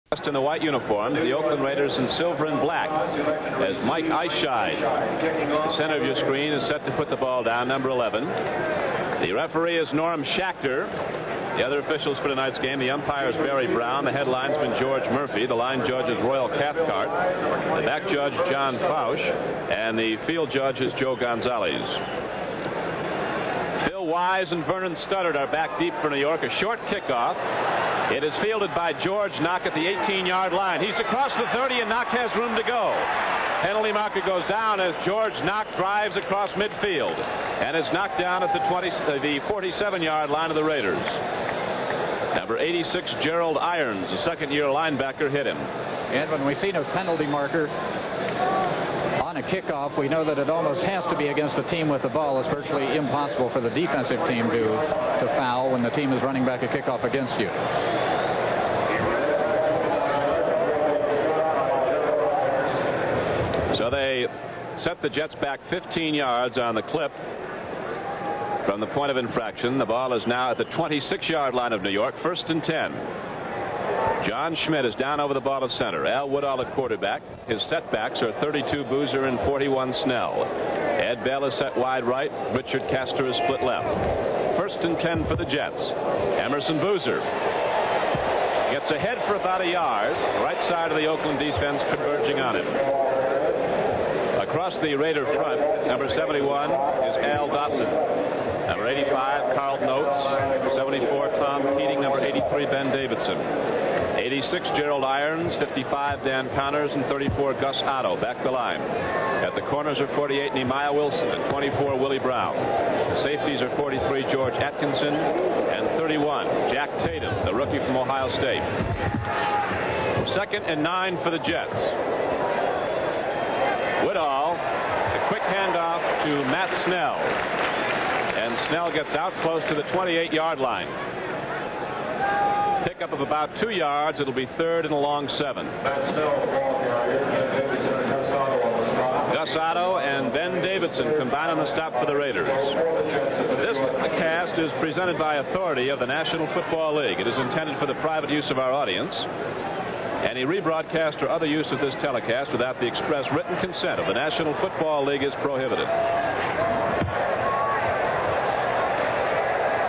In the white uniforms, the Oakland Raiders in silver and black, as Mike Eischeid, the center of your screen, is set to put the ball down, number 11. The referee is Norm Schachter. The other officials for tonight's game, the umpire is Barry Brown, the head linesman George Murphy, the line judge is Royal Cathcart, the back judge John Fausch, and the field judge is Joe Gonzalez. Phil Wise and Vernon Studdard are back deep for New York. A short kickoff. It is fielded by George Knock at the 18-yard line. He's across the 30, and Knock has room to go. Penalty marker goes down as George Knock drives across midfield and is knocked down at the 47-yard line of the Raiders. Number 86, Gerald Irons, the second-year linebacker, hit him. And when we see no penalty marker on a kickoff, we know that it almost has to be against the team with the ball. It's virtually impossible for the defensive team to foul when the team is running back a kickoff against you. So they set the Jets back 15 yards on the clip from the point of infraction. The ball is now at the 26-yard line of New York, 1st and 10. John Schmidt is down over the ball at center. Al Woodall at quarterback. His setbacks are 32 Boozer and 41 Snell. Ed Bell is set wide right. Richard Castor is split left. 1st and 10 for the Jets. Emerson Boozer gets ahead for about a yard. Right side of the Oakland defense converging on him. Across the Raider front, number 71 is Al Dotson. Number 85, Carlton Oates. 74, Tom Keating. Number 83, Ben Davidson. 86, Gerald Irons. 55, Dan Connors. And 34, Gus Otto. Back the line. At the corners are 48, Nehemiah Wilson. And 24, Willie Brown. The safeties are 43, George Atkinson. And 31, Jack Tatum, the rookie from Ohio State. 2nd and 9 for the Jets. Woodall, a quick handoff to Matt Snell. And Snell gets out close to the 28-yard line. Pickup of about 2 yards. It'll be 3rd and a long 7. Gus Otto and Ben Davidson combine on the stop for the Raiders. This cast is presented by authority of the National Football League. It is intended for the private use of our audience. Any rebroadcast or other use of this telecast without the express written consent of the National Football League is prohibited.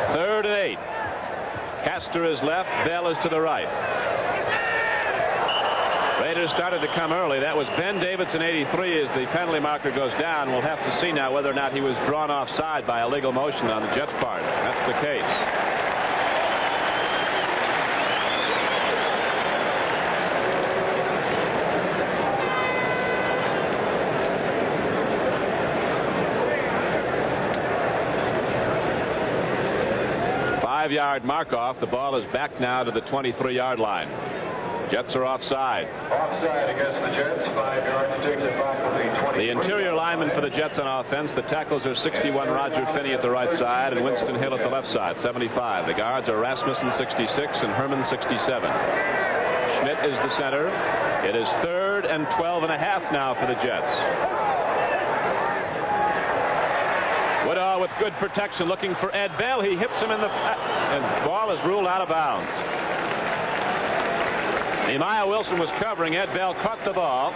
3rd and 8. Castor is left. Bell is to the right. Raiders started to come early. That was Ben Davidson, 83, as the penalty marker goes down. We'll have to see now whether or not he was drawn offside by illegal motion on the Jets' part. That's the case. Five-yard mark off. The ball is back now to the 23-yard line. Jets are offside. Offside against the Jets. 5 yards. Takes it back to the 20. The interior lineman for the Jets on offense. The tackles are 61 Roger Finney at the right side and Winston Hill at the left side, 75. The guards are Rasmussen, 66, and Herman, 67. Schmidt is the center. It is 3rd and 12 and a half now for the Jets. Woodall with good protection, looking for Ed Bell. He hits him in the and the ball is ruled out of bounds. Nehemiah Wilson was covering. Ed Bell caught the ball,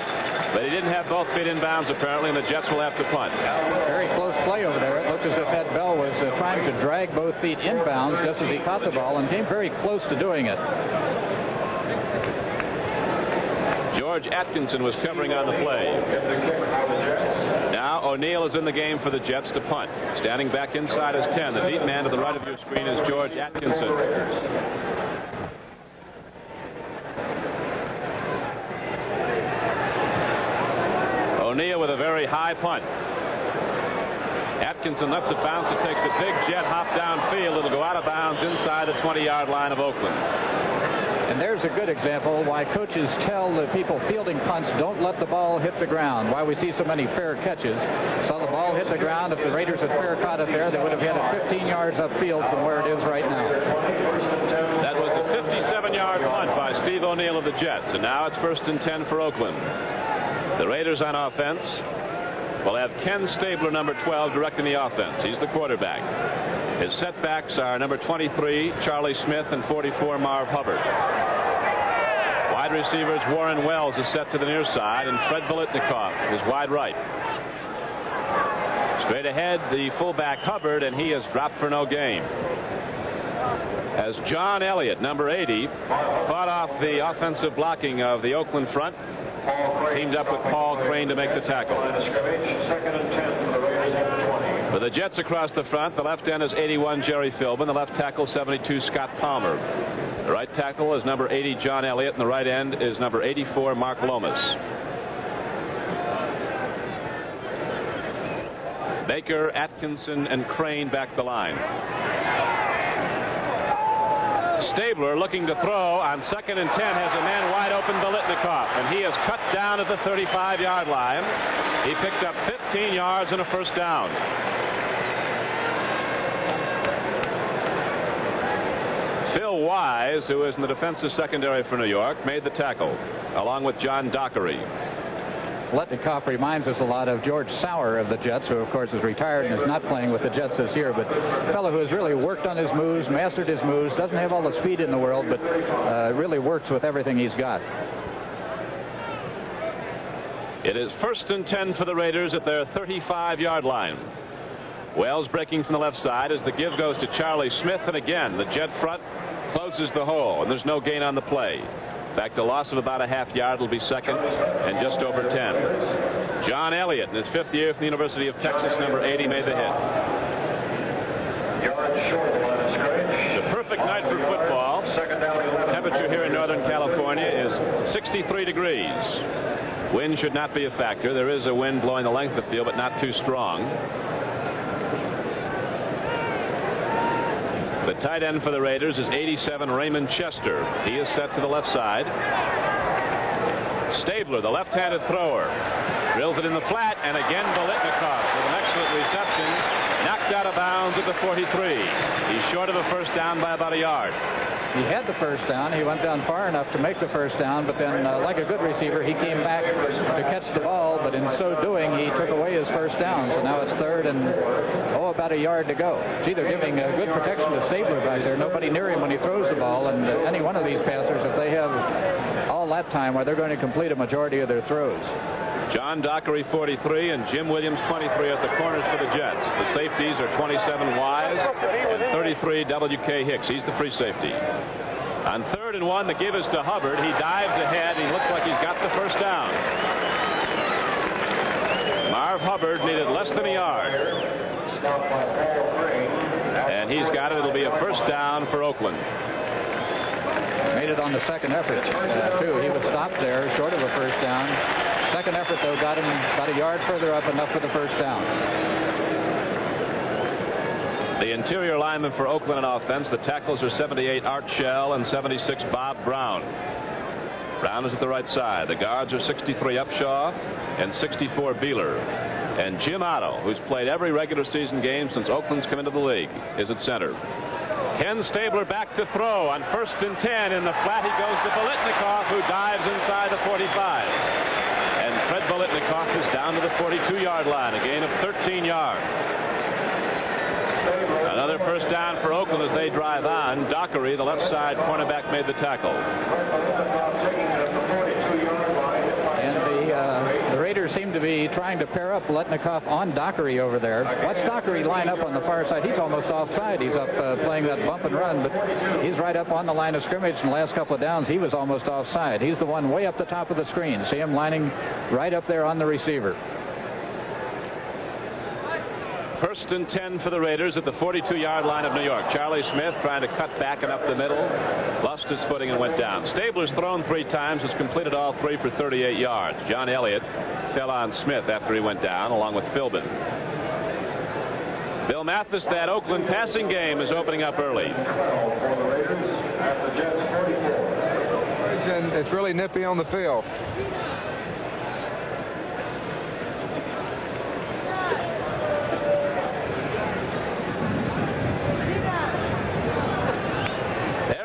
but he didn't have both feet in bounds apparently, and the Jets will have to punt. Very close play over there. It looked as if Ed Bell was trying to drag both feet in bounds just as he caught the ball and came very close to doing it. George Atkinson was covering on the play. Now O'Neill is in the game for the Jets to punt. Standing back inside is 10. The deep man to the right of your screen is George Atkinson. O'Neill with a very high punt. Atkinson lets it bounce. It takes a big jet hop downfield. It'll go out of bounds inside the 20-yard line of Oakland. And there's a good example why coaches tell the people fielding punts, don't let the ball hit the ground. Why we see so many fair catches. Saw the ball hit the ground. If the Raiders had fair caught it there, they would have hit it 15 yards upfield from where it is right now. That was a 57-yard punt by Steve O'Neill of the Jets. And now it's 1st and 10 for Oakland. The Raiders on offense will have Ken Stabler, number 12, directing the offense. He's the quarterback. His setbacks are number 23, Charlie Smith, and 44, Marv Hubbard. Wide wide receivers Warren Wells is set to the near side, and Fred Biletnikoff is wide right. Straight ahead, the fullback Hubbard, and he is dropped for no gain. As John Elliott, number 80, fought off the offensive blocking of the Oakland front, teamed up with Paul Crane to make the tackle. For the Jets across the front, the left end is 81 Jerry Philbin, the left tackle 72 Scott Palmer. The right tackle is number 80 John Elliott, and the right end is number 84 Mark Lomas. Baker, Atkinson, and Crane back the line. Stabler looking to throw on 2nd and 10 has a man wide open, Biletnikoff, and he is cut down at the 35-yard line. He picked up 15 yards and a first down. Phil Wise, who is in the defensive secondary for New York, made the tackle along with John Dockery. Biletnikoff reminds us a lot of George Sauer of the Jets, who of course is retired and is not playing with the Jets this year, but a fellow who has really worked on his moves, mastered his moves, doesn't have all the speed in the world, but really works with everything he's got. It is 1st and 10 for the Raiders at their 35-yard line. Wells breaking from the left side as the give goes to Charlie Smith, and again the Jet front closes the hole, and there's no gain on the play. Back to loss of about a half yard. It'll be 2nd and just over 10. John Elliott, in his 5th year from the University of Texas, number 80, made the hit. The perfect night for football. Temperature here in Northern California is 63 degrees. Wind should not be a factor. There is a wind blowing the length of the field, but not too strong. The tight end for the Raiders is 87 Raymond Chester. He is set to the left side. Stabler, the left-handed thrower, drills it in the flat, and again Biletnikoff with an excellent reception, knocked out of bounds at the 43. He's short of a first down by about a yard. He had the first down. He went down far enough to make the first down, but then like a good receiver, he came back to catch the ball, but in so doing he took away his first down. So now it's 3rd and about a yard to go. Gee, they're giving good protection to Stabler back there. Nobody near him when he throws the ball, and any one of these passers, if they have all that time, where they're going to complete a majority of their throws. John Dockery 43 and Jim Williams 23 at the corners for the Jets. The safeties are 27 Wise and 33 W.K. Hicks. He's the free safety. On 3rd and 1, the give is to Hubbard. He dives ahead. He looks like he's got the first down. Marv Hubbard needed less than a yard. And he's got it. It'll be a first down for Oakland. Made it on the 2nd effort, too. He was stopped there, short of a first down. 2nd effort, though, got him about a yard further up, enough for the first down. The interior linemen for Oakland on offense, the tackles are 78 Art Shell and 76 Bob Brown. Brown is at the right side. The guards are 63 Upshaw and 64 Beeler. And Jim Otto, who's played every regular season game since Oakland's come into the league, is at center. Ken Stabler back to throw on 1st and 10. In the flat, he goes to Biletnikoff, who dives inside the 45. And Fred Biletnikoff is down to the 42-yard line, a gain of 13 yards. Another first down for Oakland as they drive on. Dockery, the left side cornerback, made the tackle. And the Raiders seem to be trying to pair up Biletnikoff on Dockery over there. Watch Dockery line up on the far side. He's almost offside. He's up playing that bump and run, but he's right up on the line of scrimmage. In the last couple of downs, he was almost offside. He's the one way up the top of the screen. See him lining right up there on the receiver. 1st and 10 for the Raiders at the 42-yard line of New York. Charlie Smith trying to cut back and up the middle. Lost his footing and went down. Stabler's thrown 3 times. Has completed all 3 for 38 yards. John Elliott fell on Smith after he went down, along with Philbin. Bill Mathis, that Oakland passing game is opening up early. It's really nippy on the field.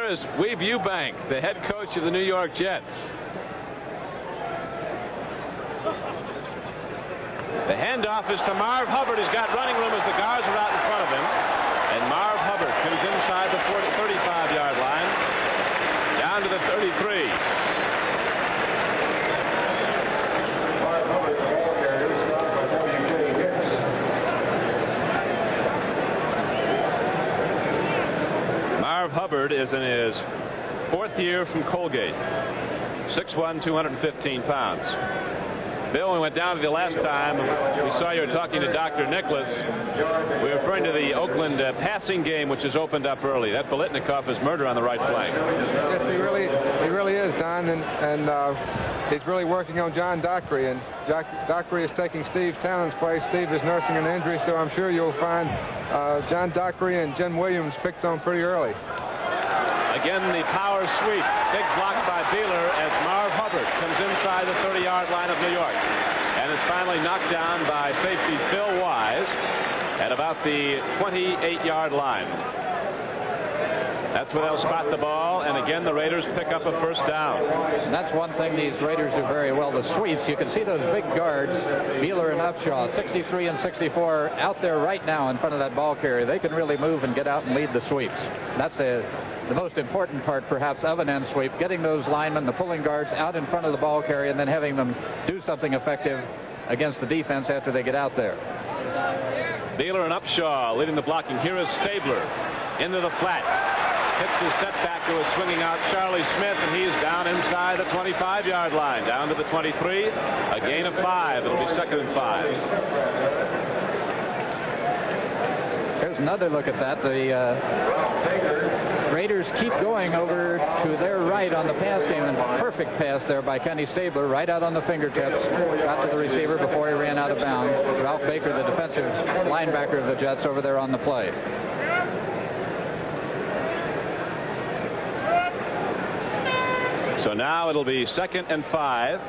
Is Weave Eubank, the head coach of the New York Jets. The handoff is to Marv Hubbard. He's got running room as the guards are out in front of him. And Marv Hubbard comes inside the 35-yard line, down to the 33. Hubbard is in his 4th year from Colgate. 6'1", 215 pounds. Bill, when we went down to the last time, we saw you were talking to Dr. Nicholas. We were referring to the Oakland passing game, which has opened up early. That Biletnikoff is murder on the right flank. Yes, he really is, Don, and he's really working on John Dockery, and Dockery is taking Steve Townsend's place. Steve is nursing an injury, so I'm sure you'll find John Dockery and Jen Williams picked on pretty early. Again, the power sweep. Big block by Beeler as Marv Hubbard comes inside the 30-yard line of New York. And is finally knocked down by safety Phil Wise at about the 28-yard line. That's where they'll spot the ball, and again the Raiders pick up a first down. And that's one thing these Raiders do very well, the sweeps. You can see those big guards, Beeler and Upshaw, 63 and 64, out there right now in front of that ball carrier. They can really move and get out and lead the sweeps. That's the most important part, perhaps, of an end sweep, getting those linemen, the pulling guards, out in front of the ball carrier and then having them do something effective against the defense after they get out there. Beeler and Upshaw leading the blocking. Here is Stabler into the flat. Hits his setback to a swinging out Charlie Smith, and he's down inside the 25-yard line, down to the 23. A gain of 5. It'll be 2nd and 5. Here's another look at that. The Raiders keep going over to their right on the pass game, and perfect pass there by Kenny Stabler, right out on the fingertips. Got to the receiver before he ran out of bounds. Ralph Baker, the defensive linebacker of the Jets, over there on the play. So now it'll be 2nd and 5.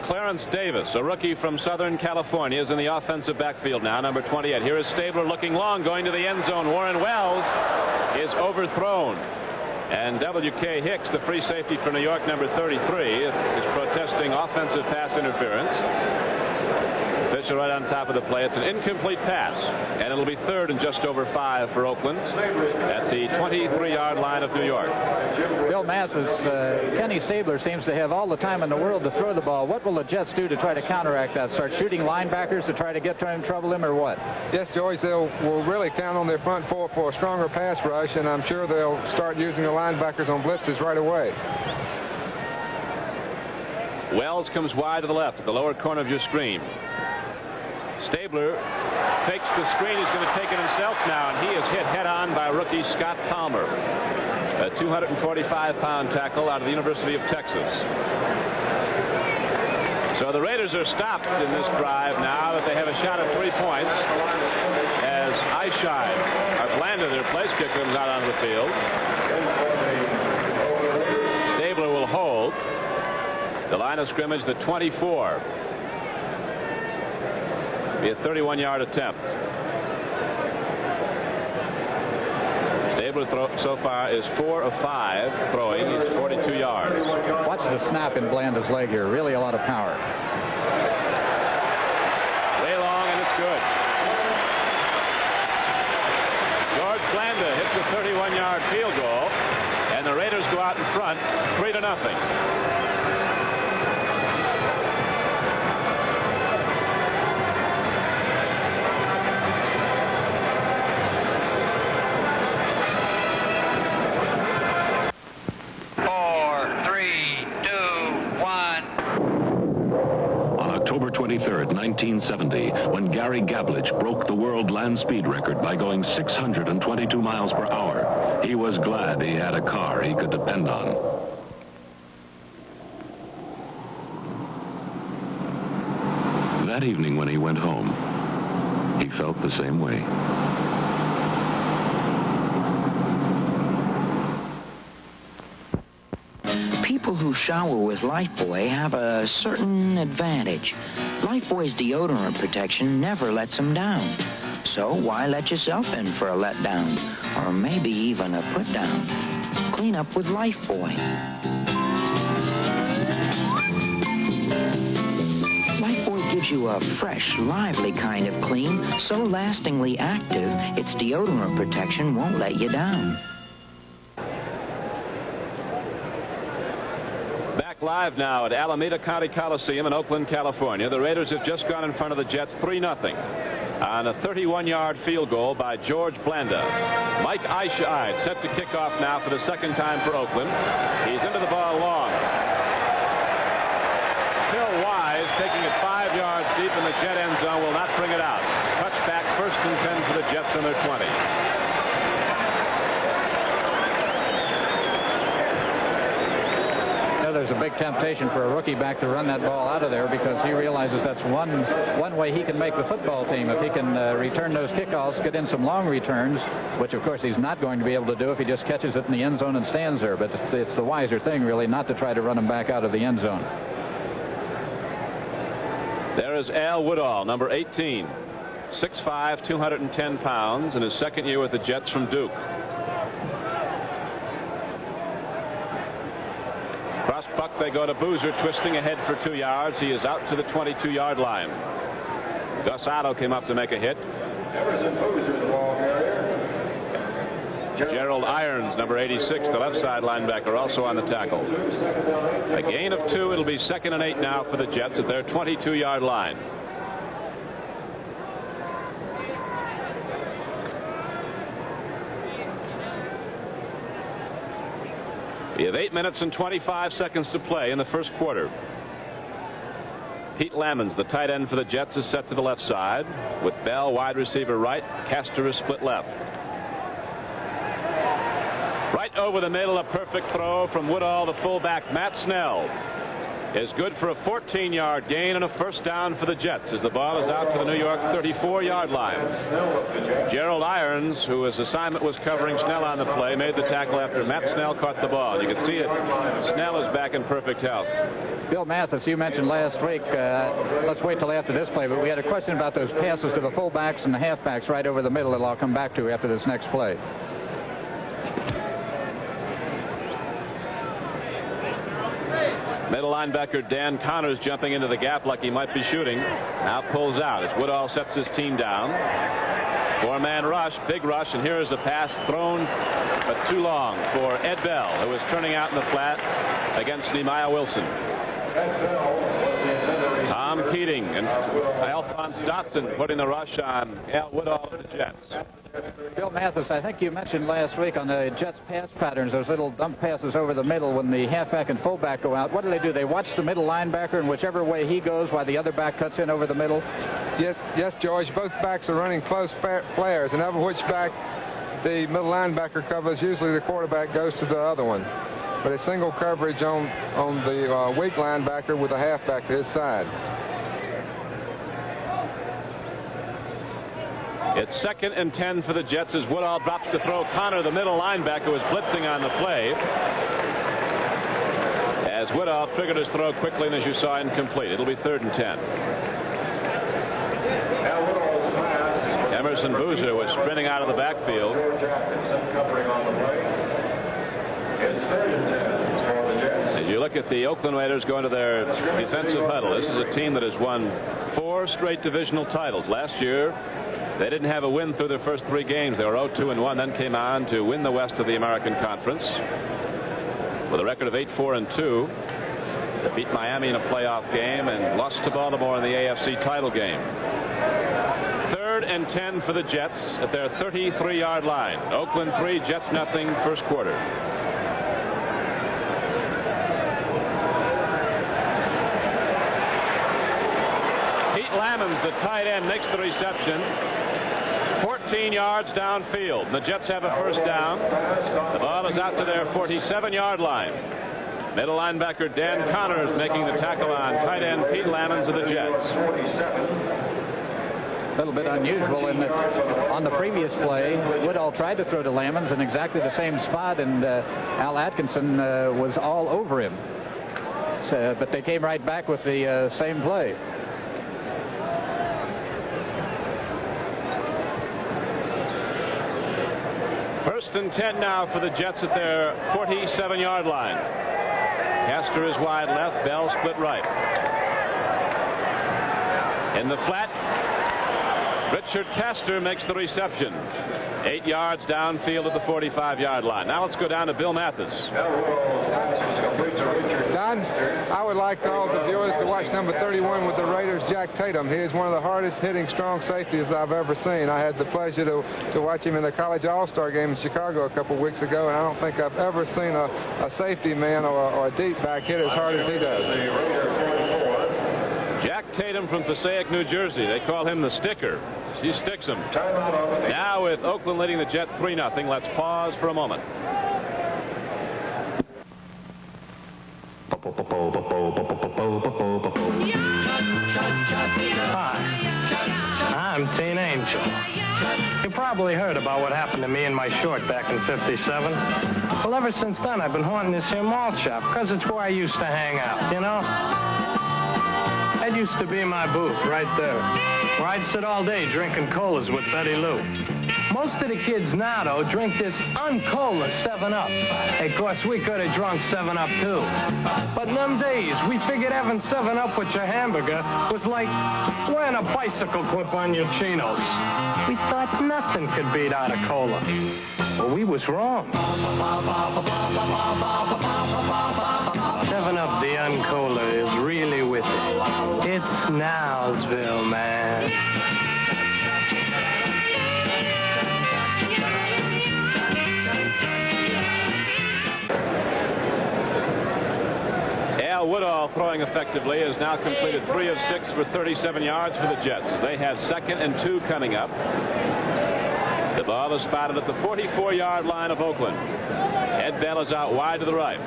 Clarence Davis, a rookie from Southern California, is in the offensive backfield now, number 28. Here is Stabler looking long, going to the end zone. Warren Wells is overthrown. And W.K. Hicks, the free safety for New York, number 33, is protesting offensive pass interference. Official right on top of the play. It's an incomplete pass, and it'll be 3rd and just over 5 for Oakland at the 23-yard line of New York. Bill Mathis, Kenny Stabler seems to have all the time in the world to throw the ball. What will the Jets do to try to counteract that? Start shooting linebackers to try to get to him, trouble him, or what? Yes, George, will really count on their front four for a stronger pass rush, and I'm sure they'll start using the linebackers on blitzes right away. Wells comes wide to the left, at the lower corner of your screen. Stabler fakes the screen. He's going to take it himself now, and he is hit head-on by rookie Scott Palmer, a 245-pound tackle out of the University of Texas. So the Raiders are stopped in this drive now that they have a shot at 3 points as Blanda, their place kicker, comes out onto the field. Stabler will hold. The line of scrimmage, the 24. Be a 31-yard attempt. Stabler so far is 4 of 5 throwing. He's 42 yards. Watch the snap in Blanda's leg here. Really a lot of power. Way long, and it's good. George Blanda hits a 31-yard field goal, and the Raiders go out in front 3-0. October 23rd, 1970, when Gary Gablich broke the world land speed record by going 622 miles per hour, he was glad he had a car he could depend on. That evening when he went home, he felt the same way. People who shower with Lifebuoy have a certain advantage. Lifebuoy's deodorant protection never lets them down. So why let yourself in for a letdown, or maybe even a put down? Clean up with Lifebuoy. Lifebuoy gives you a fresh, lively kind of clean, so lastingly active, its deodorant protection won't let you down. Live now at Alameda County Coliseum in Oakland, California. The Raiders have just gone in front of the Jets 3-0. on a 31-yard field goal by George Blanda. Mike Eichscheid set to kick off now for the second time for Oakland. He's into the ball long. Phil Wise, taking it 5 yards deep in the Jet end zone, will not bring it out. Touchback, 1st and 10 for the Jets on their 20. There's a big temptation for a rookie back to run that ball out of there because he realizes that's one way he can make the football team. If he can return those kickoffs, get in some long returns, which of course he's not going to be able to do if he just catches it in the end zone and stands there. But it's the wiser thing, really, not to try to run him back out of the end zone. There is Al Woodall, number 18, 6'5", 210 pounds, in his second year with the Jets from Duke. Cross buck, they go to Boozer, twisting ahead for 2 yards. He is out to the 22-yard line. Gus Otto came up to make a hit. Emerson Boozer, the ball carrier. Gerald Irons, number 86, the left side linebacker, also on the tackle. A gain of 2. It'll be 2nd and 8 now for the Jets at their 22-yard line. We have 8 minutes and 25 seconds to play in the first quarter. Pete Lammons, the tight end for the Jets, is set to the left side with Bell wide receiver right. Castor is split left. Right over the middle, a perfect throw from Woodall, the fullback. Matt Snell is good for a 14-yard gain and a 1st down for the Jets as the ball is out to the New York 34-yard line. Gerald Irons, whose assignment was covering Snell on the play, made the tackle after Matt Snell caught the ball. You can see it. Snell is back in perfect health. Bill Mathis, you mentioned last week, let's wait till after this play, but we had a question about those passes to the fullbacks and the halfbacks right over the middle that I'll come back to after this next play. Middle linebacker Dan Connors jumping into the gap like he might be shooting. Now pulls out as Woodall sets his team down. 4-man rush, big rush, and here is a pass thrown but too long for Ed Bell, who is turning out in the flat against Nehemiah Wilson. Tom Keating and Alphonse Dotson putting the rush on Al Woodall of the Jets. Bill Mathis, I think you mentioned last week on the Jets pass patterns, those little dump passes over the middle when the halfback and fullback go out. What do? They watch the middle linebacker, and whichever way he goes while the other back cuts in over the middle? Yes, George. Both backs are running close flares, and over which back the middle linebacker covers, usually the quarterback goes to the other one. But a single coverage on the weak linebacker with a halfback to his side. It's 2nd and 10 for the Jets as Woodall drops to throw. Connor, the middle linebacker, was blitzing on the play. As Woodall triggered his throw quickly, and as you saw, incomplete. It'll be 3rd and 10. Emerson Boozer was sprinting out of the backfield. As you look at the Oakland Raiders going to their defensive huddle, this is a team that has won 4 straight divisional titles. Last year, they didn't have a win through their first 3 games. They were 0-2-1, then came on to win the West of the American Conference with a record of 8-4-2. They beat Miami in a playoff game and lost to Baltimore in the AFC title game. 3rd and 10 for the Jets at their 33-yard line. Oakland 3, Jets nothing, first quarter. Pete Lammons, the tight end, makes the reception. 14 yards downfield. The Jets have a 1st down. The ball is out to their 47-yard line. Middle linebacker Dan Connors making the tackle on tight end Pete Lammons of the Jets. A little bit unusual in that on the previous play, Woodall tried to throw to Lammons in exactly the same spot, and Al Atkinson was all over him. But they came right back with the same play. First and 10 now for the Jets at their 47-yard line. Castor is wide left, Bell split right. In the flat, Richard Castor makes the reception. 8 yards downfield at the 45-yard line. Now let's go down to Bill Mathis. Don, I would like all the viewers to watch number 31 with the Raiders, Jack Tatum. He is one of the hardest hitting strong safeties I've ever seen. I had the pleasure to watch him in the College All-Star game in Chicago a couple weeks ago, and I don't think I've ever seen a safety man or a deep back hit as hard as he does. Jack Tatum from Passaic, New Jersey. They call him the sticker. He sticks him. Now with Oakland leading the Jets 3-0. Let's pause for a moment. Hi, I'm Teen Angel. You probably heard about what happened to me in my short back in '57. Well, ever since then, I've been haunting this here malt shop because it's where I used to hang out, you know? That used to be my booth right there, where I'd sit all day drinking colas with Betty Lou. Most of the kids now, though, drink this uncola 7-Up. Of course, we could have drunk 7-Up, too. But in them days, we figured having 7-Up with your hamburger was like wearing a bicycle clip on your chinos. We thought nothing could beat out a cola. Well, we was wrong. 7-Up, the uncola, is really with it. It's Snowsville, man. Al Woodall throwing effectively has now completed 3 of 6 for 37 yards for the Jets. They have 2nd and 2 coming up. The ball is spotted at the 44-yard line of Oakland. Ed Bell is out wide to the right.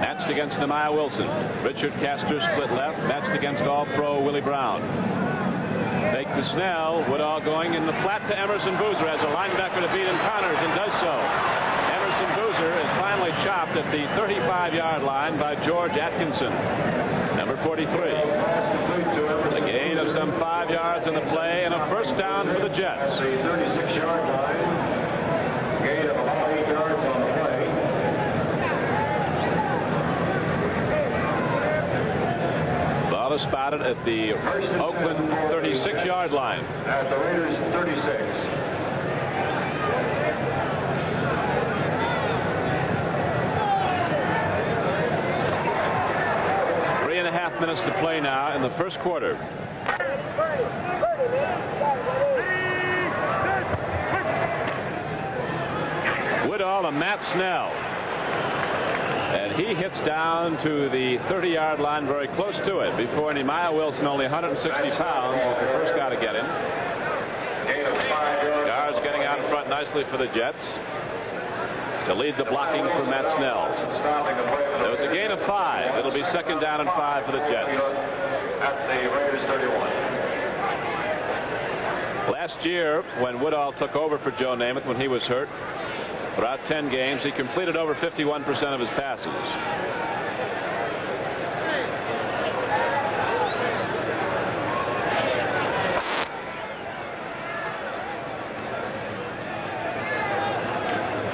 Matched against Nehemiah Wilson. Richard Castor split left. Matched against All-Pro Willie Brown. Fake to Snell. Woodall going in the flat to Emerson Boozer as a linebacker to beat in Connors, and does so. Emerson Boozer is finally chopped at the 35-yard line by George Atkinson, number 43. A gain of some 5 yards in the play and a first down for the Jets. The 36-yard line. Gain of about 8 yards on the play. Ball is spotted at the Oakland 36-yard line. At the Raiders 36. 3.5 minutes to play now in the first quarter. Woodall to Matt Snell. And he hits down to the 30-yard line, very close to it, before Nehemiah Wilson, only 160 pounds, was the first guy to get him. Guards getting out in front nicely for the Jets to lead the blocking for Matt Snell. There was a gain of 5. It'll be 2nd down and 5 for the Jets. At the Raiders 31. Last year, when Woodall took over for Joe Namath when he was hurt, throughout 10 games, he completed over 51% of his passes.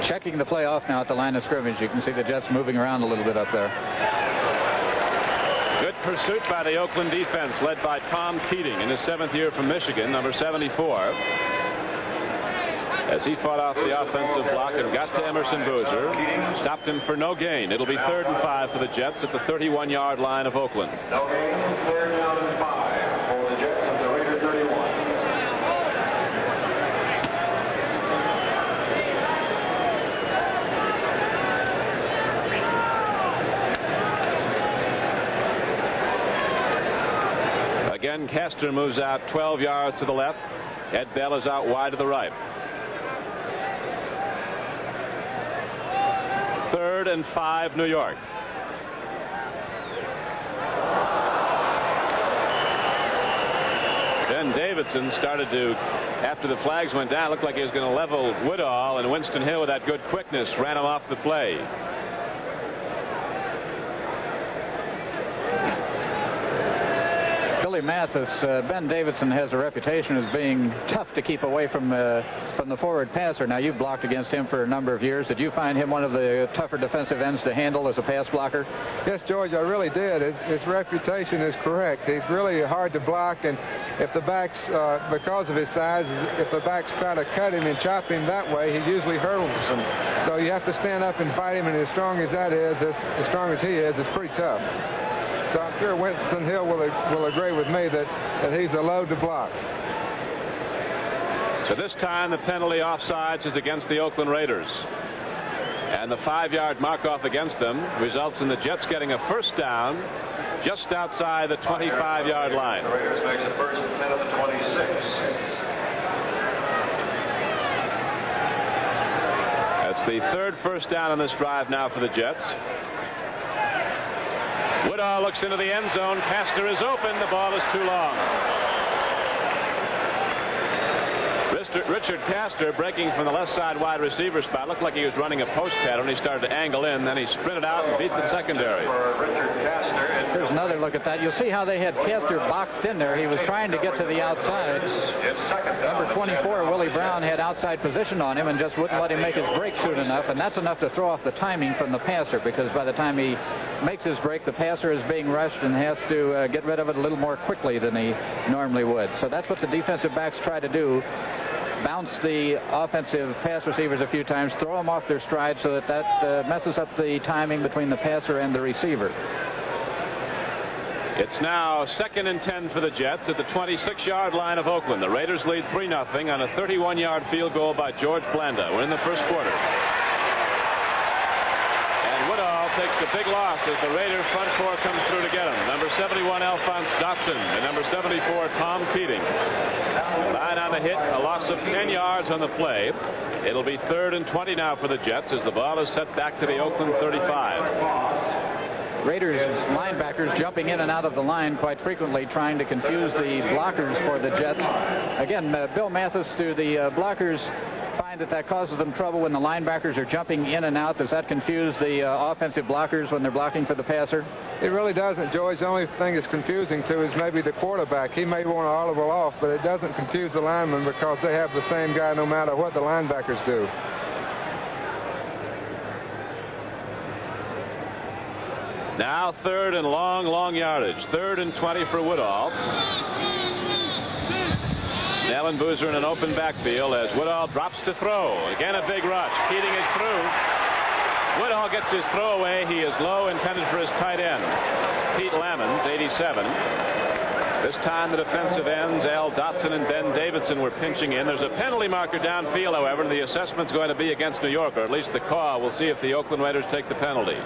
Checking the play off now at the line of scrimmage. You can see the Jets moving around a little bit up there. Good pursuit by the Oakland defense, led by Tom Keating in his 7th year from Michigan, number 74. As he fought off the offensive block and got to Emerson Boozer, stopped him for no gain. It'll be 3rd and 5 for the Jets at the 31-yard line of Oakland. No gain, 3rd down and 5 for the Jets at the Raider 31. Again, Castor moves out 12 yards to the left. Ed Bell is out wide to the right. 3rd and 5, New York. Ben Davidson started to, after the flags went down, looked like he was going to level Woodall, and Winston Hill, with that good quickness, ran him off the play. Billy Mathis, Ben Davidson has a reputation as being tough to keep away from the forward passer. Now, you've blocked against him for a number of years. Did you find him one of the tougher defensive ends to handle as a pass blocker? Yes, George, I really did. His reputation is correct. He's really hard to block, and if the backs, because of his size, if the backs try to cut him and chop him that way, he usually hurdles them. So you have to stand up and fight him, and as strong as that is, as strong as he is, it's pretty tough. So I'm sure Winston Hill will agree with me that he's a load to block. So this time the penalty offsides is against the Oakland Raiders. And the 5-yard mark-off against them results in the Jets getting a first down just outside the 25-yard line. The Raiders makes a first and 10 of the 26. That's the third first down on this drive now for the Jets. Woodall looks into the end zone. Castor is open. The ball is too long. Richard Castor, breaking from the left side wide receiver spot, looked like he was running a post pattern. He started to angle in, then he sprinted out and beat the secondary. Here's another look at that. You'll see how they had Castor boxed in there. He was trying to get to the outside. Number 24, Willie Brown, had outside position on him and just wouldn't let him make his break soon enough, and that's enough to throw off the timing from the passer, because by the time he makes his break, the passer is being rushed and has to get rid of it a little more quickly than he normally would. So that's what the defensive backs try to do. Bounce the offensive pass receivers a few times, throw them off their stride so that messes up the timing between the passer and the receiver. It's now 2nd and 10 for the Jets at the 26-yard line of Oakland. The Raiders lead 3-0 on a 31-yard field goal by George Blanda. We're in the first quarter. And Woodall takes a big loss as the Raiders front four comes through to get him. Number 71, Alphonse Dotson, and number 74, Tom Keating. 9 on the hit, a loss of 10 yards on the play. It'll be 3rd and 20 now for the Jets as the ball is set back to the Oakland 35. Raiders linebackers jumping in and out of the line quite frequently, trying to confuse the blockers for the Jets. Again, Bill Mathis, do the blockers find that causes them trouble when the linebackers are jumping in and out? Does that confuse the offensive blockers when they're blocking for the passer? It really doesn't, George. The only thing that's confusing too is maybe the quarterback. He may want to audible off, but it doesn't confuse the linemen because they have the same guy no matter what the linebackers do. Now 3rd and long yardage. 3rd and 20 for Woodall. Allen Boozer in an open backfield as Woodall drops to throw. Again, a big rush. Keating is through. Woodall gets his throw away. He is low, intended for his tight end, Pete Lammons, 87. This time the defensive ends, Al Dotson and Ben Davidson, were pinching in. There's a penalty marker downfield, however, and the assessment's going to be against New York, or at least the call. We'll see if the Oakland Raiders take the penalty.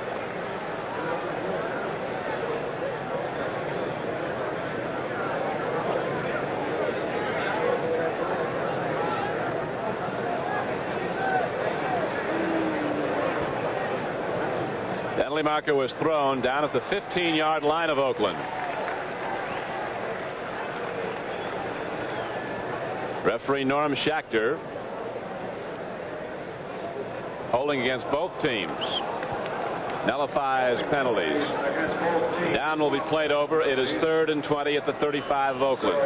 Penalty marker was thrown down at the 15-yard line of Oakland. Referee Norm Schachter holding against both teams nullifies penalties. Down will be played over. It is 3rd and 20 at the 35 of Oakland.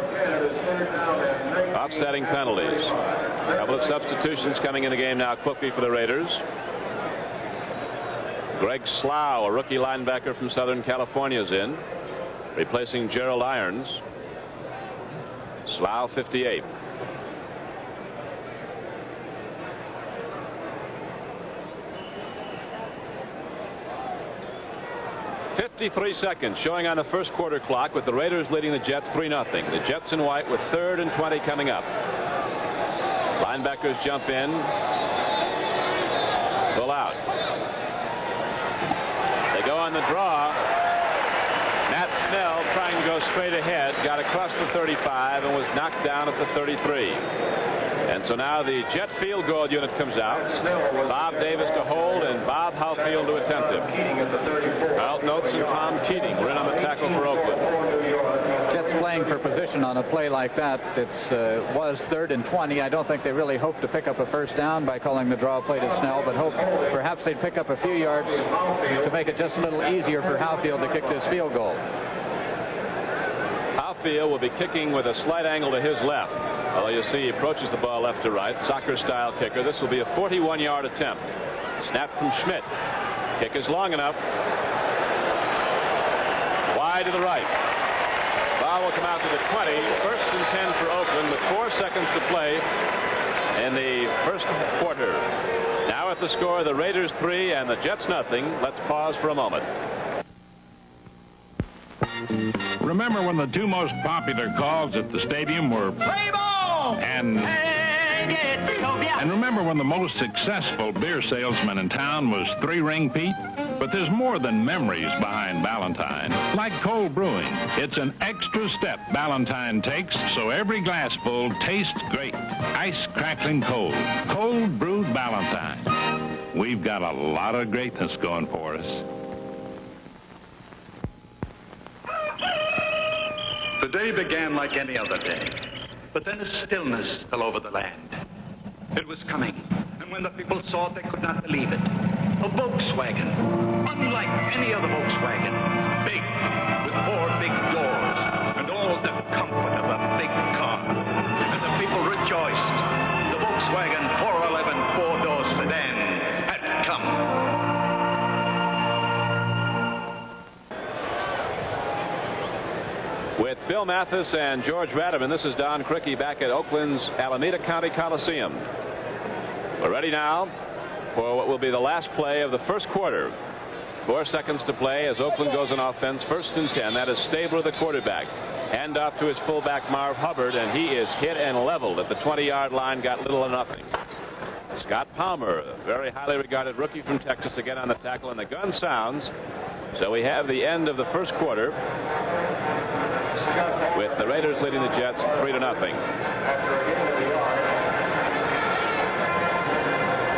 Offsetting penalties. A couple of substitutions coming in the game now quickly for the Raiders. Greg Slough, a rookie linebacker from Southern California, is in, replacing Gerald Irons. Slough, 58. .53 seconds showing on the first quarter clock, with the Raiders leading the Jets 3-0. The Jets in white with 3rd and 20 coming up. Linebackers jump in. Pull out. They go on the draw. Matt Snell trying to go straight ahead, got across the 35 and was knocked down at the 33. And so now the Jet field goal unit comes out. Bob Davis to hold and Bob Halfield to attempt it. Carlton Oates and Tom Keating were in on the tackle for Oakland. Jets playing for position on a play like that. It was 3rd and 20. I don't think they really hoped to pick up a first down by calling the draw play to Snell, but hope perhaps they'd pick up a few yards to make it just a little easier for Halfield to kick this field goal. field will be kicking with a slight angle to his left. Although you see he approaches the ball left to right. Soccer-style kicker. This will be a 41-yard attempt. Snap from Schmidt. Kick is long enough. Wide to the right. Ball will come out to the 20. First and 10 for Oakland with 4 seconds to play in the first quarter. Now at the score, the Raiders 3 and the Jets nothing. Let's pause for a moment. Remember when the two most popular calls at the stadium were "Play ball" and remember when the most successful beer salesman in town was Three Ring Pete? But there's more than memories behind Ballantine. Like cold brewing, it's an extra step Ballantine takes so every glassful tastes great. Ice crackling cold. Cold brewed Ballantine. We've got a lot of greatness going for us. The day began like any other day, but then a stillness fell over the land. It was coming, and when the people saw it, they could not believe it. A Volkswagen, unlike any other Volkswagen, big, with 4 big doors, and all the comfort of a big car. And the people rejoiced. The Volkswagen 411 4-door sedan had come. With Bill Mathis and George Radaman, this is Don CRIQUI back at Oakland's Alameda County Coliseum. We're ready now for what will be the last play of the first quarter. 4 seconds to play as Oakland goes on offense. First and 10. That is Stabler, the quarterback. Hand off to his fullback, Marv Hubbard, and he is hit and leveled at the 20-yard line. Got little or nothing. Scott Palmer, a very highly regarded rookie from Texas, again on the tackle, and the gun sounds. So we have the end of the first quarter with the Raiders leading the Jets 3-0.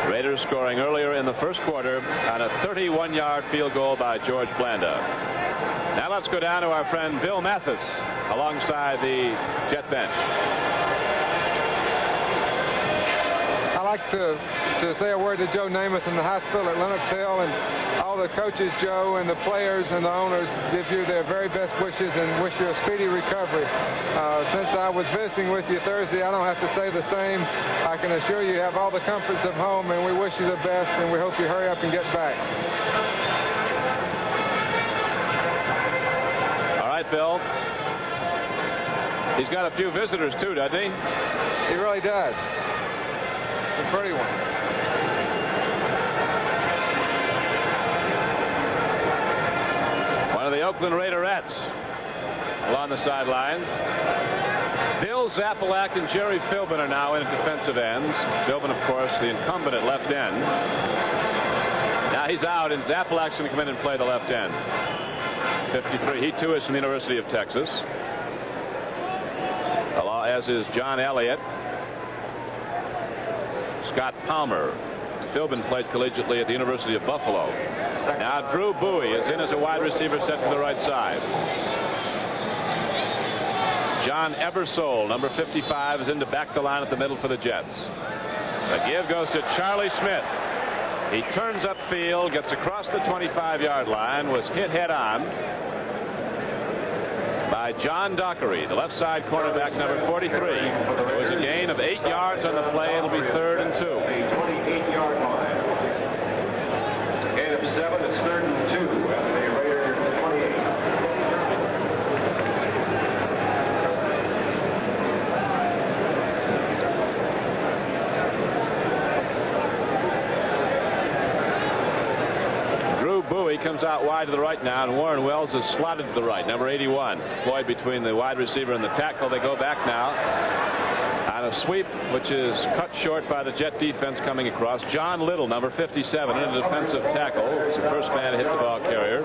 Raiders scoring earlier in the first quarter on a 31-yard field goal by George Blanda. Now let's go down to our friend Bill Mathis alongside the Jet bench. I'd like to say a word to Joe Namath in the hospital at Lenox Hill, and all the coaches, Joe, and the players and the owners give you their very best wishes and wish you a speedy recovery. Since I was visiting with you Thursday, I don't have to say the same. I can assure you have all the comforts of home, and we wish you the best, and we hope you hurry up and get back. All right, Bill. He's got a few visitors, too, doesn't he? He really does. Some pretty ones. One of the Oakland Raiderettes along the sidelines. Bill Zapalak and Jerry Philbin are now in at defensive ends. Philbin, of course, the incumbent at left end. Now he's out, and Zapalak's going to come in and play the left end. 53. He, too, is from the University of Texas. As is John Elliott. Scott Palmer. Philbin played collegiately at the University of Buffalo. Now Drew Bowie is in as a wide receiver set to the right side. John Ebersole, number 55, is in to back the line at the middle for the Jets. The give goes to Charlie Smith. He turns upfield, gets across the 25-yard line, was hit head-on by John Dockery, the left side cornerback, number 43. It was a gain of 8 yards on the play. It'll be 3rd and 2. A 28-yard line. Gain of 7. It's 3rd and 2 at the Raider 28. Bowie comes out wide to the right now, and Warren Wells is slotted to the right, number 81. Deployed between the wide receiver and the tackle. They go back now on a sweep, which is cut short by the Jet defense coming across. John Little, number 57, in a defensive tackle. It's the first man to hit the ball carrier,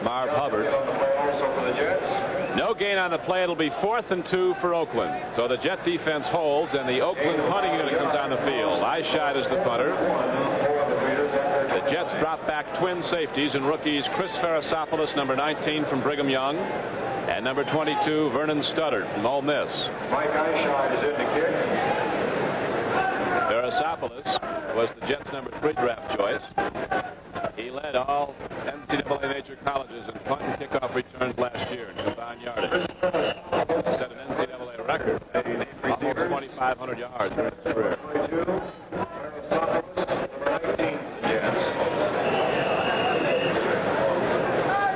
Marv Hubbard. No gain on the play. It'll be 4th and 2 for Oakland. So the Jet defense holds, and the Oakland punting unit comes on the field. Eyeshot is the punter. The Jets drop back twin safeties and rookies Chris Farasopoulos, number 19 from Brigham Young, and number 22 Vernon Studdard from Ole Miss. Mike Eyeshot is in the kick. Farasopoulos was the Jets' number 3 draft choice. He He led all NCAA major colleges in punt and kickoff returns last year in combined yardage. Set an NCAA record, almost 2,500 yards during his career.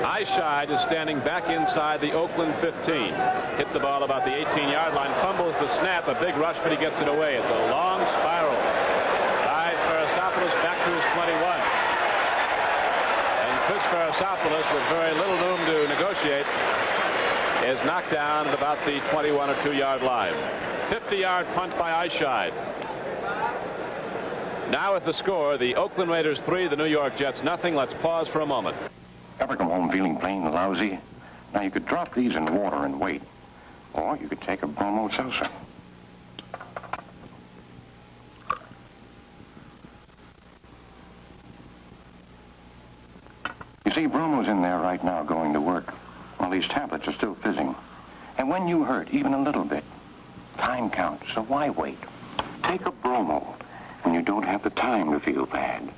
Eyeshide is standing back inside the Oakland 15. Hit the ball about the 18-yard line, fumbles the snap, a big rush, but he gets it away. It's a long spiral. Guys, Farasopoulos back to his 21. And Chris Farasopoulos, with very little room to negotiate, is knocked down at about the 21 or 2-yard line. 50-yard punt by Eyeshide. Now with the score, the Oakland Raiders 3, the New York Jets nothing. Let's pause for a moment. Ever come home feeling plain lousy? Now, you could drop these in water and wait. Or you could take a bromo seltzer. You see, bromo's in there right now going to work. Well, these tablets are still fizzing. And when you hurt, even a little bit, time counts, so why wait? Take a bromo when you don't have the time to feel bad.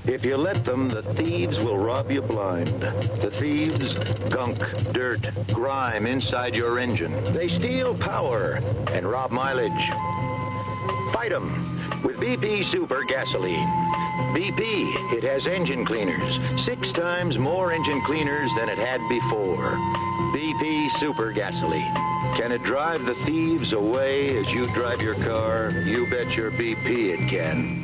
If you let them, the thieves will rob you blind. The thieves, gunk, dirt, grime inside your engine. They steal power and rob mileage. Fight them with BP Super Gasoline. BP, it has engine cleaners. 6 times more engine cleaners than it had before. BP Super Gasoline. Can it drive the thieves away as you drive your car? You bet your BP it can.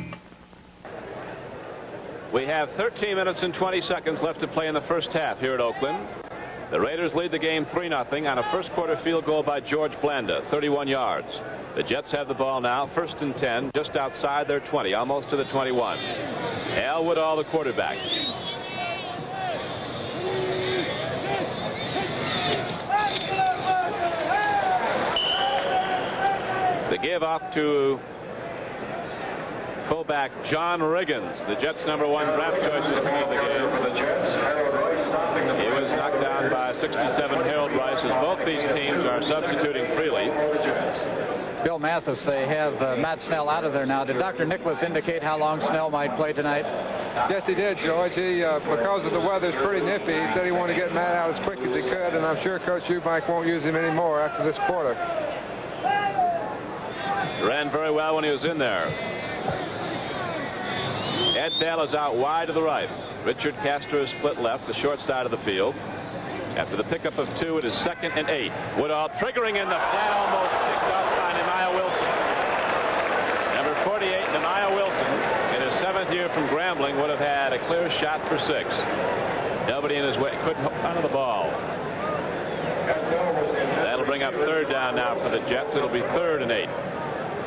We have 13 minutes and 20 seconds left to play in the first half here at Oakland. The Raiders lead the game 3-0 on a first quarter field goal by George Blanda, 31 yards. The Jets have the ball now, 1st and 10, just outside their 20, almost to the 21. Al Woodall, the quarterback. The give off to fullback John Riggins, the Jets' #1 draft choice is in the game. He was knocked down by 67 Harold Rice, as both these teams are substituting freely. Bill Mathis, they have Matt Snell out of there now. Did Dr. Nicholas indicate how long Snell might play tonight? Yes, he did, George. He, because of the weather's pretty nippy, he said he wanted to get Matt out as quick as he could, and I'm sure Coach Eubank won't use him anymore after this quarter. Ran very well when he was in there. Ed Bell is out wide to the right. Richard Castro is split left, the short side of the field. After the pickup of 2, it is 2nd and 8. Woodall triggering in the flat, almost picked off by Nehemiah Wilson. Number 48, Nehemiah Wilson, in his 7th year from Grambling, would have had a clear shot for 6. Nobody in his way, couldn't hook onto the ball. That'll bring up 3rd down now for the Jets. It'll be 3rd and 8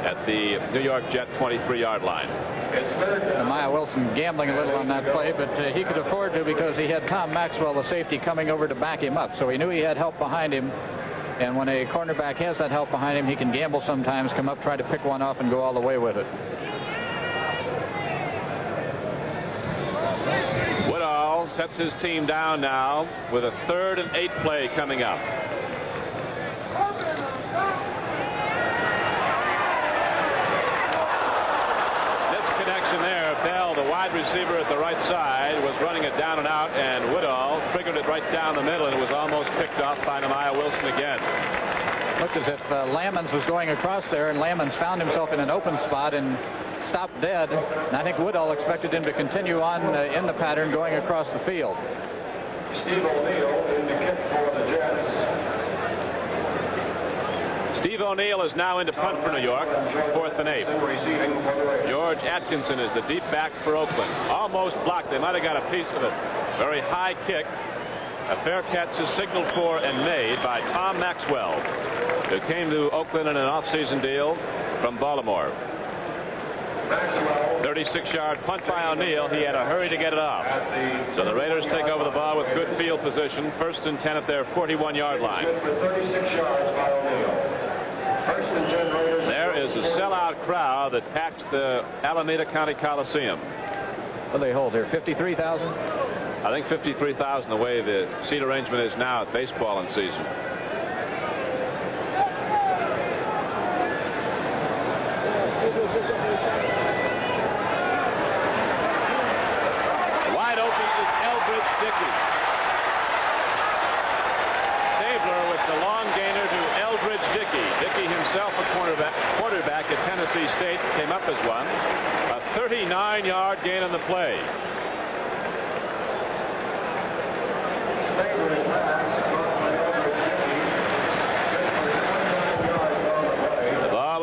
at the New York Jet 23-yard line. Nehemiah Wilson gambling a little on that play, but he could afford to because he had Tom Maxwell, the safety, coming over to back him up. So he knew he had help behind him. And when a cornerback has that help behind him, he can gamble sometimes, come up, try to pick one off, and go all the way with it. Woodall sets his team down now with a 3rd and 8 play coming up. There, Bell, the wide receiver at the right side, was running it down and out, and Woodall triggered it right down the middle, and it was almost picked off by Nehemiah Wilson again. Looked as if Lammons was going across there, and Lammons found himself in an open spot and stopped dead. And I think Woodall expected him to continue on in the pattern going across the field. Steve O'Neill in the kick for the Jets. Steve O'Neill is now into punt for New York, 4th and 8. George Atkinson is the deep back for Oakland. Almost blocked. They might have got a piece of it. Very high kick. A fair catch is signaled for and made by Tom Maxwell, who came to Oakland in an off-season deal from Baltimore. 36-yard punt by O'Neill. He had a hurry to get it off. So the Raiders take over the ball with good field position. 1st and 10 at their 41-yard line. 36 yards by O'Neill. There is a sellout crowd that packs the Alameda County Coliseum. What do they hold here, 53,000? I think 53,000 the way the seat arrangement is now at baseball in season. Wide open is Eldridge Dickey. Stabler with the long gainer to Eldridge Dickey. Dickey himself a quarterback at Tennessee State, came up as one. A 39-yard gain on the play.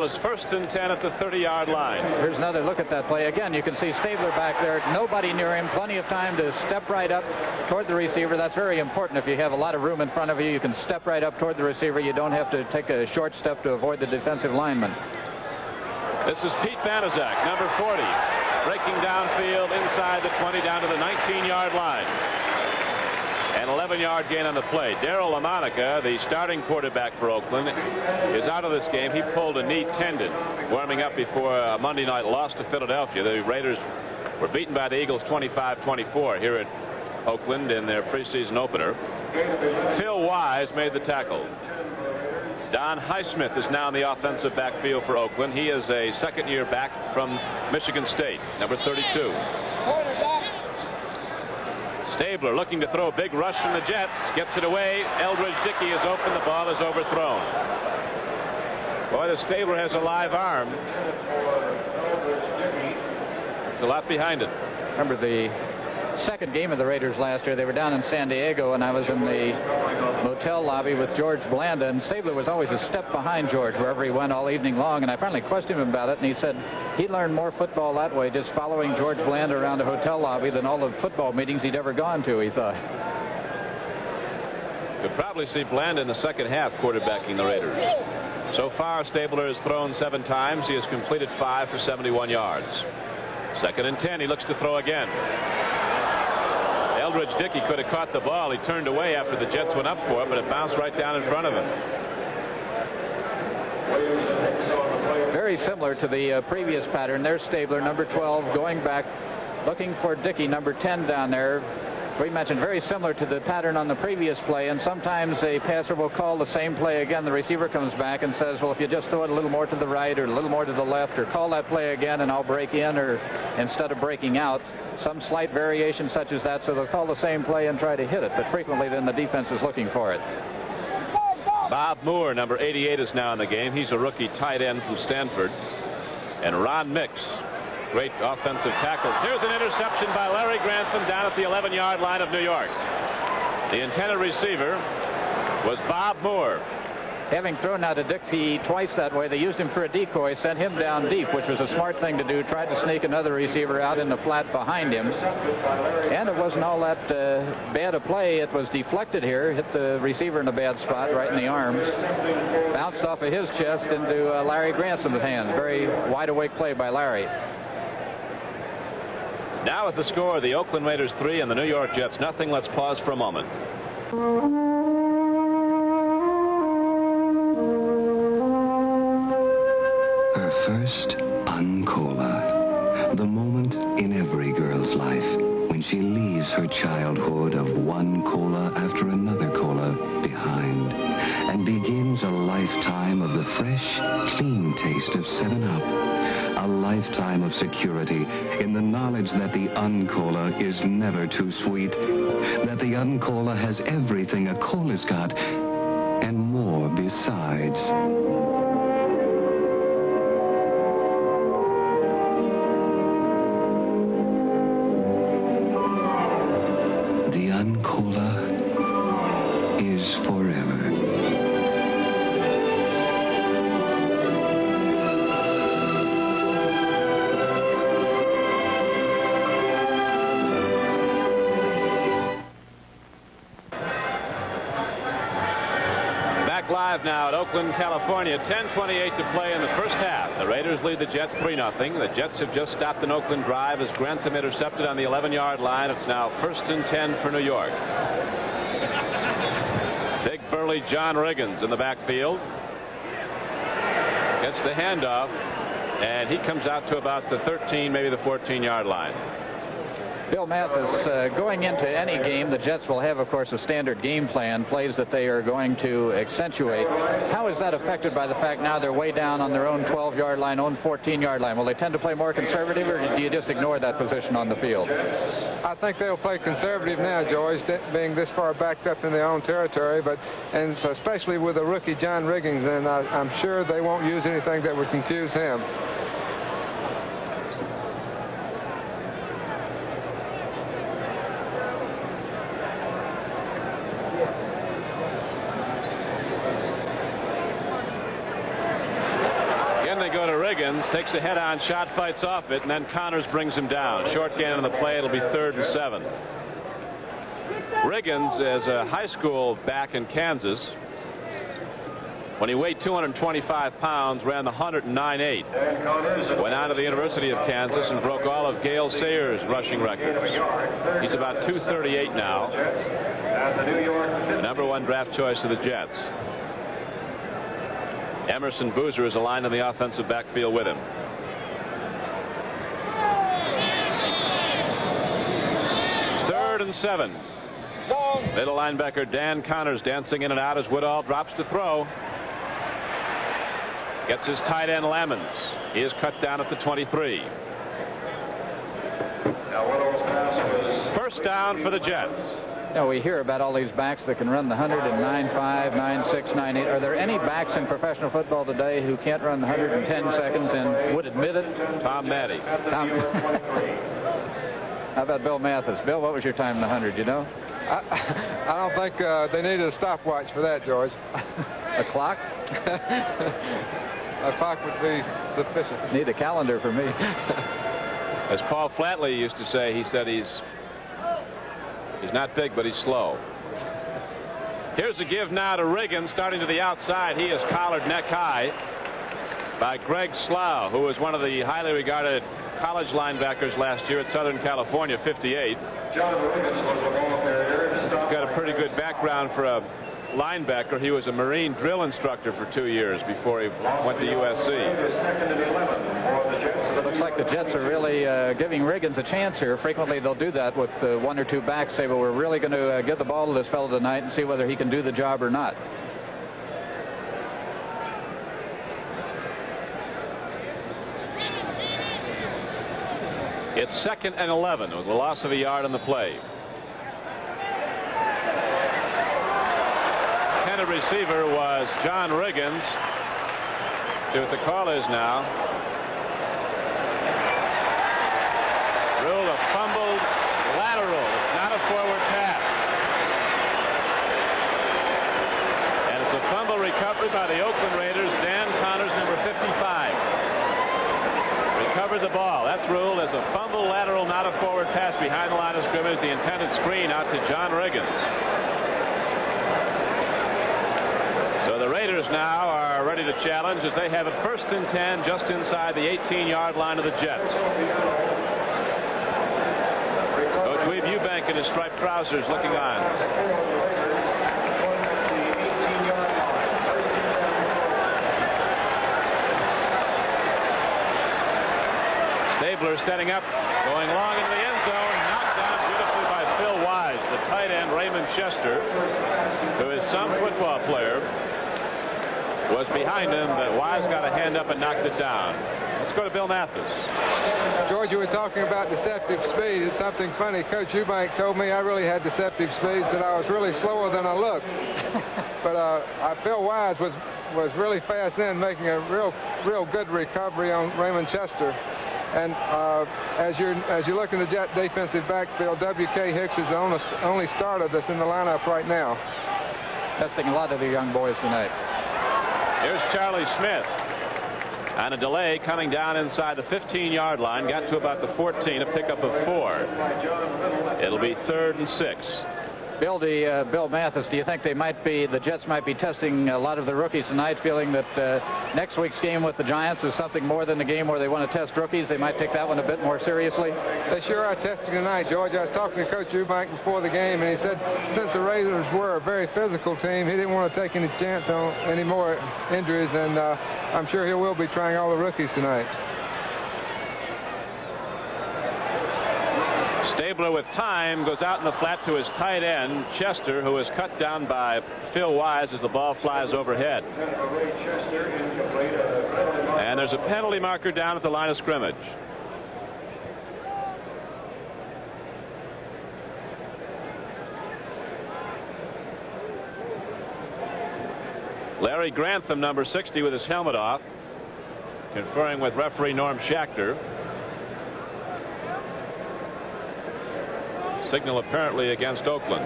Is 1st and 10 at the 30-yard line. Here's another look at that play. Again, you can see Stabler back there. Nobody near him. Plenty of time to step right up toward the receiver. That's very important. If you have a lot of room in front of you, you can step right up toward the receiver. You don't have to take a short step to avoid the defensive lineman. This is Pete Banaszak, number 40, breaking downfield inside the 20 down to the 19-yard line. An 11-yard gain on the play. Darryl LaMonica, the starting quarterback for Oakland, is out of this game. He pulled a knee tendon, warming up before a Monday night loss to Philadelphia. The Raiders were beaten by the Eagles 25-24 here at Oakland in their preseason opener. Phil Wise made the tackle. Don Highsmith is now in the offensive backfield for Oakland. He is a second-year back from Michigan State, number 32. Stabler looking to throw a big rush from the Jets. Gets it away. Eldridge Dickey is open. The ball is overthrown. Boy, the Stabler has a live arm. It's a lot behind it. Remember the second game of the Raiders last year. They were down in San Diego, and I was in the motel lobby with George Blanda, and Stabler was always a step behind George wherever he went all evening long. And I finally questioned him about it, and he said he learned more football that way, just following George Blanda around a hotel lobby, than all the football meetings he'd ever gone to, he thought. Could probably see Blanda in the second half quarterbacking the Raiders. So far, Stabler has thrown 7 times. He has completed 5 for 71 yards. 2nd and 10. He looks to throw again. Eldridge Dickey could have caught the ball. He turned away after the Jets went up for it, but it bounced right down in front of him. Very similar to the previous pattern. There's Stabler, number 12, going back, looking for Dickey, number 10 down there. We mentioned very similar to the pattern on the previous play, and sometimes a passer will call the same play again. The receiver comes back and says, well, if you just throw it a little more to the right or a little more to the left, or call that play again and I'll break in, or instead of breaking out, some slight variation such as that. So they'll call the same play and try to hit it, but frequently then the defense is looking for it. Bob Moore, number 88, is now in the game. He's a rookie tight end from Stanford. And Ron Mix, great offensive tackles. Here's an interception by Larry Grantham down at the 11-yard line of New York. The intended receiver was Bob Moore. Having thrown out to Dickey twice that way, they used him for a decoy, sent him down deep, which was a smart thing to do. Tried to sneak another receiver out in the flat behind him. And it wasn't all that bad a play. It was deflected here, hit the receiver in a bad spot, right in the arms. Bounced off of his chest into Larry Grantham's hand. Very wide-awake play by Larry. Now with the score, the Oakland Raiders 3 and the New York Jets nothing. Let's pause for a moment. Her first uncola. The moment in every girl's life when she leaves her childhood of one cola after another cola behind and begins a lifetime of the fresh, clean taste of 7-Up. A lifetime of security in the knowledge that the Uncola is never too sweet, that the Uncola has everything a cola's got, and more besides. The Uncola is forever. Live now at Oakland, California. 10:28 to play in the first half. The Raiders lead the Jets 3-0. The Jets have just stopped an Oakland drive as Grantham intercepted on the 11-yard line. It's now 1st and 10 for New York. Big burly John Riggins in the backfield. Gets the handoff, and he comes out to about the 13, maybe the 14-yard line. Bill Mathis, going into any game, the Jets will have, of course, a standard game plan, plays that they are going to accentuate. How is that affected by the fact now they're way down on their own 12-yard line, own 14-yard line? Will they tend to play more conservative, or do you just ignore that position on the field? I think they'll play conservative now, George, being this far backed up in their own territory, and so especially with the rookie John Riggins, and I'm sure they won't use anything that would confuse him. Takes a head-on shot, fights off it, and then Connors brings him down. Short gain on the play. It'll be 3rd and 7. Riggins, as a high school back in Kansas, when he weighed 225 pounds, ran the 109.8. Went on to the University of Kansas and broke all of Gale Sayers' rushing records. He's about 238 now. The #1 draft choice of the Jets. Emerson Boozer is aligned in the offensive backfield with him. Third and 7. Middle linebacker Dan Connors dancing in and out as Woodall drops to throw. Gets his tight end Lamons. He is cut down at the 23. First down for the Jets. Now, we hear about all these backs that can run the 100 in 9.5, 9.6, 9.8. Are there any backs in professional football today who can't run the 100 in 10 seconds and would admit it? Tom Matte. How about Bill Mathis? Bill, what was your time in the 100, you know? I don't think they needed a stopwatch for that, George. A clock? A clock would be sufficient. Need a calendar for me. As Paul Flatley used to say, he said he's not big, but he's slow. Here's a give now to Riggins, starting to the outside. He is collared neck high by Greg Slough, who was one of the highly regarded college linebackers last year at Southern California, 58. John Riggins was a ball carrier. Got a pretty good background for a linebacker. He was a Marine drill instructor for 2 years before he went to USC. Looks like the Jets are really giving Riggins a chance here. Frequently they'll do that with 1 or 2 backs, say, well, we're really going to give the ball to this fellow tonight and see whether he can do the job or not. It's 2nd and 11. It was a loss of a yard on the play. Intended receiver was John Riggins. See what the call is now. Ruled a fumbled lateral. It's not a forward pass. And it's a fumble recovery by the Oakland Raiders. Dan Connors, number 55. Recovered the ball. That's ruled as a fumble lateral, not a forward pass behind the line of scrimmage. The intended screen out to John Riggins. So the Raiders now are ready to challenge as they have it 1st and 10 just inside the 18-yard line of the Jets. Coach Weave Eubank in his striped trousers looking on. Stabler setting up, going long into the end zone, knocked down beautifully by Phil Wise, the tight end Raymond Chester, who is some football player, was behind him, but Wise got a hand up and knocked it down. Let's go to Bill Mathis. George, you were talking about deceptive speed. It's something funny. Coach Eubank told me I really had deceptive speeds, that I was really slower than I looked. But Phil Wise was really fast then, making a real good recovery on Raymond Chester. And as you look in the Jet defensive backfield, W.K. Hicks is the only starter that's in the lineup right now. Testing a lot of the young boys tonight. Here's Charlie Smith. On a delay, coming down inside the 15-yard line, got to about the 14, a pickup of 4. It'll be 3rd and 6. Bill Mathis, do you think the Jets might be testing a lot of the rookies tonight, feeling that next week's game with the Giants is something more than the game where they want to test rookies? They might take that one a bit more seriously? They sure are testing tonight, George. I was talking to Coach Eubank before the game, and he said since the Raiders were a very physical team, he didn't want to take any chance on any more injuries, and I'm sure he will be trying all the rookies tonight. Stabler with time goes out in the flat to his tight end, Chester, who is cut down by Phil Wise as the ball flies overhead. And there's a penalty marker down at the line of scrimmage. Larry Grantham, number 60, with his helmet off, conferring with referee Norm Schachter. Signal apparently against Oakland.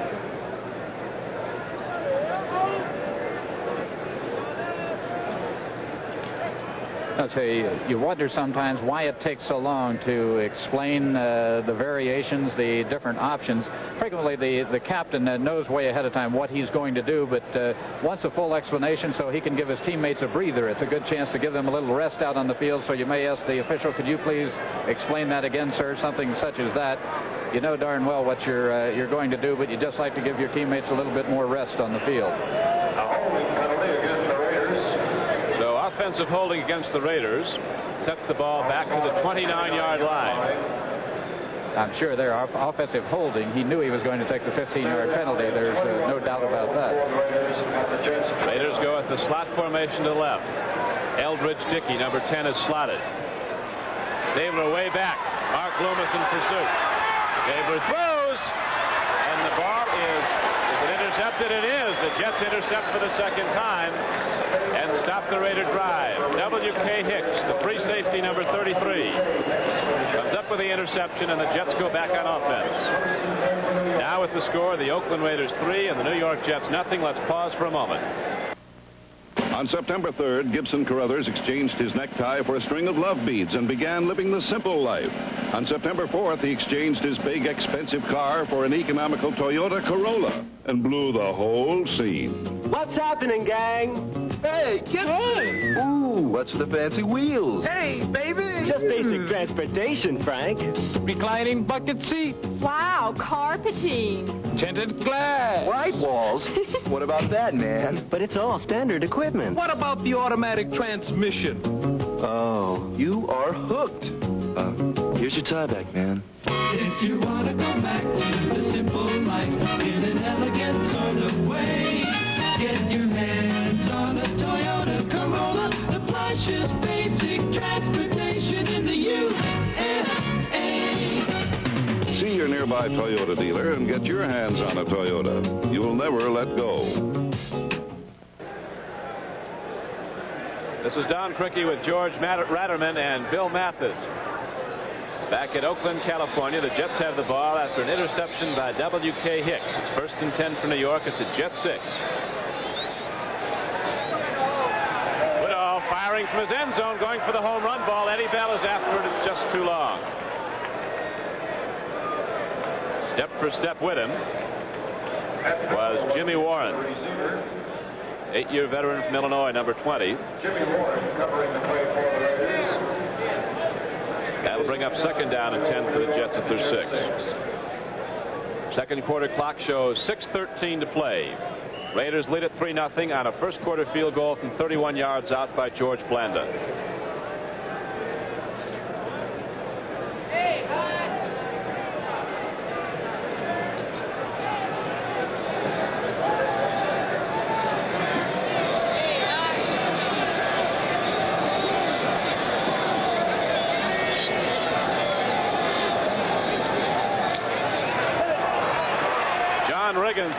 Let's say you wonder sometimes why it takes so long to explain the variations, the different options. Frequently the captain knows way ahead of time what he's going to do, but wants a full explanation so he can give his teammates a breather. It's a good chance to give them a little rest out on the field. So you may ask the official, could you please explain that again, sir? Something such as that. You know darn well what you're going to do, but you just like to give your teammates a little bit more rest on the field. Offensive holding against the Raiders sets the ball back to the 29-yard line. I'm sure there are offensive holding. He knew he was going to take the 15-yard penalty. There's no doubt about that. Raiders go with the slot formation to the left. Eldridge Dickey, number 10, is slotted. Stabler way back. Mark Loomis in pursuit. Stabler throws, and the ball is intercepted. It is. The Jets intercept for the second time and stop the Raider drive. W.K. Hicks, the free safety, number 33, comes up with the interception, and the Jets go back on offense. Now with the score, the Oakland Raiders 3 and the New York Jets nothing. Let's pause for a moment. On September 3rd, Gibson Carruthers exchanged his necktie for a string of love beads and began living the simple life. On September 4th, he exchanged his big, expensive car for an economical Toyota Corolla and blew the whole scene. What's happening, gang? Hey, Gibson! Ooh, what's with the fancy wheels? Hey, baby! Just basic transportation, Frank. Reclining bucket seat. Wow, carpeting. Tinted glass. White walls. What about that, man? But it's all standard equipment. What about the automatic transmission? Oh, you are hooked. Here's your tie back, man. If you want to go back to the simple life in an elegant sort of way, get your hands on a Toyota Corolla, the plushest basic transportation in the USA. See your nearby Toyota dealer and get your hands on a Toyota. You'll never let go. This is Don Criqui with George Ratterman and Bill Mathis. Back at Oakland, California, the Jets have the ball after an interception by W.K. Hicks. It's 1st and 10 for New York at the Jets 6. Woodall firing from his end zone, going for the home run ball. Eddie Bell is after it. It's just too long. Step for step with him was Jimmy Warren, 8-year veteran from Illinois, number 20. Jimmy Warren covering the play for the Raiders. That'll bring up 2nd down and 10 for the Jets at their 6. Second quarter clock shows 6:13 to play. Raiders lead at 3-0 on a first quarter field goal from 31 yards out by George Blanda.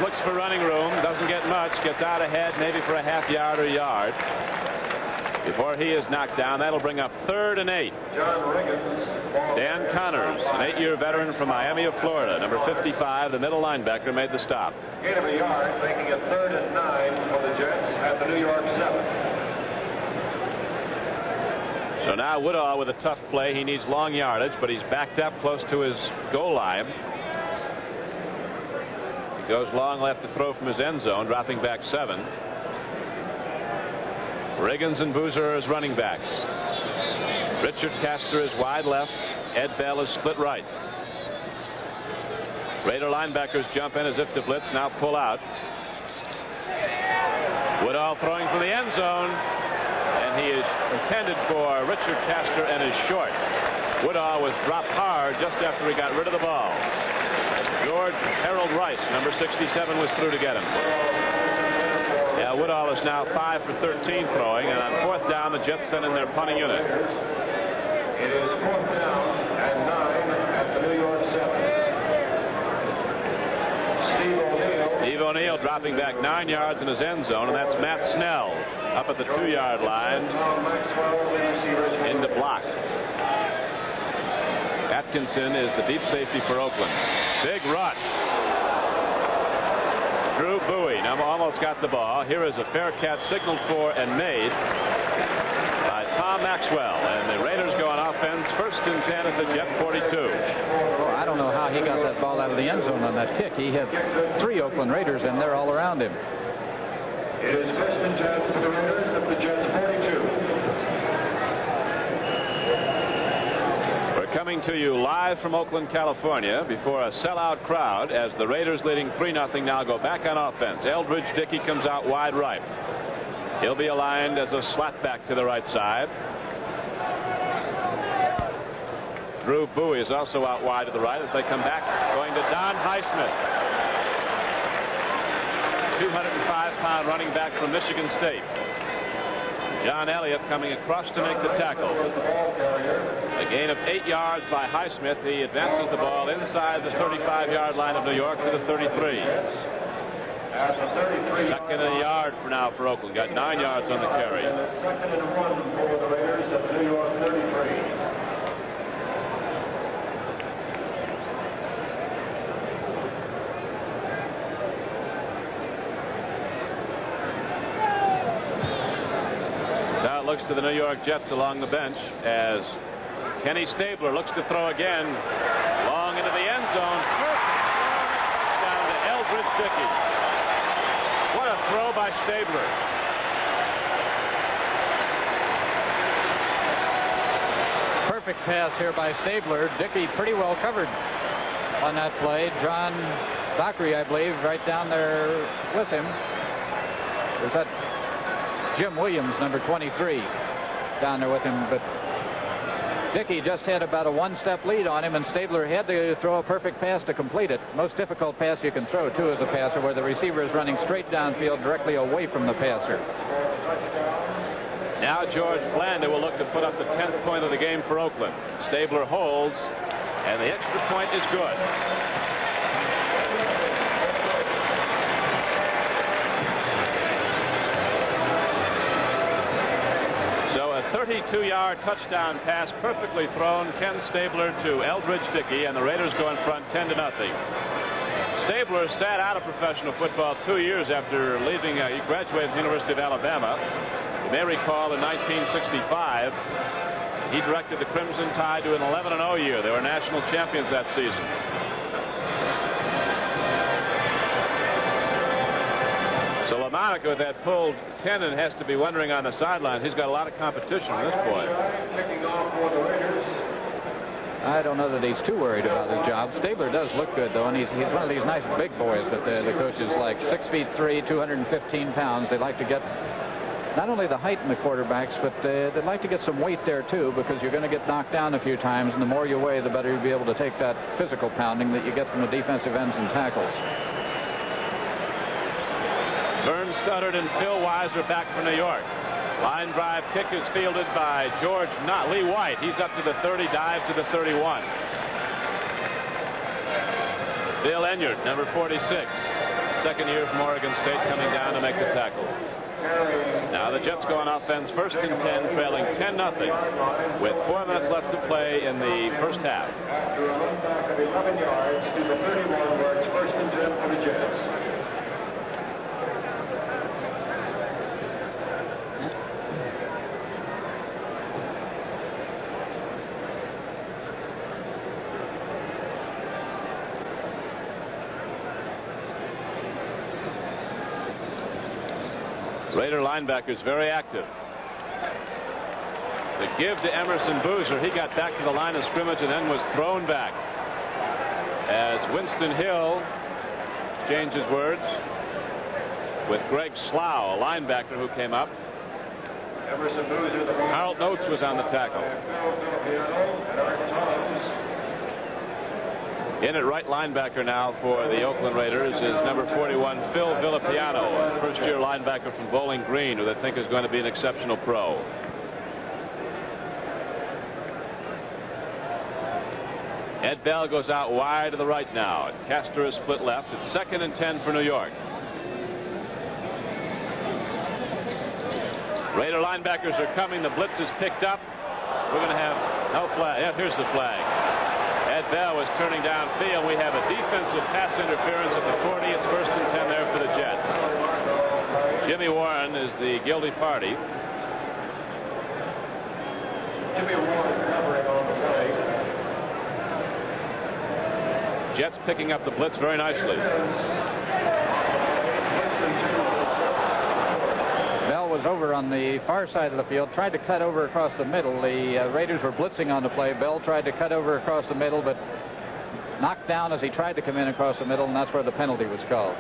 Looks for running room, doesn't get much, gets out ahead maybe for a half yard or yard before he is knocked down. That'll bring up 3rd and 8. Dan Connors, an 8-year veteran from Miami of Florida, number 55, the middle linebacker, made the stop. Gain of a yard, making it 3rd and 9 for the Jets at the New York 7. So now Woodall with a tough play. He needs long yardage, but he's backed up close to his goal line. Goes long left to throw from his end zone, dropping back 7. Riggins and Boozer as running backs. Richard Castor is wide left. Ed Bell is split right. Raider linebackers jump in as if to blitz, now pull out. Woodall throwing from the end zone, and he is intended for Richard Castor and is short. Woodall was dropped hard just after he got rid of the ball. George Harold Rice, number 67, was through to get him. Yeah, Woodall is now 5 for 13 throwing, and on 4th down, the Jets send in their punting unit. It is 4th down and 9 at the New York 7. Steve Steve O'Neill dropping back 9 yards in his end zone, and that's Matt Snell up at the 2-yard line in the block. Atkinson is the deep safety for Oakland. Big rush. Drew Bowie now almost got the ball. Here is a fair catch signaled for and made by Tom Maxwell, and the Raiders go on offense, 1st and 10 at the Jet 42. Well, I don't know how he got that ball out of the end zone on that kick. He had 3 Oakland Raiders in there all around him. It is 1st and 10 for the Raiders at the Jets 42. We're coming to you live from Oakland, California, before a sellout crowd as the Raiders, leading 3-0, now go back on offense. Eldridge Dickey comes out wide right. He'll be aligned as a slot back to the right side. Drew Bowie is also out wide to the right as they come back, going to Don Highsmith, 205-pound running back from Michigan State. John Elliott coming across to make the tackle. A gain of 8 yards by Highsmith. He advances the ball inside the 35-yard line of New York to the 33. Second and a yard for now for Oakland. Got 9 yards on the carry. Second and 1 for the Raiders at the New York 33. Looks to the New York Jets along the bench as Kenny Stabler looks to throw again. Long into the end zone. Down to Eldridge Dickey. What a throw by Stabler. Perfect pass here by Stabler. Dickey pretty well covered on that play. John Dockery, I believe, right down there with him. There's that Jim Williams, number 23, down there with him, but Dickey just had about a 1-step lead on him, and Stabler had to throw a perfect pass to complete it. Most difficult pass you can throw, too, as a passer, where the receiver is running straight downfield directly away from the passer. Now George Blanda will look to put up the 10th point of the game for Oakland. Stabler holds, and the extra point is good. So a 32-yard touchdown pass, perfectly thrown. Ken Stabler to Eldridge Dickey, and the Raiders go in front 10-0. Stabler sat out of professional football 2 years after leaving. He graduated from the University of Alabama. You may recall in 1965, he directed the Crimson Tide to an 11-0 year. They were national champions that season. So LaMonica, with that pulled tendon, has to be wondering on the sideline. He's got a lot of competition at this point. I don't know that he's too worried about his job. Stabler does look good, though, and he's one of these nice big boys that the coaches like. 6'3", 215 pounds. They like to get not only the height in the quarterbacks, but they'd like to get some weight there, too, because you're going to get knocked down a few times, and the more you weigh, the better you'll be able to take that physical pounding that you get from the defensive ends and tackles. Vern Studdard and Phil Weiser back for New York. Line drive kick is fielded by Lee White. He's up to the 30, dive to the 31. Bill Enyard, number 46. Second year from Oregon State, coming down to make the tackle. Now the Jets go on offense, 1st and 10, trailing 10-0 with 4 minutes left to play in the first half. After a run back of 11 yards to the 31, where it's 1st and 10 for the Jets. Raider linebackers very active. The give to Emerson Boozer. He got back to the line of scrimmage and then was thrown back as Winston Hill changes words with Greg Slough, a linebacker who came up. Emerson Boozer, the Harold Notes was on the tackle. In at right linebacker now for the Oakland Raiders is number 41, Phil Villapiano, a first-year linebacker from Bowling Green, who they think is going to be an exceptional pro. Ed Bell goes out wide to the right now. Castor is split left. It's 2nd and 10 for New York. Raider linebackers are coming. The blitz is picked up. We're going to have no flag. Yeah, here's the flag. Ed Bell was turning downfield. We have a defensive pass interference at the 40. It's 1st and 10 there for the Jets. Jimmy Warren is the guilty party. Jimmy Warren covering on the play. Jets picking up the blitz very nicely. Bell was over on the far side of the field, tried to cut over across the middle. The Raiders were blitzing on the play. Bell tried to cut over across the middle, but knocked down as he tried to come in across the middle, and that's where the penalty was called.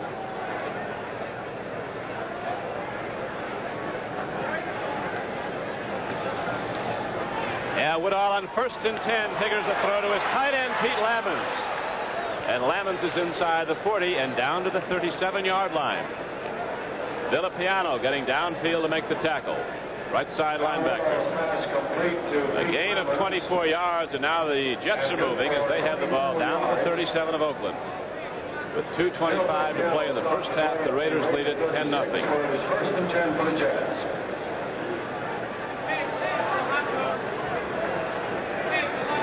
Yeah, Woodall on 1st and 10 figures a throw to his tight end, Pete Lammons. And Lammons is inside the 40 and down to the 37-yard line. Villapiano getting downfield to make the tackle. Right side linebacker. A gain of 24 yards, and now the Jets are moving as they have the ball down to the 37 of Oakland. With 2:25 to play in the first half, the Raiders lead it 10-0. 1st and 10 for the Jets.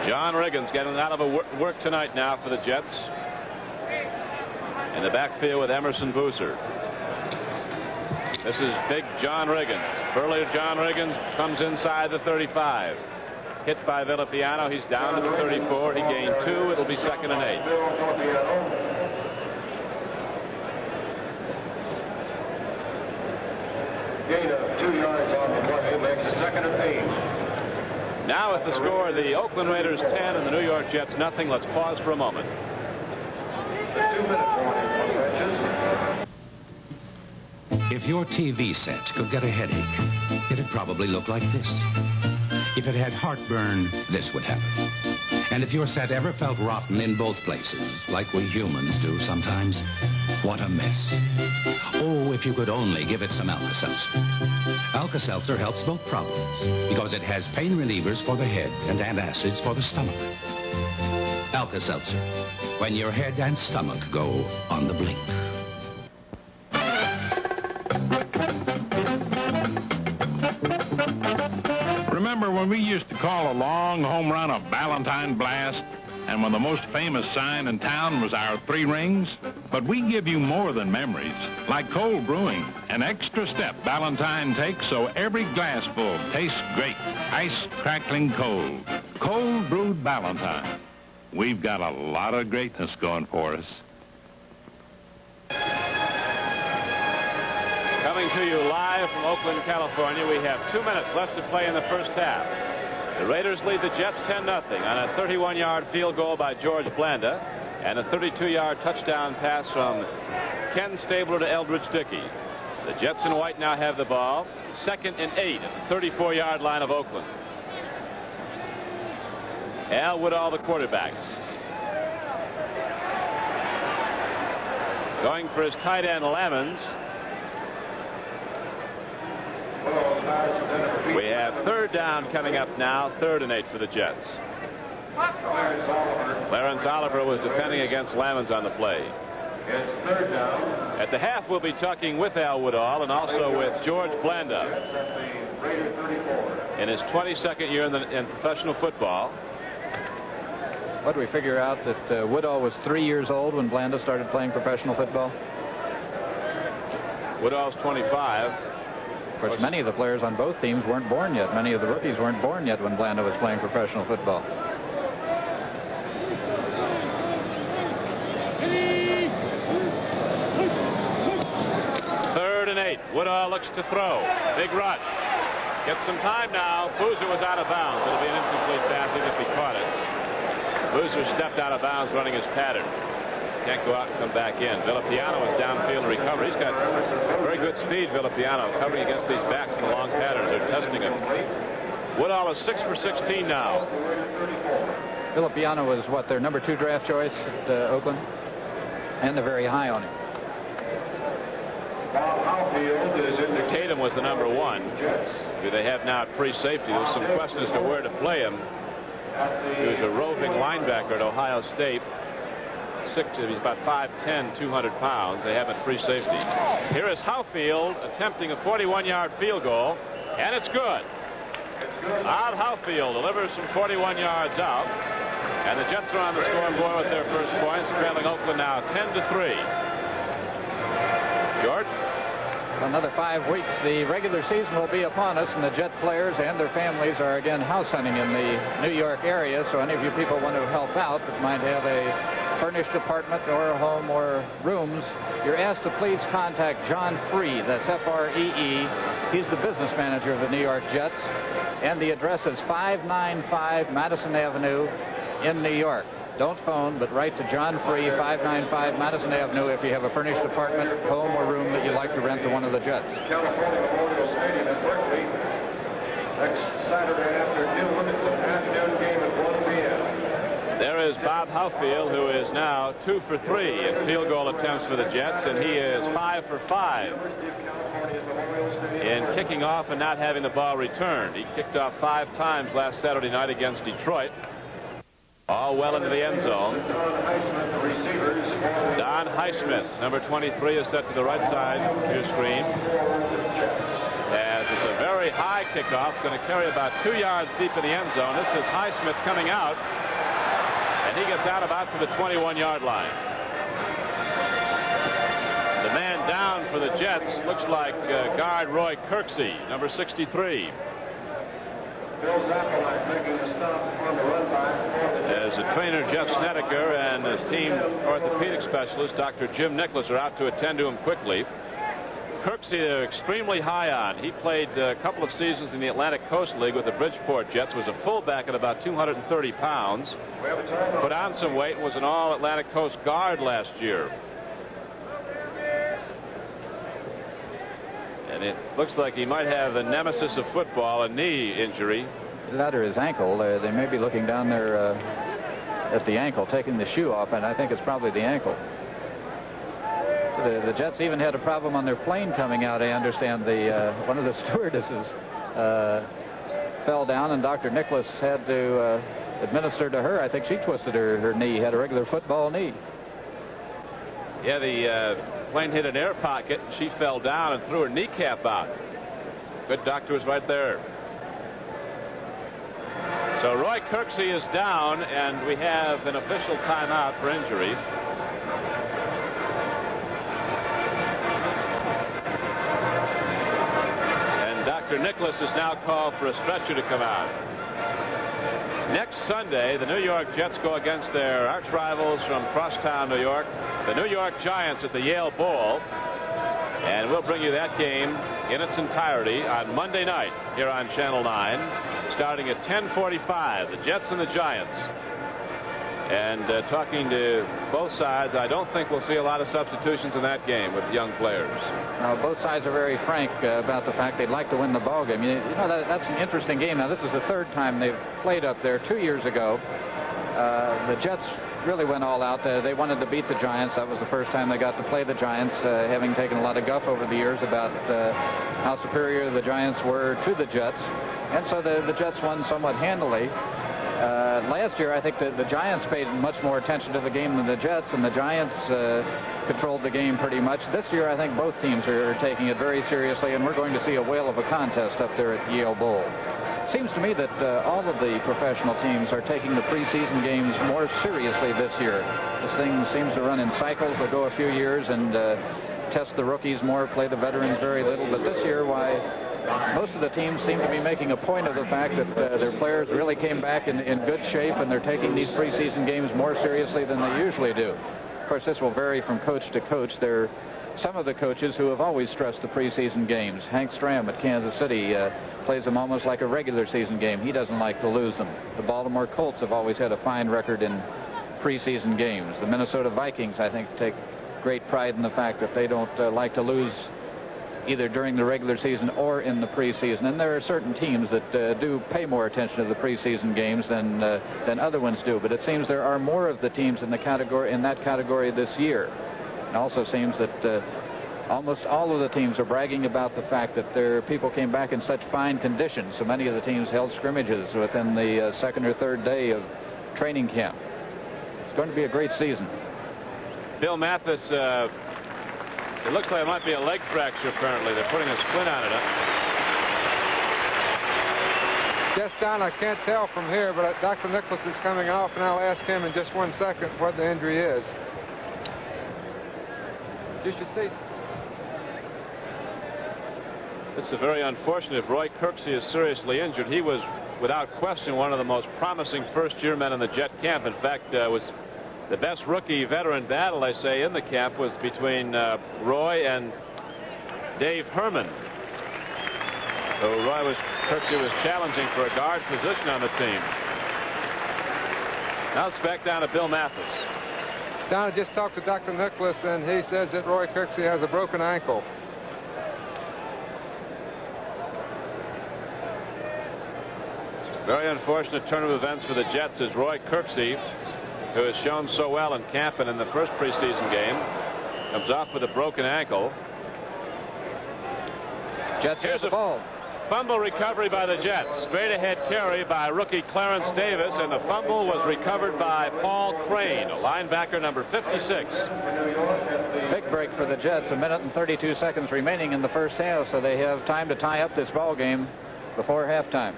John Riggins getting out of work tonight now for the Jets. In the backfield with Emerson Boozer. This is big John Riggins. Burly John Riggins comes inside the 35. Hit by Villapiano. He's down to the 34. He gained 2. It'll be 2nd and 8. Gain of 2 yards on the play makes a 2nd and 8. Now at the score, the Oakland Raiders 10 and the New York Jets nothing. Let's pause for a moment. A 2-minute warning for the benches. If your TV set could get a headache, it'd probably look like this. If it had heartburn, this would happen. And if your set ever felt rotten in both places, like we humans do sometimes, what a mess. Oh, if you could only give it some Alka-Seltzer. Alka-Seltzer helps both problems because it has pain relievers for the head and antacids for the stomach. Alka-Seltzer, when your head and stomach go on the blink. Remember when we used to call a long home run a Ballantine blast, and when the most famous sign in town was our 3 rings? But we give you more than memories, like cold brewing, an extra step Ballantine takes so every glassful tastes great, ice crackling cold. Cold brewed Ballantine. We've got a lot of greatness going for us. Coming to you live from Oakland, California. We have 2 minutes left to play in the first half. The Raiders lead the Jets 10-0 on a 31-yard field goal by George Blanda and a 32-yard touchdown pass from Ken Stabler to Eldridge Dickey. The Jets in white now have the ball. 2nd and 8 at the 34-yard line of Oakland. Al Woodall, the quarterback. Going for his tight end, Lammons. We have 3rd down coming up now, 3rd and 8 for the Jets. Clarence Oliver was defending against Lammons on the play. It's 3rd down. At the half, we'll be talking with Al Woodall and also with George Blanda. In his 22nd year in professional football. What do we figure out that Woodall was 3 years old when Blanda started playing professional football? Woodall's 25. Of course, many of the players on both teams weren't born yet. Many of the rookies weren't born yet when Blanda was playing professional football. Third and 8. Woodall looks to throw. Big rush. Gets some time now. Boozer was out of bounds. It'll be an incomplete pass even if he caught it. Boozer stepped out of bounds running his pattern. Can't go out and come back in. Villapiano is downfield to recover. He's got very good speed, Villapiano, covering against these backs in the long patterns. They're testing him. Woodall is 6 for 16 now. Villapiano was, what, their number 2 draft choice at Oakland? And they're very high on him. Tatum was the number 1. Who they have now at free safety. There's some question as to where to play him. He was a roving linebacker at Ohio State. He's about 5'10", 200 pounds. They have him at free safety. Here is Howfield attempting a 41-yard field goal. And it's good. Bob Houfield delivers from 41 yards out. And the Jets are on the scoreboard with their first points, trailing Oakland now 10-3. George? Another 5 weeks. The regular season will be upon us, and the Jet players and their families are again house hunting in the New York area. So any of you people want to help out that might have a furnished apartment or a home or rooms, you're asked to please contact John Free. That's F-R-E-E. He's the business manager of the New York Jets. And the address is 595 Madison Avenue in New York. Don't phone, but write to John Free, 595 Madison Avenue, if you have a furnished apartment, home, or room that you'd like to rent to one of the Jets. California Memorial Stadium in Berkeley. Next Saturday afternoon, it's an afternoon game at 1 p.m. There is Bob Houfield, who is now 2 for 3 in field goal attempts for the Jets, and he is 5 for 5 in kicking off and not having the ball returned. He kicked off 5 times last Saturday night against Detroit. All well into the end zone. Don Highsmith, number 23, is set to the right side of your screen. As it's a very high kickoff. It's going to carry about 2 yards deep in the end zone. This is Highsmith coming out. And he gets out about to the 21-yard line. The man down for the Jets looks like guard Roy Kirksey, number 63. As the trainer Jeff Snedeker and his team orthopedic specialist Dr. Jim Nicholas are out to attend to him quickly. Kirksey they're extremely high on. He played a couple of seasons in the Atlantic Coast League with the Bridgeport Jets, was a fullback at about 230 pounds, put on some weight, and was an all-Atlantic Coast guard last year. And it looks like he might have the nemesis of football, a knee injury. That or his ankle. They may be looking down there at the ankle, taking the shoe off, and I think it's probably the ankle. The Jets even had a problem on their plane coming out. I understand one of the stewardesses fell down, and Dr. Nicholas had to administer to her. I think she twisted her knee, had a regular football knee. Yeah, the plane hit an air pocket. She fell down and threw her kneecap out. Good doctor was right there. So Roy Kirksey is down, and we have an official timeout for injury. And Dr. Nicholas is now called for a stretcher to come out. Next Sunday, the New York Jets go against their arch rivals from crosstown New York, the New York Giants, at the Yale Bowl. And we'll bring you that game in its entirety on Monday night here on Channel 9, starting at 10:45, the Jets and the Giants. And talking to both sides, I don't think we'll see a lot of substitutions in that game with young players. Both sides are very frank about the fact they'd like to win the ball game. You know, that's an interesting game. Now, this is the 3rd time they've played up there. 2 years ago, the Jets really went all out. They wanted to beat the Giants. That was the first time they got to play the Giants, having taken a lot of guff over the years about how superior the Giants were to the Jets. And so the Jets won somewhat handily. Last year, I think the Giants paid much more attention to the game than the Jets, and the Giants controlled the game pretty much. This year, I think both teams are taking it very seriously, and we're going to see a whale of a contest up there at Yale Bowl. Seems to me that all of the professional teams are taking the preseason games more seriously this year. This thing seems to run in cycles. They'll go a few years and test the rookies more, play the veterans very little. But this year, why, most of the teams seem to be making a point of the fact that their players really came back in good shape, and they're taking these preseason games more seriously than they usually do. Of course, this will vary from coach to coach. There are some of the coaches who have always stressed the preseason games. Hank Stram at Kansas City plays them almost like a regular season game. He doesn't like to lose them. The Baltimore Colts have always had a fine record in preseason games. The Minnesota Vikings, I think, take great pride in the fact that they don't like to lose either during the regular season or in the preseason. And there are certain teams that do pay more attention to the preseason games than other ones do. But it seems there are more of the teams in that category this year. It also seems that almost all of the teams are bragging about the fact that their people came back in such fine condition. So many of the teams held scrimmages within the 2nd or 3rd day of training camp. It's going to be a great season. Bill Mathis, it looks like it might be a leg fracture. Apparently they're putting a splint on it. Yes, Don, I can't tell from here, but Dr. Nicholas is coming off, and I'll ask him in just 1 second what the injury is. You should see. It's a very unfortunate if Roy Kirksey is seriously injured. He was, without question, one of the most promising first-year men in the Jet camp. In fact, was the best rookie veteran battle, I say, in the camp was between Roy and Dave Herman. So Kirksey was challenging for a guard position on the team. Now it's back down to Bill Mathis. Don, I just talked to Dr. Nicholas, and he says that Roy Kirksey has a broken ankle. Very unfortunate turn of events for the Jets as Roy Kirksey, who has shown so well in camp and in the first preseason game, comes off with a broken ankle. Jets here's the ball. Fumble recovery by the Jets. Straight ahead carry by rookie Clarence Davis, and the fumble was recovered by Paul Crane, linebacker number 56. Big break for the Jets. 1 minute and 32 seconds remaining in the first half, so they have time to tie up this ball game before halftime.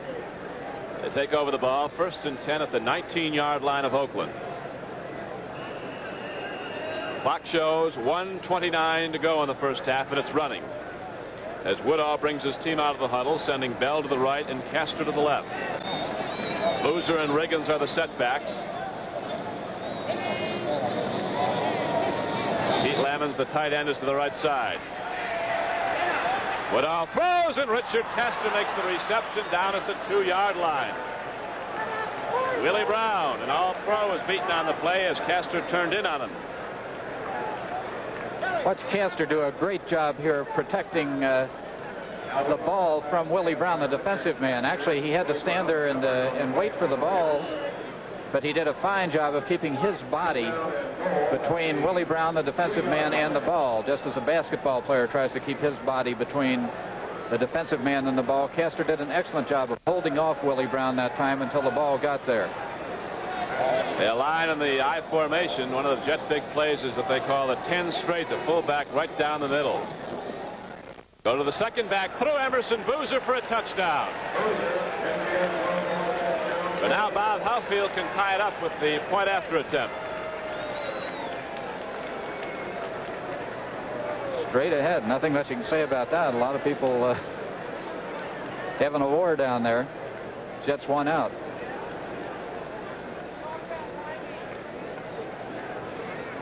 They take over the ball, 1st and 10 at the 19-yard line of Oakland. Clock shows 1:29 to go in the first half, and it's running as Woodall brings his team out of the huddle, sending Bell to the right and Castor to the left. Boozer and Riggins are the setbacks. Pete Lammons, the tight end, is to the right side. Woodall throws, and Richard Castor makes the reception down at the 2-yard line. Willie Brown, an all-pro, is beaten on the play as Castor turned in on him. Watch Castor do a great job here protecting the ball from Willie Brown, the defensive man. Actually, he had to stand there and wait for the ball, but he did a fine job of keeping his body between Willie Brown, the defensive man, and the ball, just as a basketball player tries to keep his body between the defensive man and the ball. Castor did an excellent job of holding off Willie Brown that time until the ball got there. They align in the I formation. One of the Jet big plays is what they call the 10 straight, the fullback right down the middle. Go to the second back, through Emerson Boozer for a touchdown. But now Bob Huffield can tie it up with the point after attempt. Straight ahead, nothing much you can say about that. A lot of people having a war down there. Jets won out.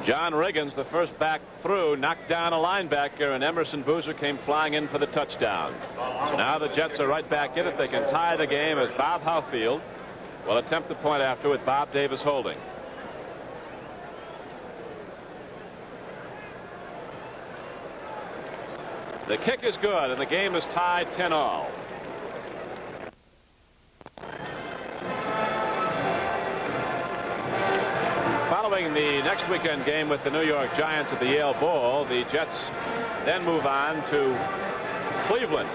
John Riggins, the first back through, knocked down a linebacker, and Emerson Boozer came flying in for the touchdown. So now the Jets are right back in it. They can tie the game as Bob Huffield will attempt the point after with Bob Davis holding. The kick is good, and the game is tied 10-all. Following the next weekend game with the New York Giants at the Yale Bowl, the Jets then move on to Cleveland,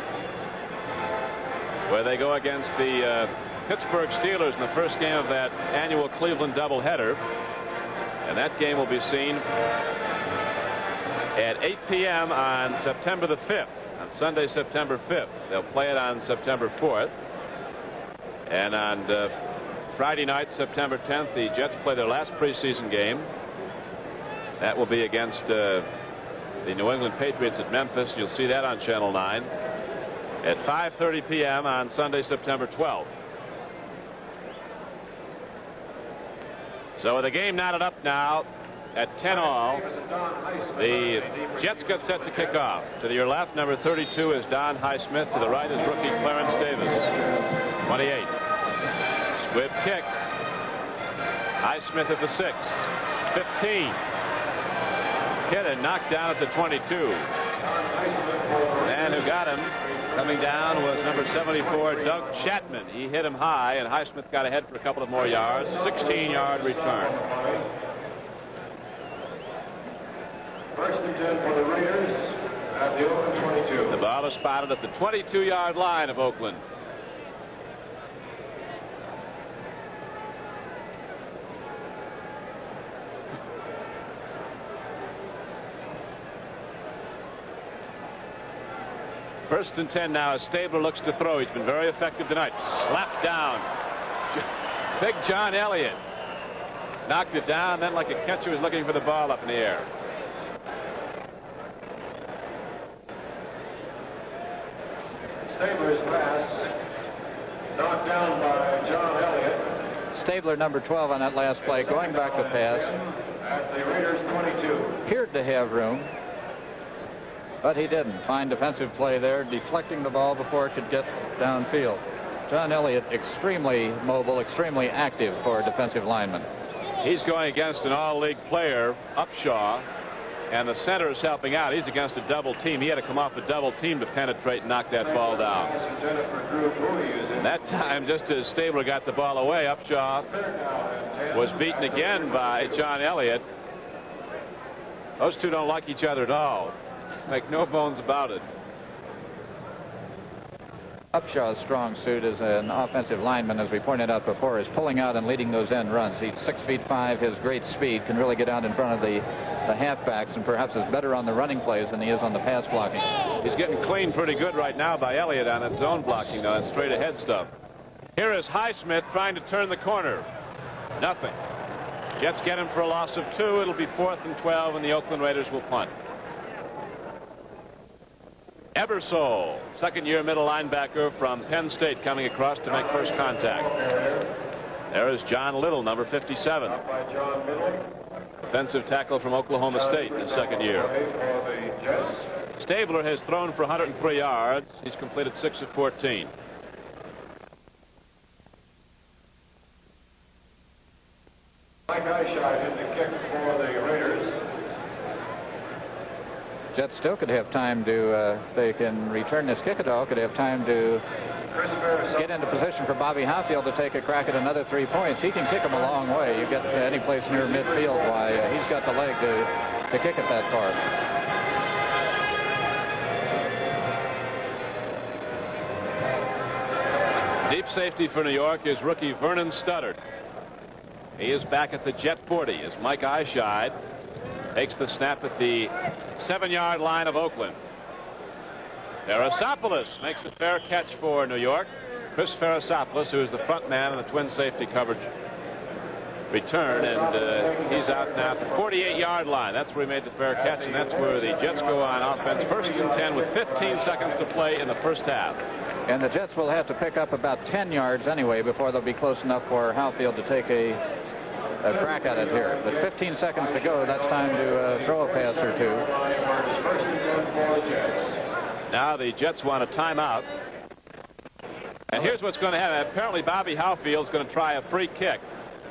where they go against the Pittsburgh Steelers in the first game of that annual Cleveland doubleheader. And that game will be seen at 8 p.m. on September the 5th, on Sunday, September 5th. They'll play it on September 4th. And on Friday night, September 10th, the Jets play their last preseason game. That will be against the New England Patriots at Memphis. You'll see that on Channel 9 at 5:30 p.m. on Sunday, September 12th. So with the game knotted up now at 10-all, the Jets get set to kick off. To your left, number 32 is Don Highsmith. To the right is rookie Clarence Davis. 28. Squib kick. Highsmith at the 6. 15. Hit and knocked down at the 22. And who got him coming down was number 74, Doug Chapman. He hit him high, and Highsmith got ahead for a couple of more yards. 16-yard return. First and 10 for the Raiders at the Oakland 22. The ball is spotted at the 22-yard line of Oakland. First and 10 now as Stabler looks to throw. He's been very effective tonight. Slapped down. Big John Elliott knocked it down, then like a catcher was looking for the ball up in the air. Stabler's pass knocked down by John Elliott. Stabler, number 12 on that last play, going back to pass. At the Raiders 22. Appeared to have room, but he didn't. Fine defensive play there, deflecting the ball before it could get downfield. John Elliott, extremely mobile, extremely active for a defensive lineman. He's going against an all-league player, Upshaw, and the center is helping out. He's against a double team. He had to come off the double team to penetrate and knock that ball down. And that time, just as Stabler got the ball away, Upshaw was beaten again by John Elliott. Those two don't like each other at all. Make no bones about it. Upshaw's strong suit as an offensive lineman, as we pointed out before, is pulling out and leading those end runs. He's 6'5". His great speed can really get out in front of the halfbacks, and perhaps is better on the running plays than he is on the pass blocking. He's getting cleaned pretty good right now by Elliott on his zone blocking, though. That's straight ahead stuff. Here is Highsmith trying to turn the corner. Nothing. Jets get him for a loss of 2. It'll be 4th and 12, and the Oakland Raiders will punt. Eversole, second-year middle linebacker from Penn State, coming across to make first contact. There is John Little, number 57. Defensive tackle from Oklahoma State in his second year. Stabler has thrown for 103 yards. He's completed 6 of 14. Mike Eyeshot hit the kick for the Raiders. Jets still could have time to, if they can return this kick at all, could have time to get into position for Bobby Hoffield to take a crack at another 3 points. He can kick them a long way. You get any place near midfield, why, he's got the leg to kick it that far. Deep safety for New York is rookie Vernon Studdard. He is back at the Jet 40 as Mike Eyeshide takes the snap at the 7-yard line of Oakland. Ferrasopoulos makes a fair catch for New York. Chris Ferrasopoulos, who is the front man in the twin safety coverage return, and he's out now at the 48-yard line. That's where he made the fair catch, and that's where the Jets go on offense. 1st and 10 with 15 seconds to play in the first half. And the Jets will have to pick up about 10 yards anyway before they'll be close enough for Hoffield to take a crack at it here. But 15 seconds to go. That's time to throw a pass or two. Now the Jets want a timeout. And here's what's going to happen. Apparently Bobby Hoffield is going to try a free kick.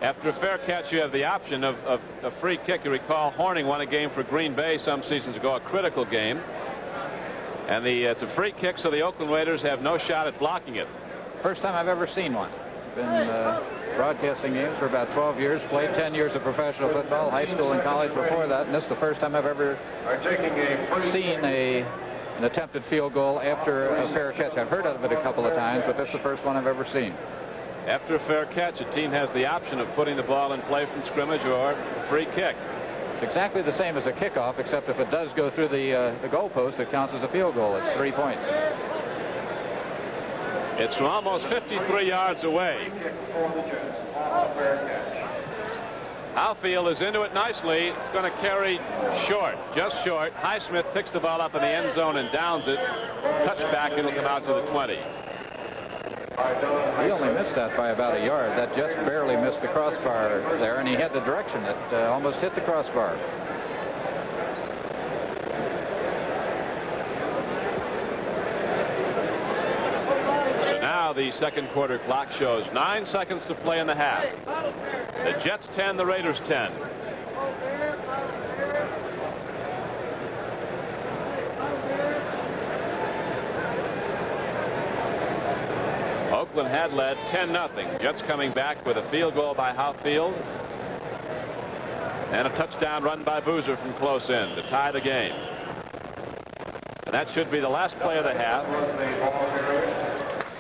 After a fair catch, you have the option of a free kick. You recall Horning won a game for Green Bay some seasons ago, a critical game. And it's a free kick, so the Oakland Raiders have no shot at blocking it. First time I've ever seen one. Been broadcasting games for about 12 years, played 10 years of professional football, high school and college before that, and this is the first time I've ever seen an attempted field goal after a fair catch. I've heard of it a couple of times, but this is the first one I've ever seen. After a fair catch, a team has the option of putting the ball in play from scrimmage or a free kick. It's exactly the same as a kickoff, except if it does go through the goalpost, it counts as a field goal. It's 3 points. It's from almost 53 yards away. Hoffield is into it nicely. It's going to carry short, just short. Highsmith picks the ball up in the end zone and downs it. Touchback, it'll come out to the 20. He only missed that by about a yard. That just barely missed the crossbar there, and he had the direction. It almost hit the crossbar. So now the second quarter clock shows 9 seconds to play in the half. The Jets 10, the Raiders 10. Oakland had led 10-0. Jets coming back with a field goal by Hoffield and a touchdown run by Boozer from close in to tie the game. And that should be the last play of the half.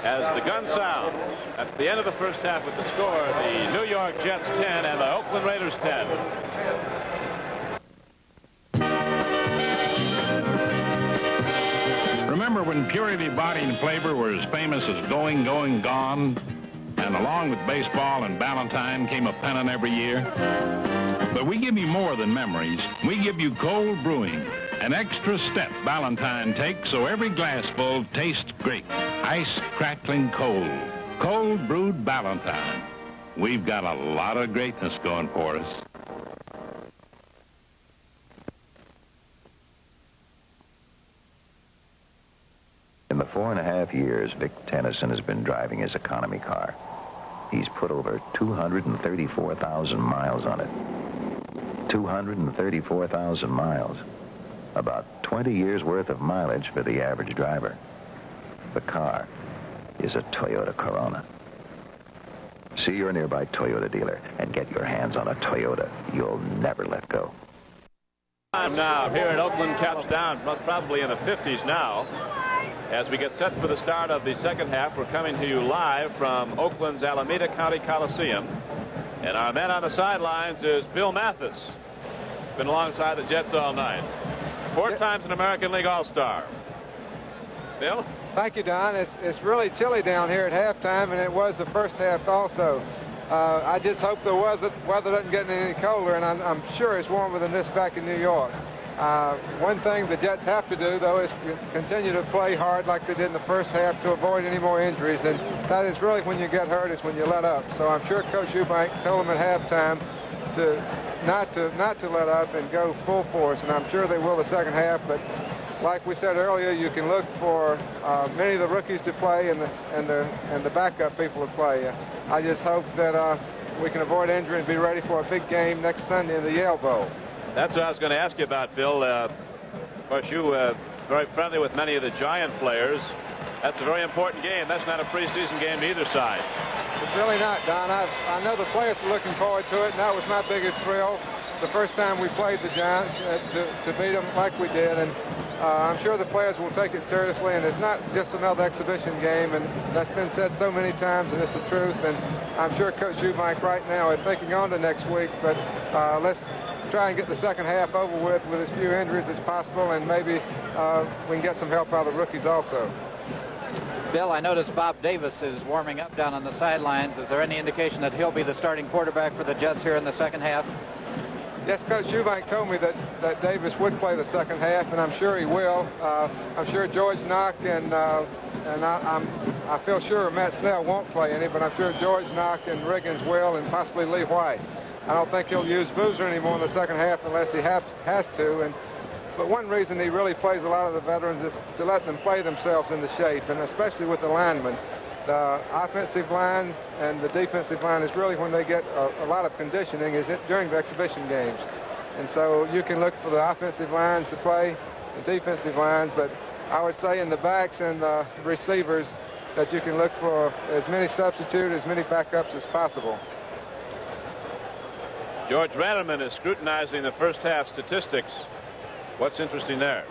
As the gun sounds, that's the end of the first half with the score, the New York Jets 10 and the Oakland Raiders 10. Remember when purity, body, and flavor were as famous as going, going, gone, and along with baseball and Ballantine came a pennant every year. But we give you more than memories. We give you cold brewing, an extra step Ballantine takes so every glassful tastes great. Ice crackling cold. Cold brewed Ballantine. We've got a lot of greatness going for us. In the 4.5 years Vic Tennyson has been driving his economy car, he's put over 234,000 miles on it. 234,000 miles. About 20 years worth of mileage for the average driver. The car is a Toyota Corona. See your nearby Toyota dealer and get your hands on a Toyota you'll never let go. Time now here at Oakland, caps down, probably in the 50s now. As we get set for the start of the second half, we're coming to you live from Oakland's Alameda County Coliseum. And our man on the sidelines is Bill Mathis. Been alongside the Jets all night. 4 times an American League All-Star. Bill? Thank you, Don. It's really chilly down here at halftime, and it was the first half also. I just hope the weather doesn't get any colder, and I'm sure it's warmer than this back in New York. One thing the Jets have to do, though, is continue to play hard like they did in the first half to avoid any more injuries, and that is really when you get hurt is when you let up. So I'm sure Coach Eubank told them at halftime to not to let up and go full force, and I'm sure they will the second half. But like we said earlier, you can look for many of the rookies to play and the backup people to play. I just hope that we can avoid injury and be ready for a big game next Sunday in the Yale Bowl. That's what I was going to ask you about, Bill. Of course, you very friendly with many of the Giant players. That's a very important game. That's not a preseason game to either side. It's really not, Don. I know the players are looking forward to it, and that was my biggest thrill the first time we played the Giants to beat them like we did. And I'm sure the players will take it seriously, and it's not just another exhibition game, and that's been said so many times, and it's the truth. And I'm sure Coach Eubank right now is thinking on to next week, but let's try and get the second half over with as few injuries as possible, and maybe we can get some help out of the rookies also. Bill, I noticed Bob Davis is warming up down on the sidelines. Is there any indication that he'll be the starting quarterback for the Jets here in the second half? Yes, Coach Eubank told me that Davis would play the second half, and I'm sure he will. I'm sure George Knock and I feel sure Matt Snell won't play any, but I'm sure George Knock and Riggins will, and possibly Lee White. I don't think he'll use Boozer anymore in the second half unless he has to. But one reason he really plays a lot of the veterans is to let them play themselves into shape, and especially with the linemen. The offensive line and the defensive line is really when they get a lot of conditioning during the exhibition games. And so you can look for the offensive lines to play, the defensive lines, but I would say in the backs and the receivers that you can look for as many substitutes, as many backups as possible. George Ranneman is scrutinizing the first half statistics. What's interesting there?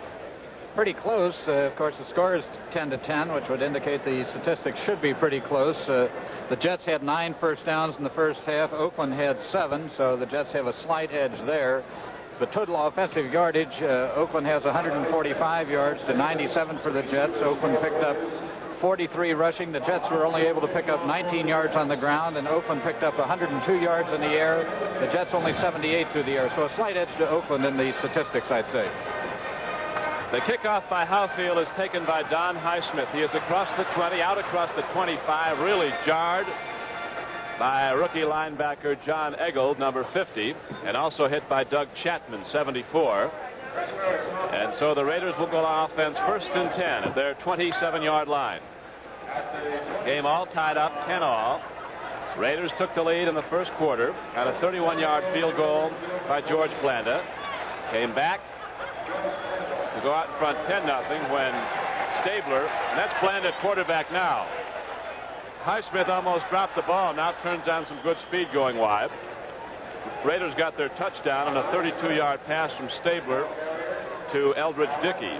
Pretty close. Of course, the score is 10-10, which would indicate the statistics should be pretty close. The Jets had 9 first downs in the first half. Oakland had 7, so the Jets have a slight edge there. The total offensive yardage, Oakland has 145 yards to 97 for the Jets. Oakland picked up 43 rushing. The Jets were only able to pick up 19 yards on the ground, and Oakland picked up 102 yards in the air. The Jets only 78 through the air, so a slight edge to Oakland in the statistics, I'd say. The kickoff by Howfield is taken by Don Highsmith. He is across the 20, out across the 25, really jarred by rookie linebacker John Eggold, number 50, and also hit by Doug Chapman, 74. And so the Raiders will go on offense 1st and 10 at their 27-yard line. Game all tied up, 10 all. Raiders took the lead in the first quarter on a 31-yard field goal by George Blanda. Came back to go out in front 10-0 when Stabler, and that's Blanda at quarterback now. Highsmith almost dropped the ball, now turns on some good speed going wide. Raiders got their touchdown on a 32-yard pass from Stabler to Eldridge Dickey.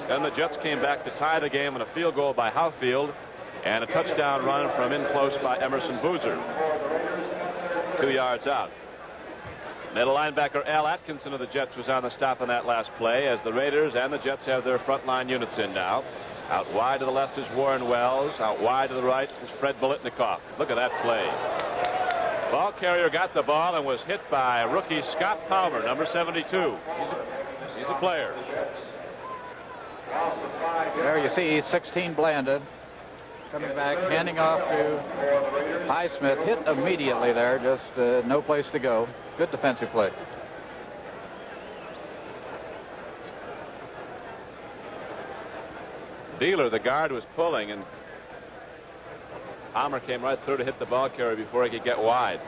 Then the Jets came back to tie the game on a field goal by Howfield and a touchdown run from in close by Emerson Boozer, 2 yards out. Middle linebacker Al Atkinson of the Jets was on the stop on that last play, as the Raiders and the Jets have their front line units in now. Out wide to the left is Warren Wells. Out wide to the right is Fred Biletnikoff. Look at that play. Ball carrier got the ball and was hit by rookie Scott Palmer, number 72. He's a player. There you see 16 Blanda coming back, handing off to Highsmith. Hit immediately there, just no place to go. Good defensive play. Beeler, the guard, was pulling, and Palmer came right through to hit the ball carrier before he could get wide.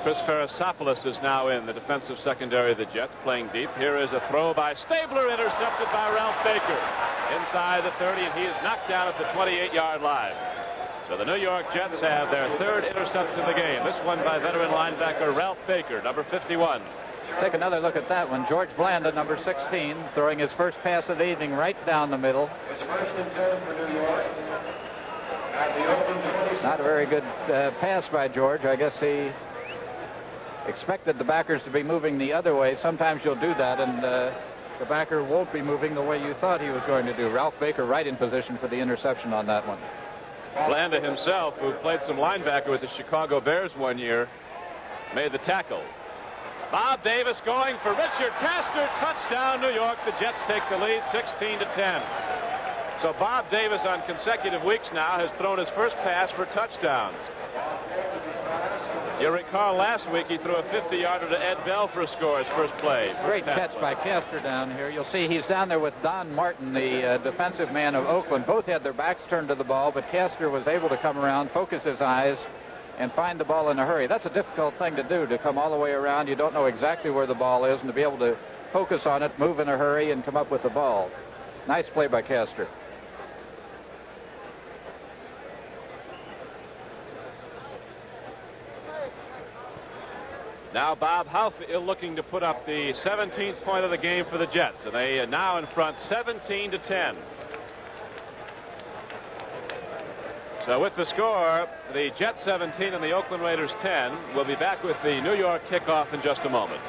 Chris Ferrisopoulos is now in the defensive secondary of the Jets, playing deep. Here is a throw by Stabler, intercepted by Ralph Baker. Inside the 30, and he is knocked down at the 28-yard line. So the New York Jets have their third interception of the game. This one by veteran linebacker Ralph Baker, number 51. Take another look at that one. George Blanda, number 16, throwing his first pass of the evening right down the middle. It's 1st and 10 for New York. At the open 20. Not a very good pass by George. I guess he expected the backers to be moving the other way. Sometimes you'll do that, and the backer won't be moving the way you thought he was going to do. Ralph Baker right in position for the interception on that one. Blanda himself, who played some linebacker with the Chicago Bears one year, made the tackle. Bob Davis going for Richard Castor. Touchdown, New York. The Jets take the lead 16-10. So Bob Davis on consecutive weeks now has thrown his first pass for touchdowns. You recall last week he threw a 50-yarder to Ed Bell for a score, his first play. Great catch by Castor down here. You'll see he's down there with Don Martin, the defensive man of Oakland. Both had their backs turned to the ball, but Castor was able to come around, focus his eyes, and find the ball in a hurry. That's a difficult thing to do, to come all the way around. You don't know exactly where the ball is, and to be able to focus on it, move in a hurry, and come up with the ball. Nice play by Castor. Now Bob Howe looking to put up the 17th point of the game for the Jets, and they are now in front 17-10. So with the score, the Jets 17 and the Oakland Raiders 10. We'll be back with the New York kickoff in just a moment.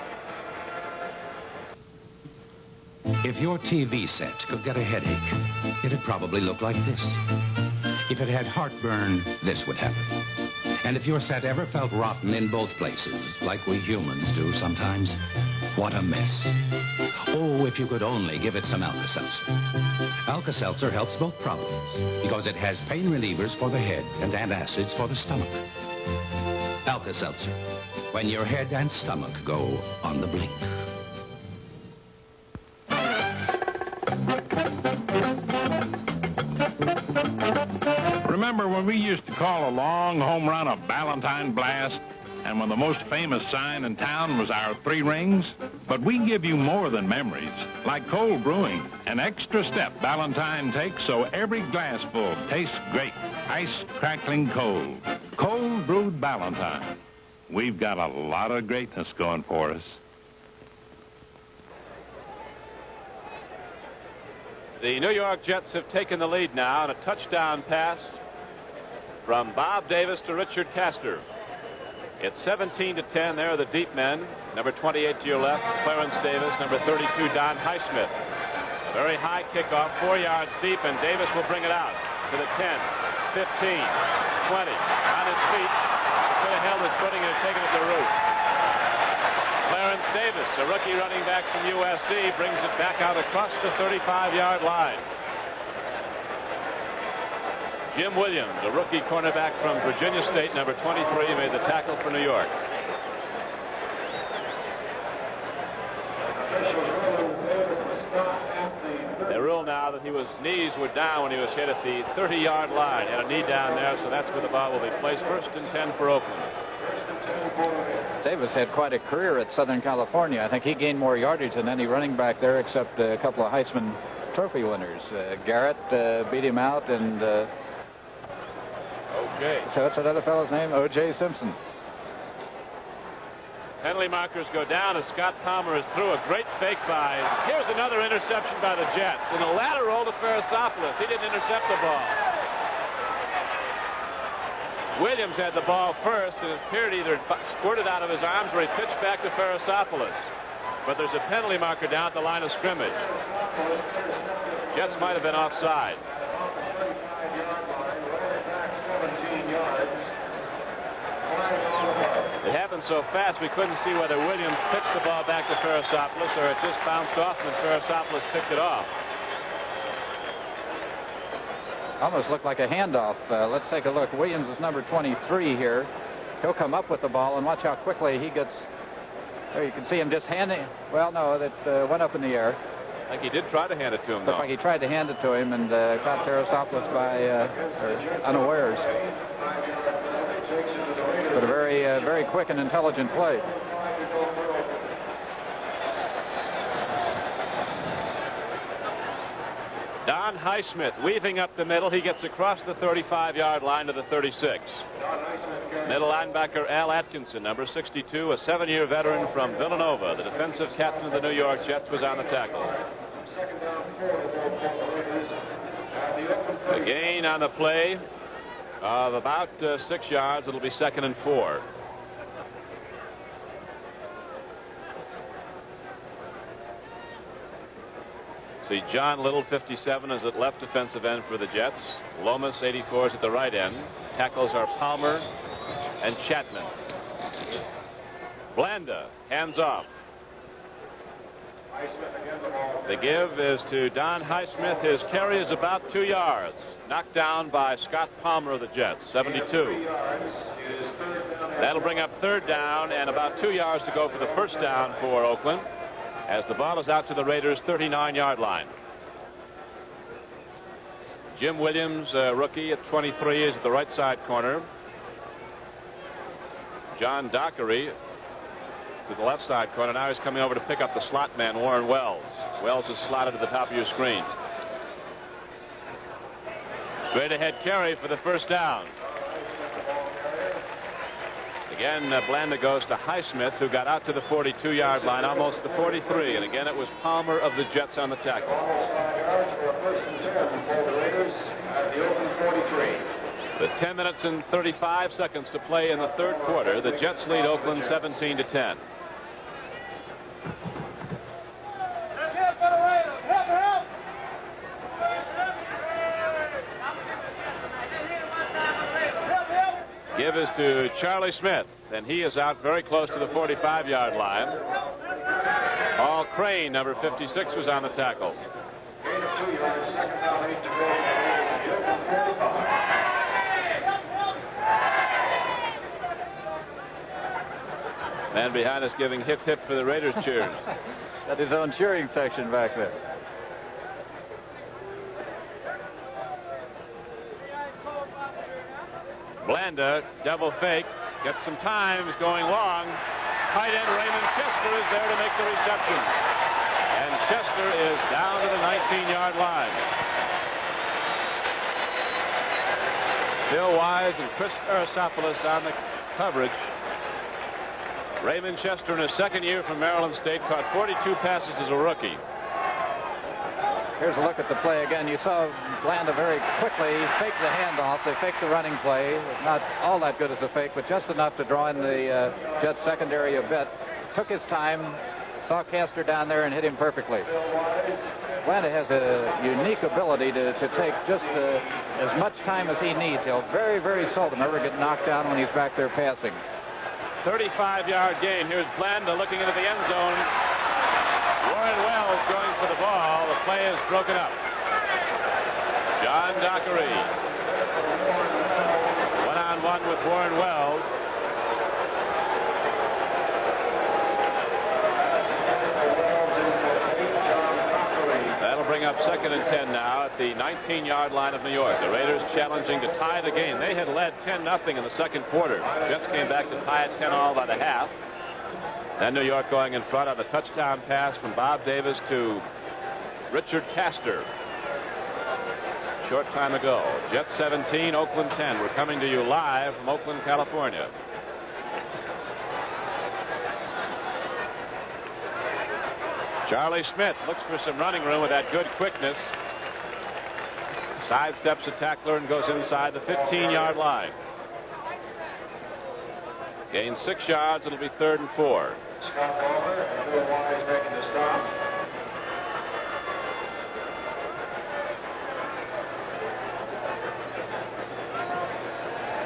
If your TV set could get a headache, it'd probably look like this. If it had heartburn, this would happen. And if your set ever felt rotten in both places, like we humans do sometimes, what a mess. Oh, if you could only give it some Alka-Seltzer. Alka-Seltzer helps both problems because it has pain relievers for the head and antacids for the stomach. Alka-Seltzer, when your head and stomach go on the blink. Remember when we used to call a long home run a Ballantine blast, and when the most famous sign in town was our 3 rings? But we give you more than memories, like cold brewing, an extra step Ballantine takes so every glassful tastes great, ice crackling cold. Cold brewed Ballantine. We've got a lot of greatness going for us. The New York Jets have taken the lead now on a touchdown pass from Bob Davis to Richard Castor. It's 17-10. There are the deep men. Number 28 to your left, Clarence Davis. Number 32, Don Highsmith. Very high kickoff, 4 yards deep, and Davis will bring it out to the 10, 15, 20. On his feet. He could have held his footing and taken it to root. Clarence Davis, a rookie running back from USC, brings it back out across the 35-yard line. Jim Williams, a rookie cornerback from Virginia State, number 23, made the tackle for New York. They rule now that his knees were down when he was hit at the 30-yard line. He had a knee down there, so that's where the ball will be placed. 1st and 10 for Oakland. Davis had quite a career at Southern California. I think he gained more yardage than any running back there, except a couple of Heisman Trophy winners. Garrett beat him out, and so that's another fellow's name, O.J. Simpson. Penalty markers go down as Scott Palmer is through. A great fake by. Here's another interception by the Jets, and a lateral to Ferrisopoulos. He didn't intercept the ball. Williams had the ball first, and it appeared either squirted out of his arms or he pitched back to Farasopoulos. But there's a penalty marker down at the line of scrimmage. Jets might have been offside. It happened so fast we couldn't see whether Williams pitched the ball back to Farasopoulos or it just bounced off and Farasopoulos picked it off. Almost looked like a handoff. Let's take a look. Williams is number 23 here. He'll come up with the ball, and watch how quickly he gets. There you can see him just handing. Well, no, that went up in the air. I think he did try to hand it to him, though. Looked like he tried to hand it to him and caught Farasopoulos by unawares. But a very, very quick and intelligent play. Don Highsmith weaving up the middle. He gets across the 35-yard line to the 36. Middle linebacker Al Atkinson, number 62, a 7-year veteran from Villanova. The defensive captain of the New York Jets was on the tackle. A gain on the play of about 6 yards. It'll be 2nd and 4. See John Little, 57, is at left defensive end for the Jets. Lomas, 84, is at the right end. Tackles are Palmer and Chapman. Blanda, hands off. The give is to Don Highsmith. His carry is about 2 yards. Knocked down by Scott Palmer of the Jets, 72. That'll bring up 3rd down and about 2 yards to go for the 1st down for Oakland, as the ball is out to the Raiders' 39-yard line. Jim Williams, rookie at 23, is at the right side corner. John Dockery to the left side corner. Now he's coming over to pick up the slot man, Warren Wells. Wells is slotted to the top of your screen. Straight ahead carry for the 1st down. Again, Blanda goes to Highsmith, who got out to the 42-yard line, almost the 43. And again, it was Palmer of the Jets on the tackle. With 10 minutes and 35 seconds to play in the 3rd quarter, the Jets lead Oakland 17-10. Give is to Charlie Smith, and he is out very close to the 45-yard line. Paul Crane, number 56, was on the tackle. Man behind us giving hip hip for the Raiders cheers. Got his own cheering section back there. Blanda, double fake, gets some time, is going long. Tight end Raymond Chester is there to make the reception. And Chester is down to the 19-yard line. Bill Wise and Chris Farasopoulos on the coverage. Raymond Chester, in his 2nd year from Maryland State, caught 42 passes as a rookie. Here's a look at the play again. You saw Blanda very quickly fake the handoff. They faked the running play. Not all that good as a fake, but just enough to draw in the Jets secondary a bit. Took his time, saw Castor down there and hit him perfectly. Blanda has a unique ability to take just as much time as he needs. He'll very, very seldom ever get knocked down when he's back there passing. 35-yard gain. Here's Blanda looking into the end zone. Warren Wells going for the ball. The play is broken up. John Dockery. One-on-one with Warren Wells. That'll bring up 2nd and 10 now at the 19-yard line of New York. The Raiders challenging to tie the game. They had led 10-0 in the 2nd quarter. Jets came back to tie it 10-all by the half. Then New York going in front on a touchdown pass from Bob Davis to Richard Castor. Short time ago. Jets 17, Oakland 10. We're coming to you live from Oakland, California. Charlie Smith looks for some running room with that good quickness. Sidesteps a tackler and goes inside the 15-yard line. Gains 6 yards. It'll be 3rd and 4. Scott Bowler and Bill Wise making the stop.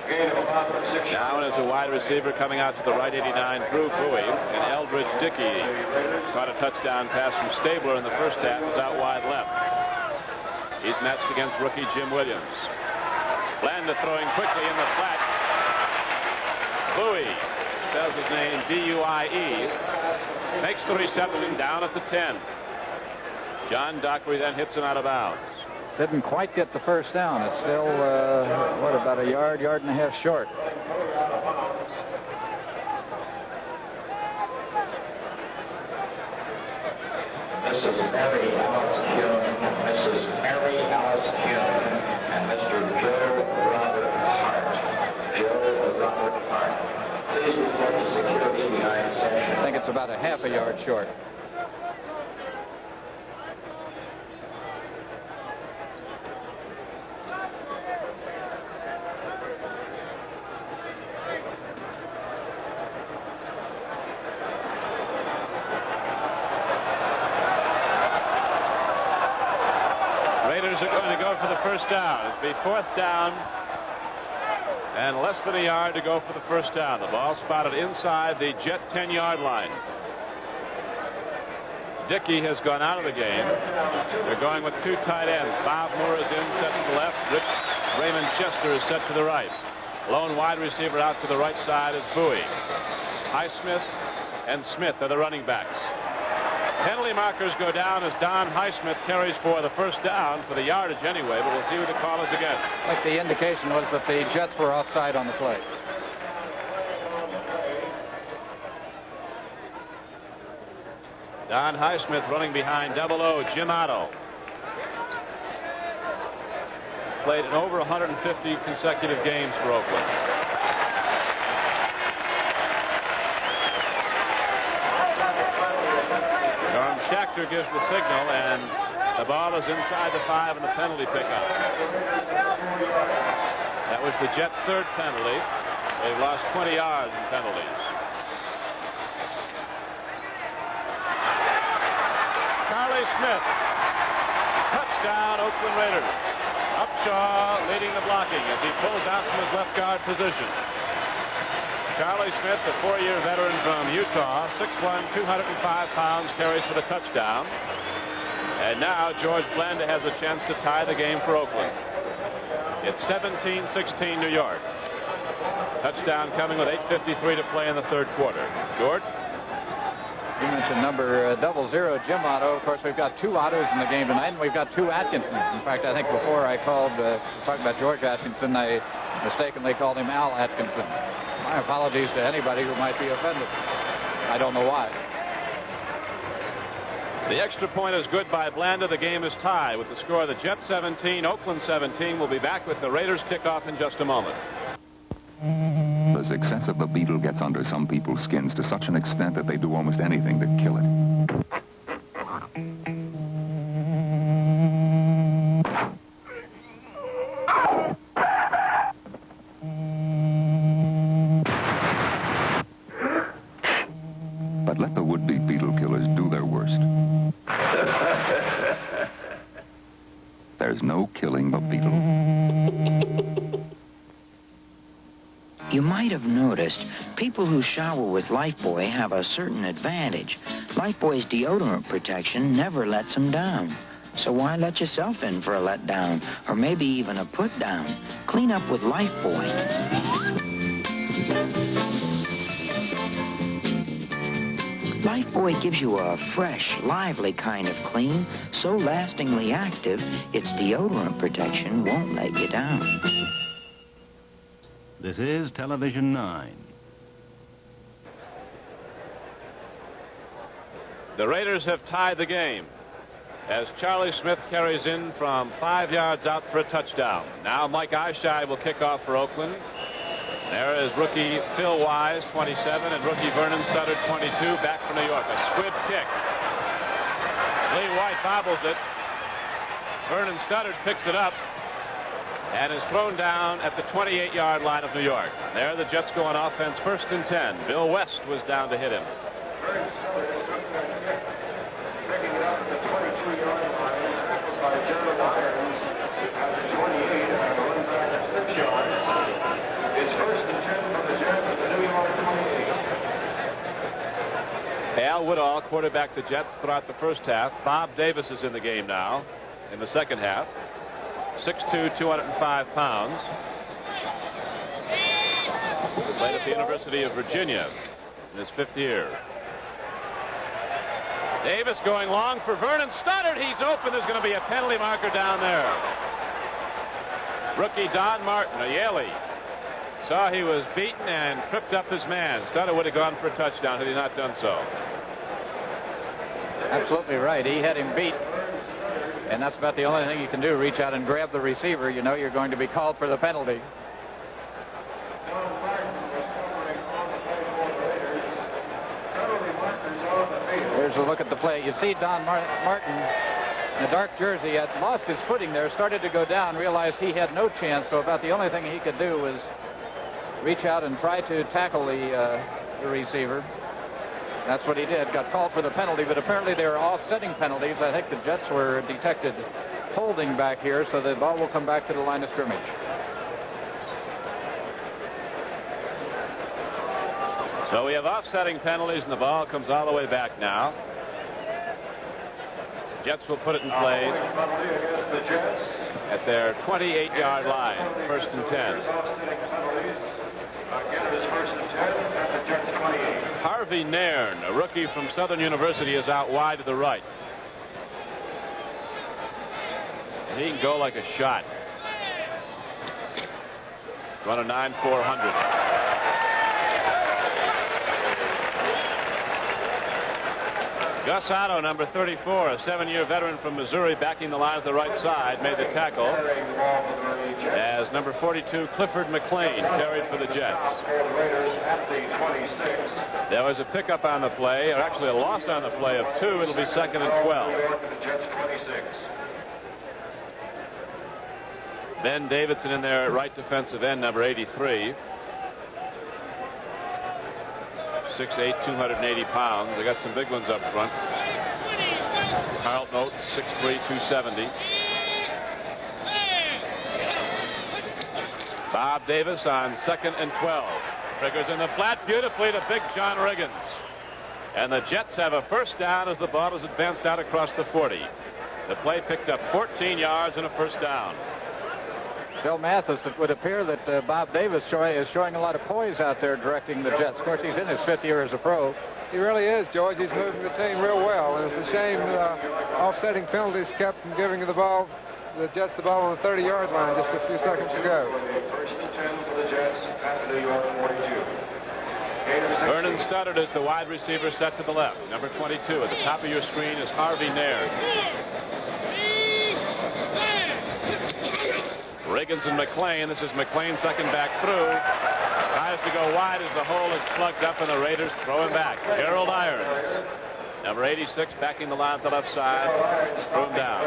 Gain of about 6 Now as a wide receiver coming out to the right, 89, Drew Bowie, and Eldridge Dickey caught a touchdown pass from Stabler in the first half. Was out wide left. He's matched against rookie Jim Williams. Blanda throwing quickly in the flat. Bowie spells his name B-U-I-E. Makes the reception down at the 10. John Dockery then hits him out of bounds. Didn't quite get the first down. It's still, what, about a yard and a half short. Mrs. Mary Alice Hume, Mrs. Mary Alice Hume, and Mr. Joe Robert Hart. Joe Robert Hart. Please report to security behind section. I think it's about a half a yard short. First down. It'll be 4th down and less than a yard to go for the first down. The ball spotted inside the Jet 10-yard line. Dickey has gone out of the game. They're going with 2 tight ends. Bob Moore is in, set to the left. Raymond Chester is set to the right. Lone wide receiver out to the right side is Bowie. Highsmith and Smith are the running backs. Penalty markers go down as Don Highsmith carries for the first down for the yardage anyway, but we'll see what the call is again. I think the indication was that the Jets were offside on the play. Don Highsmith running behind double O, Jim Otto. Played in over 150 consecutive games for Oakland. Schachter gives the signal, and the ball is inside the 5 and the penalty pickup. That was the Jets' 3rd penalty. They've lost 20 yards in penalties. Charlie Smith. Touchdown, Oakland Raiders. Upshaw leading the blocking as he pulls out from his left guard position. Charlie Smith, a 4-year veteran from Utah, 6'1", 205 pounds, carries for the touchdown. And now George Blanda has a chance to tie the game for Oakland. It's 17-16 New York. Touchdown coming with 8:53 to play in the 3rd quarter. George? You mentioned number 00, Jim Otto. Of course, we've got 2 Ottos in the game tonight, and we've got 2 Atkinsons. In fact, I think before I called, talking about George Atkinson, I mistakenly called him Al Atkinson. My apologies to anybody who might be offended. I don't know why. The extra point is good by Blanda. The game is tied with the score of the Jets 17, Oakland 17. We'll be back with the Raiders kickoff in just a moment. The success of the Beetle gets under some people's skins to such an extent that they do almost anything to kill it. But let the would-be beetle killers do their worst. There's no killing the beetle. You might have noticed people who shower with Lifebuoy have a certain advantage. Lifebuoy's deodorant protection never lets them down. So why let yourself in for a letdown, or maybe even a put down? Clean up with Lifebuoy. Lifebuoy gives you a fresh, lively kind of clean, so lastingly active, its deodorant protection won't let you down. This is Television 9. The Raiders have tied the game as Charlie Smith carries in from 5 yards out for a touchdown. Now Mike Eyeshide will kick off for Oakland. There is rookie Phil Wise, 27, and rookie Vernon Studdard, 22, back for New York. A squib kick. Lee White bobbles it. Vernon Studdard picks it up. and is thrown down at the 28-yard line of New York. There the Jets go on offense, 1st and 10. Bill West was down to hit him. Picking it up at the 22-yard line, tackled by Gerald Irons at the 28 and a run back of 6 yards. It's 1st and 10 for the Jets at the New York 28. Al Woodall quarterbacked the Jets throughout the first half. Bob Davis is in the game now in the second half. 6'2", 205 pounds. Played at the University of Virginia in his 5th year. Davis going long for Vernon Studdard. He's open. There's going to be a penalty marker down there. Rookie Don Martin, a Yaley, saw he was beaten and tripped up his man. Studdard would have gone for a touchdown had he not done so. Absolutely right. He had him beat. And that's about the only thing you can do, reach out and grab the receiver. You know you're going to be called for the penalty. Here's a look at the play. You see Don Martin in a dark jersey had lost his footing there, started to go down, realized he had no chance, so about the only thing he could do was reach out and try to tackle the receiver. That's what he did. Got called for the penalty, but apparently they were offsetting penalties. I think the Jets were detected holding back here, so the ball will come back to the line of scrimmage. So we have offsetting penalties, and the ball comes all the way back now. Jets will put it in play at their 28-yard line, 1st and 10. Again, it is 1st and 10 at the Jets 28. Harvey Nairn, a rookie from Southern University, is out wide to the right. And he can go like a shot. Run a 9.400. Gus Otto, number 34, a 7-year veteran from Missouri, backing the line at the right side, made the tackle. As number 42, Clifford McLean, carried for the Jets. There was a pickup on the play, or actually a loss on the play of 2. It'll be 2nd and 12. Ben Davidson in there at right defensive end, number 83. 6'8", 280 pounds. They got some big ones up front. Carlton Oates, 6'3", 270. Bob Davis on 2nd and 12. Triggers in the flat beautifully to big John Riggins. And the Jets have a 1st down as the ball is advanced out across the 40. The play picked up 14 yards and a 1st down. Bill Mathis, it would appear that Bob Davis is showing a lot of poise out there directing the Jets. Of course, he's in his 5th year as a pro. He really is, George. He's moving the team real well. And it's a shame offsetting penalties kept from giving the Jets the ball on the 30-yard line just a few seconds ago. 1st and 10 for the Jets at the New York 42. Vernon Studdard is the wide receiver set to the left. Number 22 at the top of your screen is Harvey Nairn. Riggins and McLean. This is McLean second back through. Tries to go wide as the hole is plugged up and the Raiders throw him back. Gerald Irons, number 86, backing the line to the left side. Threw him down.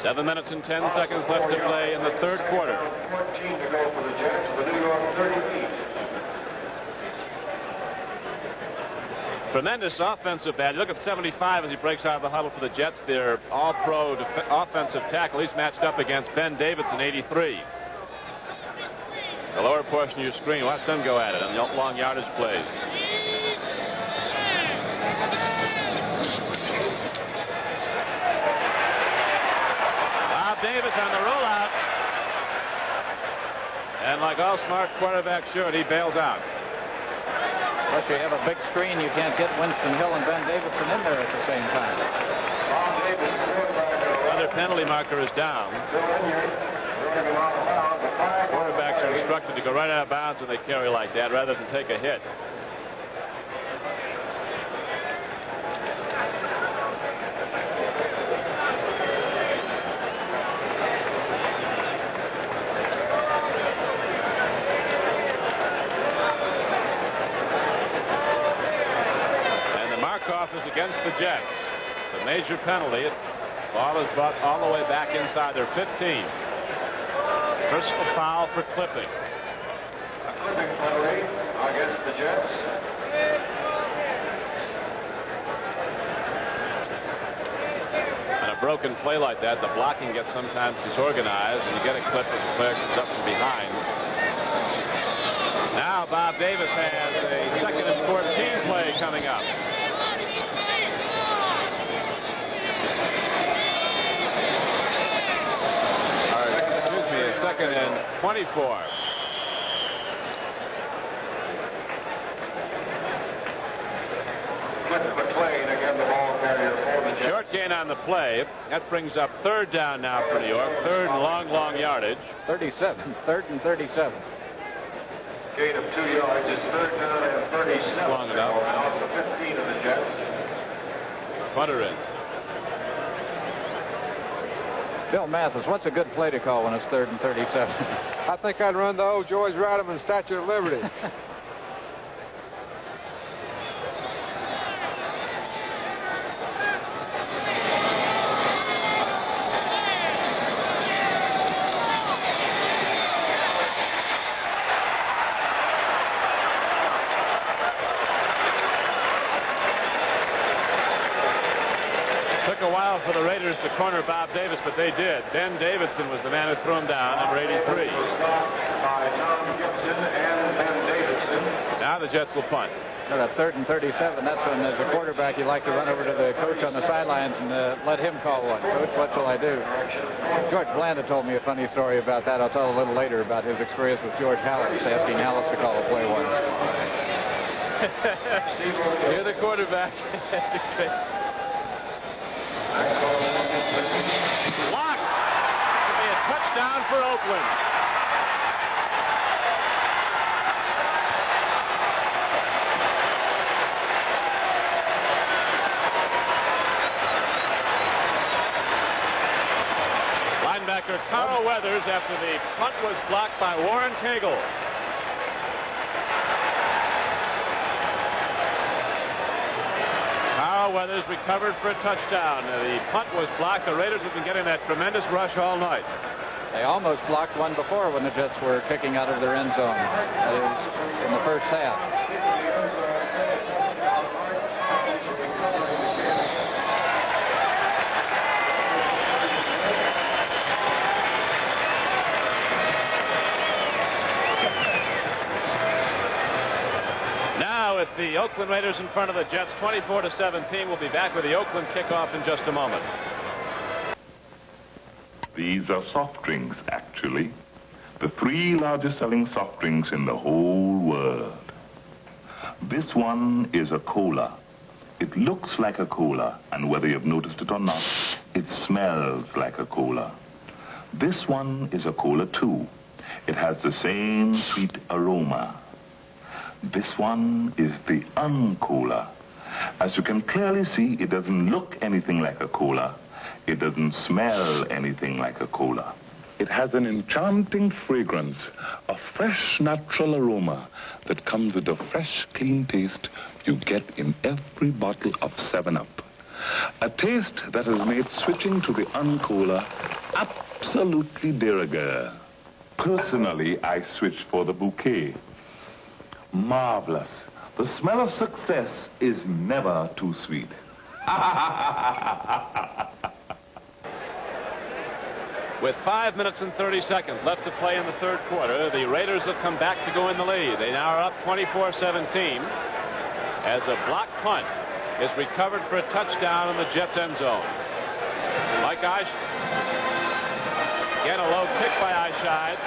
7 minutes and 10 seconds left to play in the 3rd quarter. 14 to go for the Jets, the New York 38. Tremendous offensive battle. Look at 75 as he breaks out of the huddle for the Jets. Their all-pro offensive tackle. He's matched up against Ben Davidson, 83. The lower portion of your screen. Watch them go at it on long yardage plays. Bob Davis on the rollout. And like all smart quarterbacks should, he bails out. Plus you have a big screen. You can't get Winston Hill and Ben Davidson in there at the same time. Another penalty marker is down. Quarterbacks are instructed to go right out of bounds when they carry like that rather than take a hit. Is against the Jets. The major penalty. Ball is brought all the way back inside their 15. Personal foul for clipping. A clipping penalty against the Jets. On a broken play like that, the blocking gets sometimes disorganized, and you get a clip as the player comes up from behind. Now Bob Davis has a 2nd and 14 play coming up. Excuse me, a 2nd and 24. McLean again, the ball carrier for the Jets. Short gain on the play. That brings up 3rd down now for New York. 3rd and long yardage. 37. 3rd and 37. Gain of 2 yards is 3rd down and 37. Long enough. Out the 15 of the Jets. Punter in. Bill Mathis, what's a good play to call when it's 3rd and 37? I think I'd run the old George Radaman Statue of Liberty. For the Raiders to corner Bob Davis, but they did. Ben Davidson was the man who threw him down, number 83. By Tom Gibson and Ben Davidson. Now the Jets will punt. Well, that 3rd and 37, that's when, as a quarterback, you like to run over to the coach on the sidelines and let him call one. Coach, what shall I do? George Blanda told me a funny story about that. I'll tell a little later about his experience with George Hallis, asking Hallis to call a play once. You're the quarterback. Blocked. It'll be a touchdown for Oakland. Linebacker Carl Weathers after the punt was blocked by Warren Cagle. Carl Weathers recovered for a touchdown. The punt was blocked. The Raiders have been getting that tremendous rush all night. They almost blocked one before when the Jets were kicking out of their end zone. That is, in the first half. With the Oakland Raiders in front of the Jets, 24-17. We'll be back with the Oakland kickoff in just a moment. These are soft drinks, actually. The 3 largest selling soft drinks in the whole world. This one is a cola. It looks like a cola, and whether you've noticed it or not, it smells like a cola. This one is a cola too. It has the same sweet aroma. This one is the un-cola. As you can clearly see, it doesn't look anything like a cola. It doesn't smell anything like a cola. It has an enchanting fragrance, a fresh, natural aroma that comes with the fresh, clean taste you get in every bottle of 7-Up. A taste that has made switching to the un-cola absolutely de rigueur. Personally, I switched for the bouquet. Marvelous. The smell of success is never too sweet. With 5 minutes and 30 seconds left to play in the 3rd quarter, the Raiders have come back to go in the lead. They now are up 24-17 as a block punt is recovered for a touchdown in the Jets' end zone. Mike Eichscheid. Again, a low kick by Eichscheid.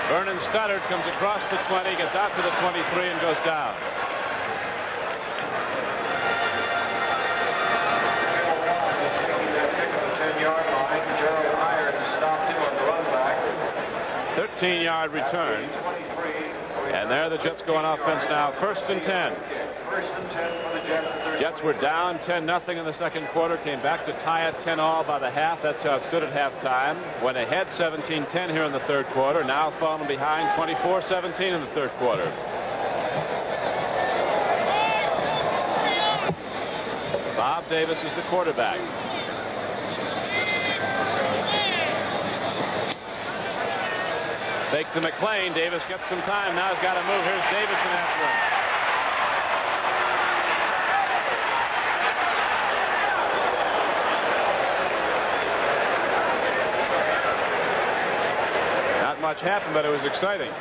Vernon Stoddard comes across the 20, gets out to the 23, and goes down. Kick on the 10-yard line. Gerald Irons stopped him on the run back. 13-yard return. And there the Jets go on offense now. 1st and 10. 1st and 10 for the Jets. Jets were down 10-0 in the 2nd quarter, came back to tie it 10-all by the half. That's how it stood at halftime. Went ahead 17-10 here in the 3rd quarter. Now falling behind 24-17 in the 3rd quarter. Bob Davis is the quarterback. Fake to McLean. Davis gets some time. Now he's got to move. Here's Davidson after him. Not much happened, but it was exciting.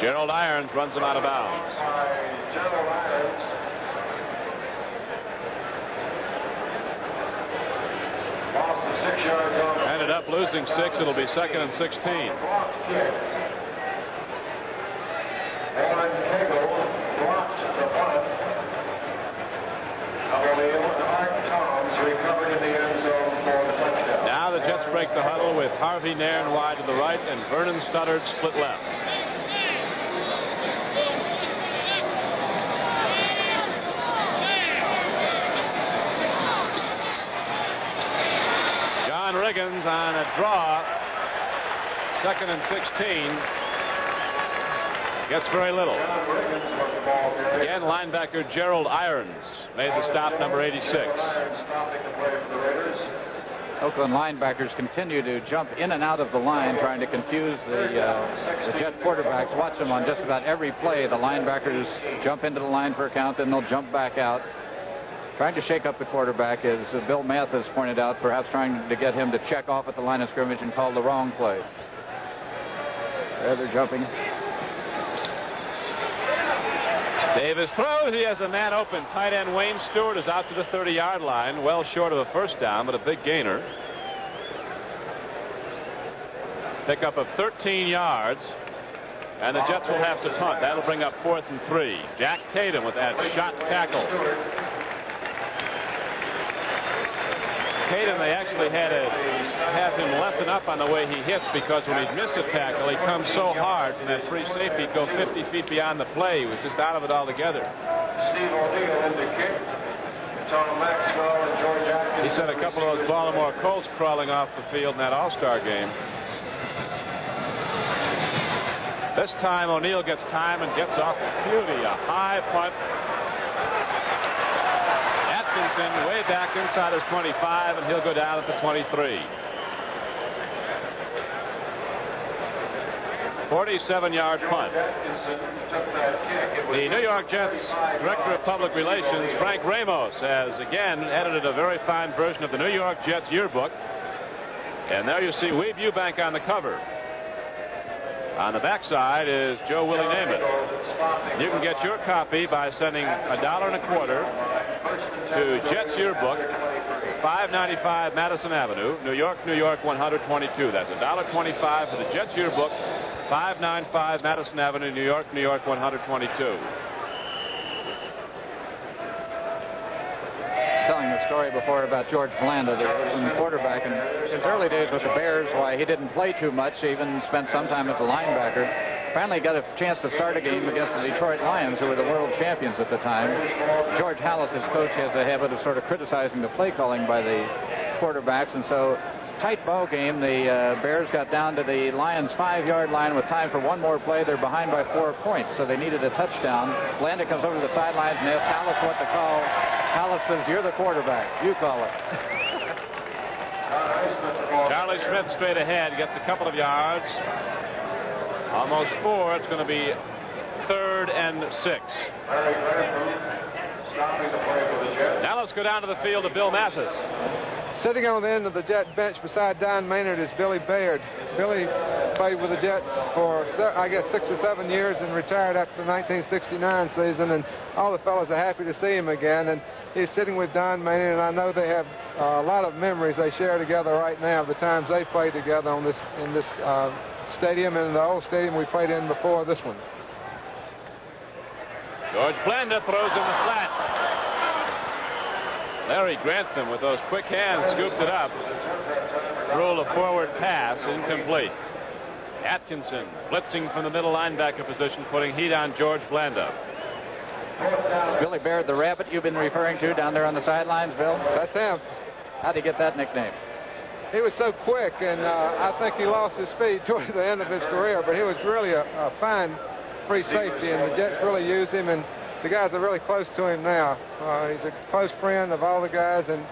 Gerald Irons runs him out of bounds. Gerald Irons. Loss of 6 yards on the Ended up losing 6. It'll be 2nd and 16. blocked kick. Warren Cagle blocked the punt. Art Toms recovered in the end zone for the touchdown. Now the Jets break the huddle with Harvey Nairn wide to the right and Vernon Studdard split left. John Riggins on a draw. 2nd and 16. Gets very little. Again, linebacker Gerald Irons made the stop, number 86. Oakland linebackers continue to jump in and out of the line, trying to confuse the Jet quarterbacks. Watch them on just about every play. The linebackers jump into the line for a count, then they'll jump back out. Trying to shake up the quarterback, as Bill Mathis pointed out, perhaps trying to get him to check off at the line of scrimmage and call the wrong play. There they're jumping. Davis throws. He has a man open. Tight end Wayne Stewart is out to the 30-yard line. Well short of a first down, but a big gainer. Pickup of 13 yards. And the Jets will have to punt. That'll bring up 4th and 3. Jack Tatum with that shot tackle. Tatum, they actually had to have him lessen up on the way he hits, because when he'd miss a tackle, he comes so hard from that free safety, he'd go 50 feet beyond the play. He was just out of it altogether. Steve O'Neill in the kick. Tom Maxwell and George Atkins. He sent a couple of those Baltimore Colts crawling off the field in that All-Star game. This time O'Neill gets time and gets off beauty. A high punt. Atkinson way back inside his 25, and he'll go down at the 23. 47-yard punt. The New York Jets Director of Public Relations, Frank Ramos, has again edited a very fine version of the New York Jets yearbook. And there you see Weeb Eubank on the cover. On the backside is Joe Willie Namath. You can get your copy by sending $1.25 to Jets Yearbook, 595 Madison Avenue, New York, New York 122. That's $1.25 for the Jets Yearbook, 595 Madison Avenue, New York, New York 122. Telling the story before about George Blanda, the Oakland quarterback, in his early days with the Bears, why he didn't play too much. He even spent some time as a linebacker. Finally got a chance to start a game against the Detroit Lions, who were the world champions at the time. George Halas, his coach, has a habit of sort of criticizing the play calling by the quarterbacks, and so tight ball game. The Bears got down to the Lions' 5-yard line with time for one more play. They're behind by 4 points, so they needed a touchdown. Blanda comes over to the sidelines and asks Halas what to call. Halas says, "You're the quarterback. You call it." Charlie Smith straight ahead, gets a couple of yards. Almost 4. It's going to be 3rd and 6. Now let's go down to the field to Bill Mathis. Sitting on the end of the Jet bench beside Don Maynard is Billy Baird. Billy played with the Jets for, I guess, 6 or 7 years and retired after the 1969 season, and all the fellows are happy to see him again. And he's sitting with Don Maynard, and I know they have a lot of memories they share together right now of the times they played together on this stadium and in the old stadium we played in before this one. George Blanda throws in the flat. Larry Grantham with those quick hands scooped it up. Threw a forward pass, incomplete. Atkinson blitzing from the middle linebacker position, putting heat on George Blanda. It's Billy Baird, the rabbit you've been referring to down there on the sidelines, Bill? That's him. How'd he get that nickname? He was so quick, and I think he lost his speed toward the end of his career, but he was really a fine free safety, and the Jets really used him, and the guys are really close to him now. He's a close friend of all the guys, and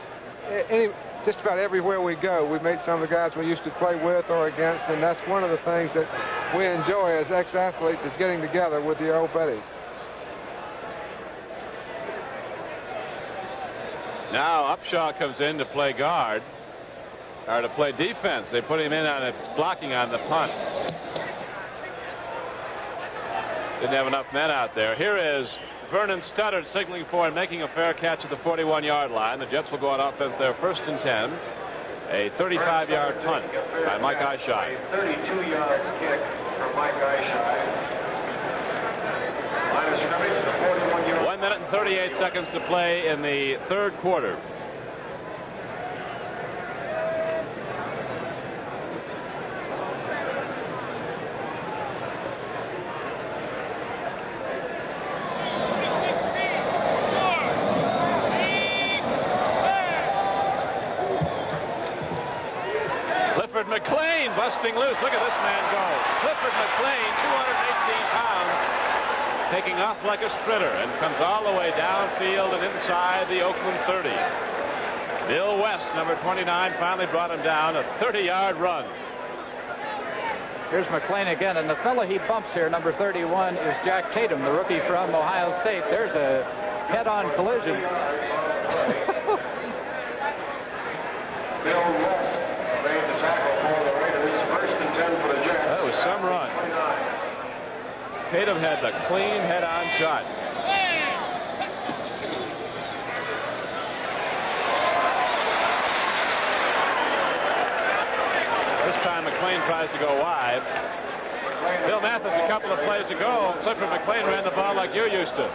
just about everywhere we go, we meet some of the guys we used to play with or against, and that's one of the things that we enjoy as ex-athletes, is getting together with your old buddies. Now Upshaw comes in to play guard, or to play defense. They put him in on it, blocking on the punt. Didn't have enough men out there. Here is Vernon Studdard signaling for and making a fair catch at the 41-yard line. The Jets will go on offense there, 1st and 10. A 35-yard punt by Mike Eyeshine. A 32-yard kick for Mike Eyeshine. Line of scrimmage, the 41-yard. 1 minute and 38 seconds to play in the 3rd quarter. McLean busting loose. Look at this man go. Clifford McLean, 218 pounds, taking off like a sprinter and comes all the way downfield and inside the Oakland 30. Bill West, number 29, finally brought him down, a 30-yard run. Here's McLean again, and the fellow he bumps here, number 31, is Jack Tatum, the rookie from Ohio State. There's a head-on collision. Bill West made the tackle for the Raiders. 1st and 10 for the Jets. That was some run. Tatum had the clean head-on shot. This time McLean tries to go wide. Bill Mathis a couple of plays ago, Clifford McLean ran the ball like you're used to.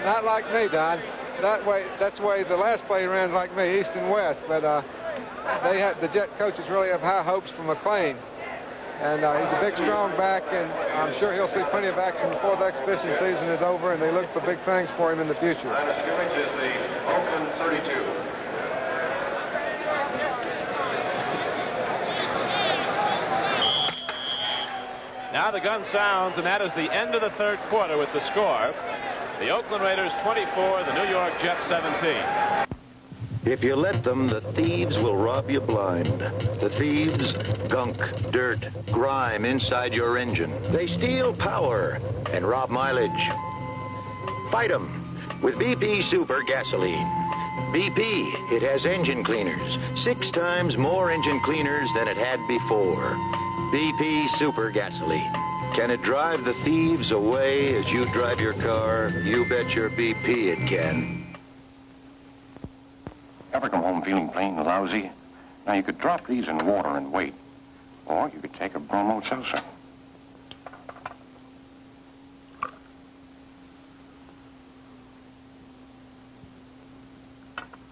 Not like me, Don. That's the way the last play ran, like me, east and west. But the Jet coaches really have high hopes for McLean. And he's a big, strong back, and I'm sure he'll see plenty of action before the exhibition season is over, and they look for big things for him in the future. Line of scrimmage is the Oakland 32. Now the gun sounds, and that is the end of the 3rd quarter with the score. The Oakland Raiders 24, the New York Jets 17. If you let them, the thieves will rob you blind. The thieves, gunk, dirt, grime inside your engine. They steal power and rob mileage. Fight them with BP Super Gasoline. BP, it has engine cleaners. 6 times more engine cleaners than it had before. BP Super Gasoline. Can it drive the thieves away as you drive your car? You bet your BP it can. Ever come home feeling plain lousy? Now, you could drop these in water and wait. Or you could take a bromo seltzer.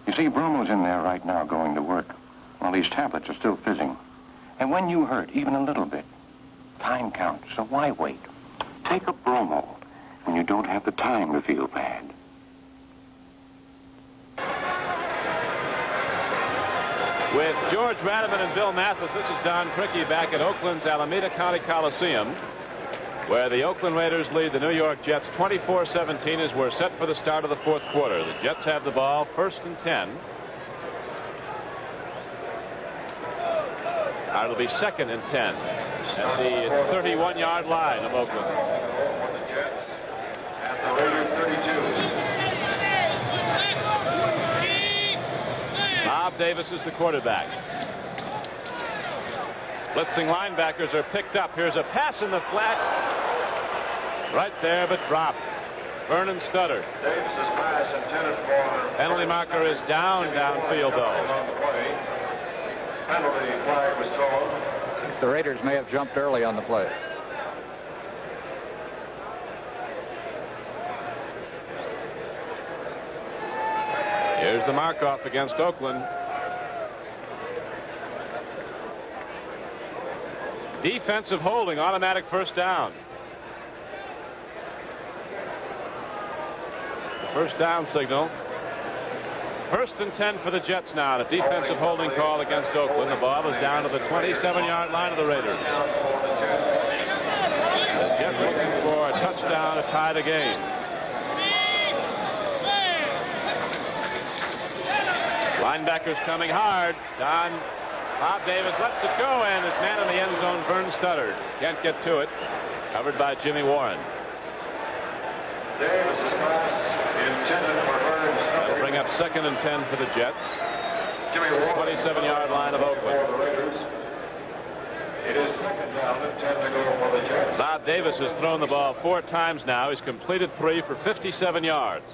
You see, bromo's in there right now going to work. Well, these tablets are still fizzing. And when you hurt, even a little bit, time counts, so why wait? Take a bromo when you don't have the time to feel bad. With George Radaman and Bill Mathis, this is Don CRIQUI back at Oakland's Alameda County Coliseum, where the Oakland Raiders lead the New York Jets 24-17 as we're set for the start of the 4th quarter. The Jets have the ball, 1st and 10. It'll be 2nd and 10 at the 31-yard line of Oakland. The Jets at the Raiders 32. Bob Davis is the quarterback. Blitzing linebackers are picked up. Here's a pass in the flat. Right there, but dropped. Vernon Studdard. Davis's pass intended for... Penalty marker is downfield, though. Penalty flag was thrown. The Raiders may have jumped early on the play. Here's the mark-off against Oakland. Defensive holding, automatic 1st down. The 1st down signal. 1st and 10 for the Jets now. The defensive holding call against Oakland. The ball is down to the 27-yard line of the Raiders. The Jets looking for a touchdown to tie the game. Linebackers coming hard. Bob Davis lets it go, and his man in the end zone, Vern Studdard, can't get to it. Covered by Jimmy Warren. Davis's pass intended for Vern Studdard. That'll bring up 2nd and 10 for the Jets. Jimmy Warren, 27-yard line of Oakland. It is 2nd down and 10 to go for the Jets. Bob Davis has thrown the ball 4 times now. He's completed 3 for 57 yards.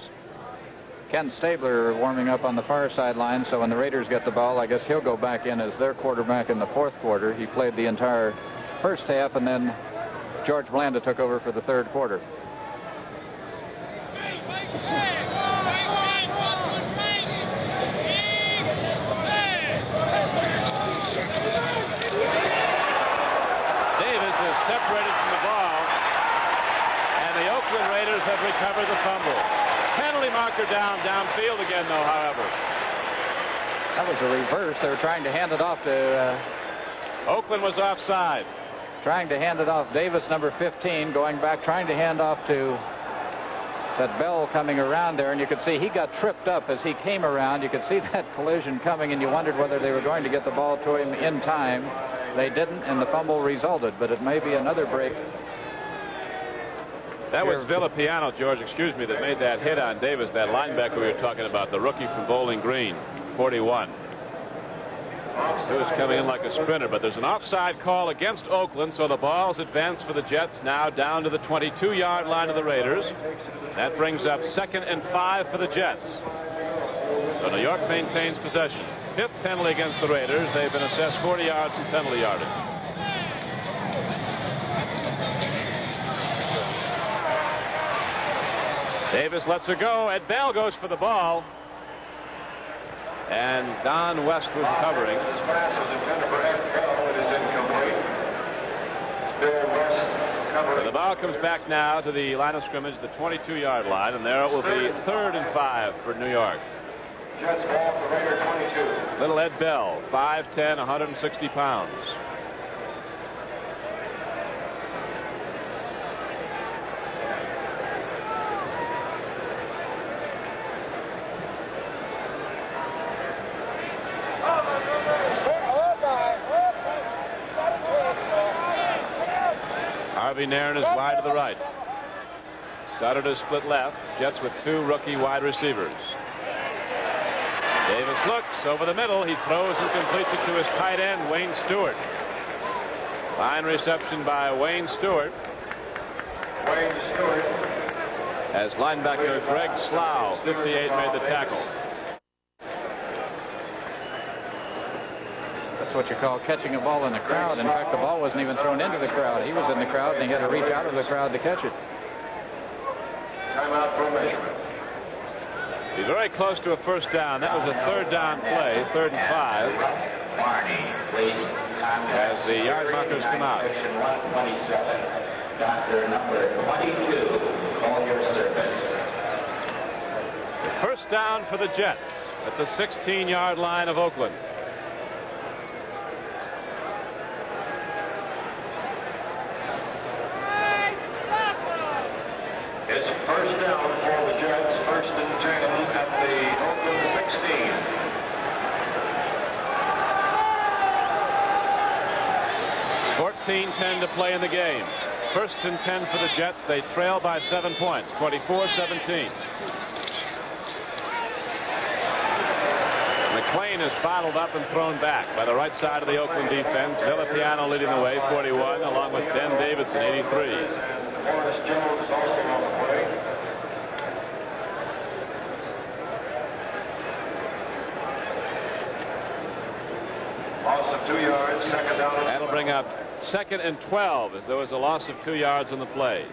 Ken Stabler warming up on the far sideline, so when the Raiders get the ball, I guess he'll go back in as their quarterback in the 4th quarter. He played the entire first half, and then George Blanda took over for the 3rd quarter. Davis is separated from the ball, and the Oakland Raiders have recovered the fumble. Penalty marker downfield again, though, however. That was a reverse. They were trying to hand it off to... Oakland was offside. Trying to hand it off. Davis, number 15, going back, trying to hand off to... That Bell coming around there, and you could see he got tripped up as he came around. You could see that collision coming, and you wondered whether they were going to get the ball to him in time. They didn't, and the fumble resulted, but it may be another break. That was Villapiano, George, excuse me, that made that hit on Davis, that linebacker we were talking about, the rookie from Bowling Green, 41. He was coming in like a sprinter, but there's an offside call against Oakland, so the ball's advanced for the Jets, now down to the 22-yard line of the Raiders. That brings up 2nd and 5 for the Jets. So New York maintains possession. 5th penalty against the Raiders. They've been assessed 40 yards from penalty yardage. Davis lets her go. Ed Bell goes for the ball. And Don West was recovering. This pass was intended for Ed Bell. It is incomplete. Bill West covering. The ball comes back now to the line of scrimmage, the 22-yard line, and there it will be 3rd and 5 for New York. Jets ball for Raider 22. Little Ed Bell, 5'10", 160 pounds. Harvey Nairn is wide to the right. Stoddard is split left. Jets with 2 rookie wide receivers. Davis looks over the middle. He throws and completes it to his tight end, Wayne Stewart. Fine reception by Wayne Stewart. Wayne Stewart. As linebacker Greg Slough, 58, made the tackle. That's what you call catching a ball in the crowd. In fact, the ball wasn't even thrown into the crowd. He was in the crowd, and he had to reach out of the crowd to catch it. Timeout for measurement. He's very close to a 1st down. That was a 3rd down play, 3rd and 5. As the yard markers come out. Section 127. Doctor number 22. Call your service. 1st down for the Jets at the 16-yard line of Oakland. It's 1st down for the Jets, 1st and 10 at the Oakland 16. 14-10 to play in the game. 1st and 10 for the Jets. They trail by 7 points, 24-17. McClain is bottled up and thrown back by the right side of the Oakland defense. Villapiano leading the way, 41, along with Ben Davidson, 83. Morris Jones also on the play. Loss of 2 yards, 2nd down. That'll bring up 2nd and 12 as there was a loss of 2 yards on the play.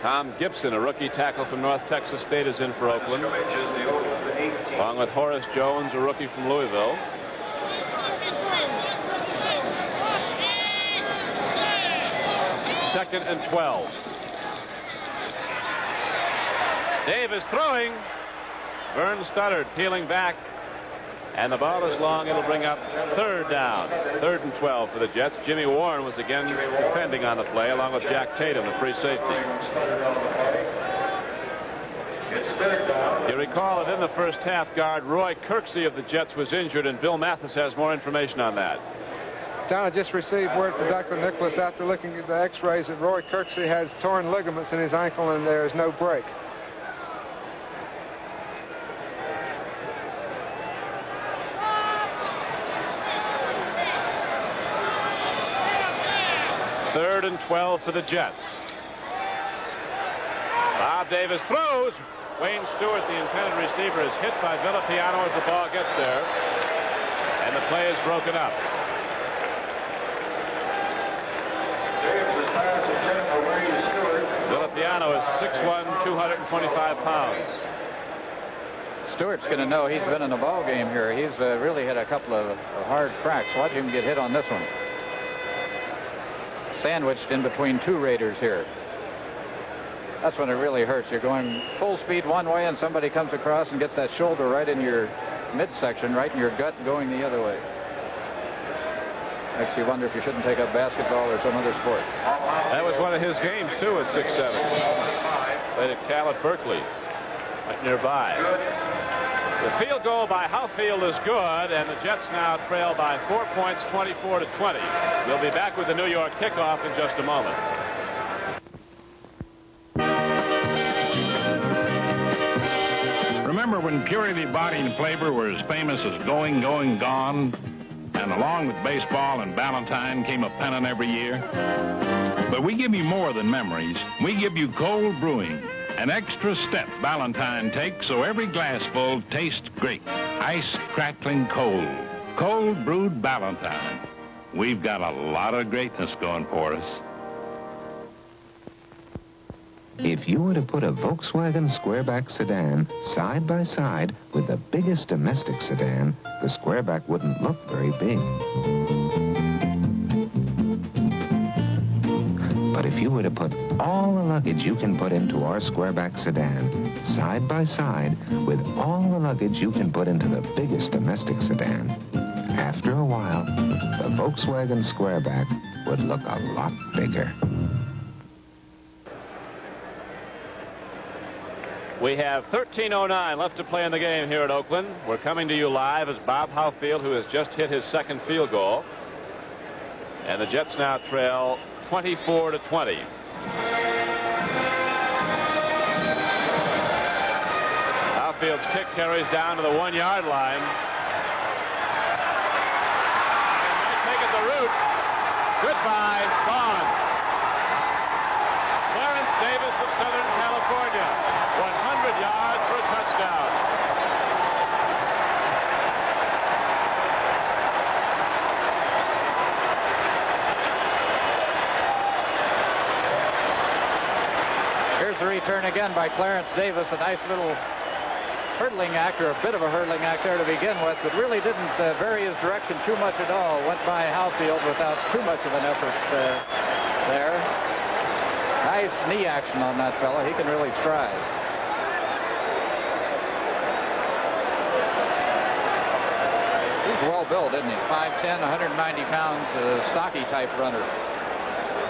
Tom Gibson, a rookie tackle from North Texas State, is in for Oakland. Along with Horace Jones, a rookie from Louisville. Second and 12. Davis throwing. Vern Studdard peeling back. And the ball is long. It'll bring up 3rd down. 3rd and 12 for the Jets. Jimmy Warren was again defending on the play, along with Jack Tatum, the free safety. It's third down. You recall that in the first half, guard Roy Kirksey of the Jets was injured, and Bill Mathis has more information on that. John, I just received word from Dr. Nicholas after looking at the x-rays that Roy Kirksey has torn ligaments in his ankle and there is no break. Third and 12 for the Jets. Bob Davis throws. Wayne Stewart, the intended receiver, is hit by Villapiano as the ball gets there. And the play is broken up. Villapiano is 6'1", 225 pounds. Stewart's going to know he's been in a ball game here. He's really hit a couple of hard cracks. Watch him get hit on this one. Sandwiched in between two Raiders here. That's when it really hurts. You're going full speed one way and somebody comes across and gets that shoulder right in your midsection, right in your gut, going the other way. Makes you wonder if you shouldn't take up basketball or some other sport. That was one of his games too at 6'7". Played at Cal at Berkeley, right nearby. The field goal by Houfield is good, and the Jets now trail by 4 points, 24-20. We'll be back with the New York kickoff in just a moment. Remember when Purity Body and Flavor were as famous as Going, Going, Gone? And along with baseball and Valentine came a pennant every year? But we give you more than memories. We give you cold brewing. An extra step Valentine takes so every glassful tastes great. Ice crackling cold. Cold brewed Valentine. We've got a lot of greatness going for us. If you were to put a Volkswagen Squareback sedan side by side with the biggest domestic sedan, the Squareback wouldn't look very big. But if you were to put all the luggage you can put into our Squareback sedan side by side with all the luggage you can put into the biggest domestic sedan, after a while, the Volkswagen Squareback would look a lot bigger. We have 13:09 left to play in the game here at Oakland. We're coming to you live as Bob Houfield, who has just hit his second field goal. And the Jets now trail 24-20. Houfield's kick carries down to the 1-yard line. And might take it the route. Goodbye, gone. Clarence Davis of Southern California. 100 yards for a touchdown. Here's the return again by Clarence Davis. A nice little hurdling act, or a bit of a hurdling act there to begin with, but really didn't vary his direction too much at all. Went by Houfield without too much of an effort there. Nice knee action on that fella. He can really stride. He's well built, isn't he? 5'10", 190 pounds, stocky type runner.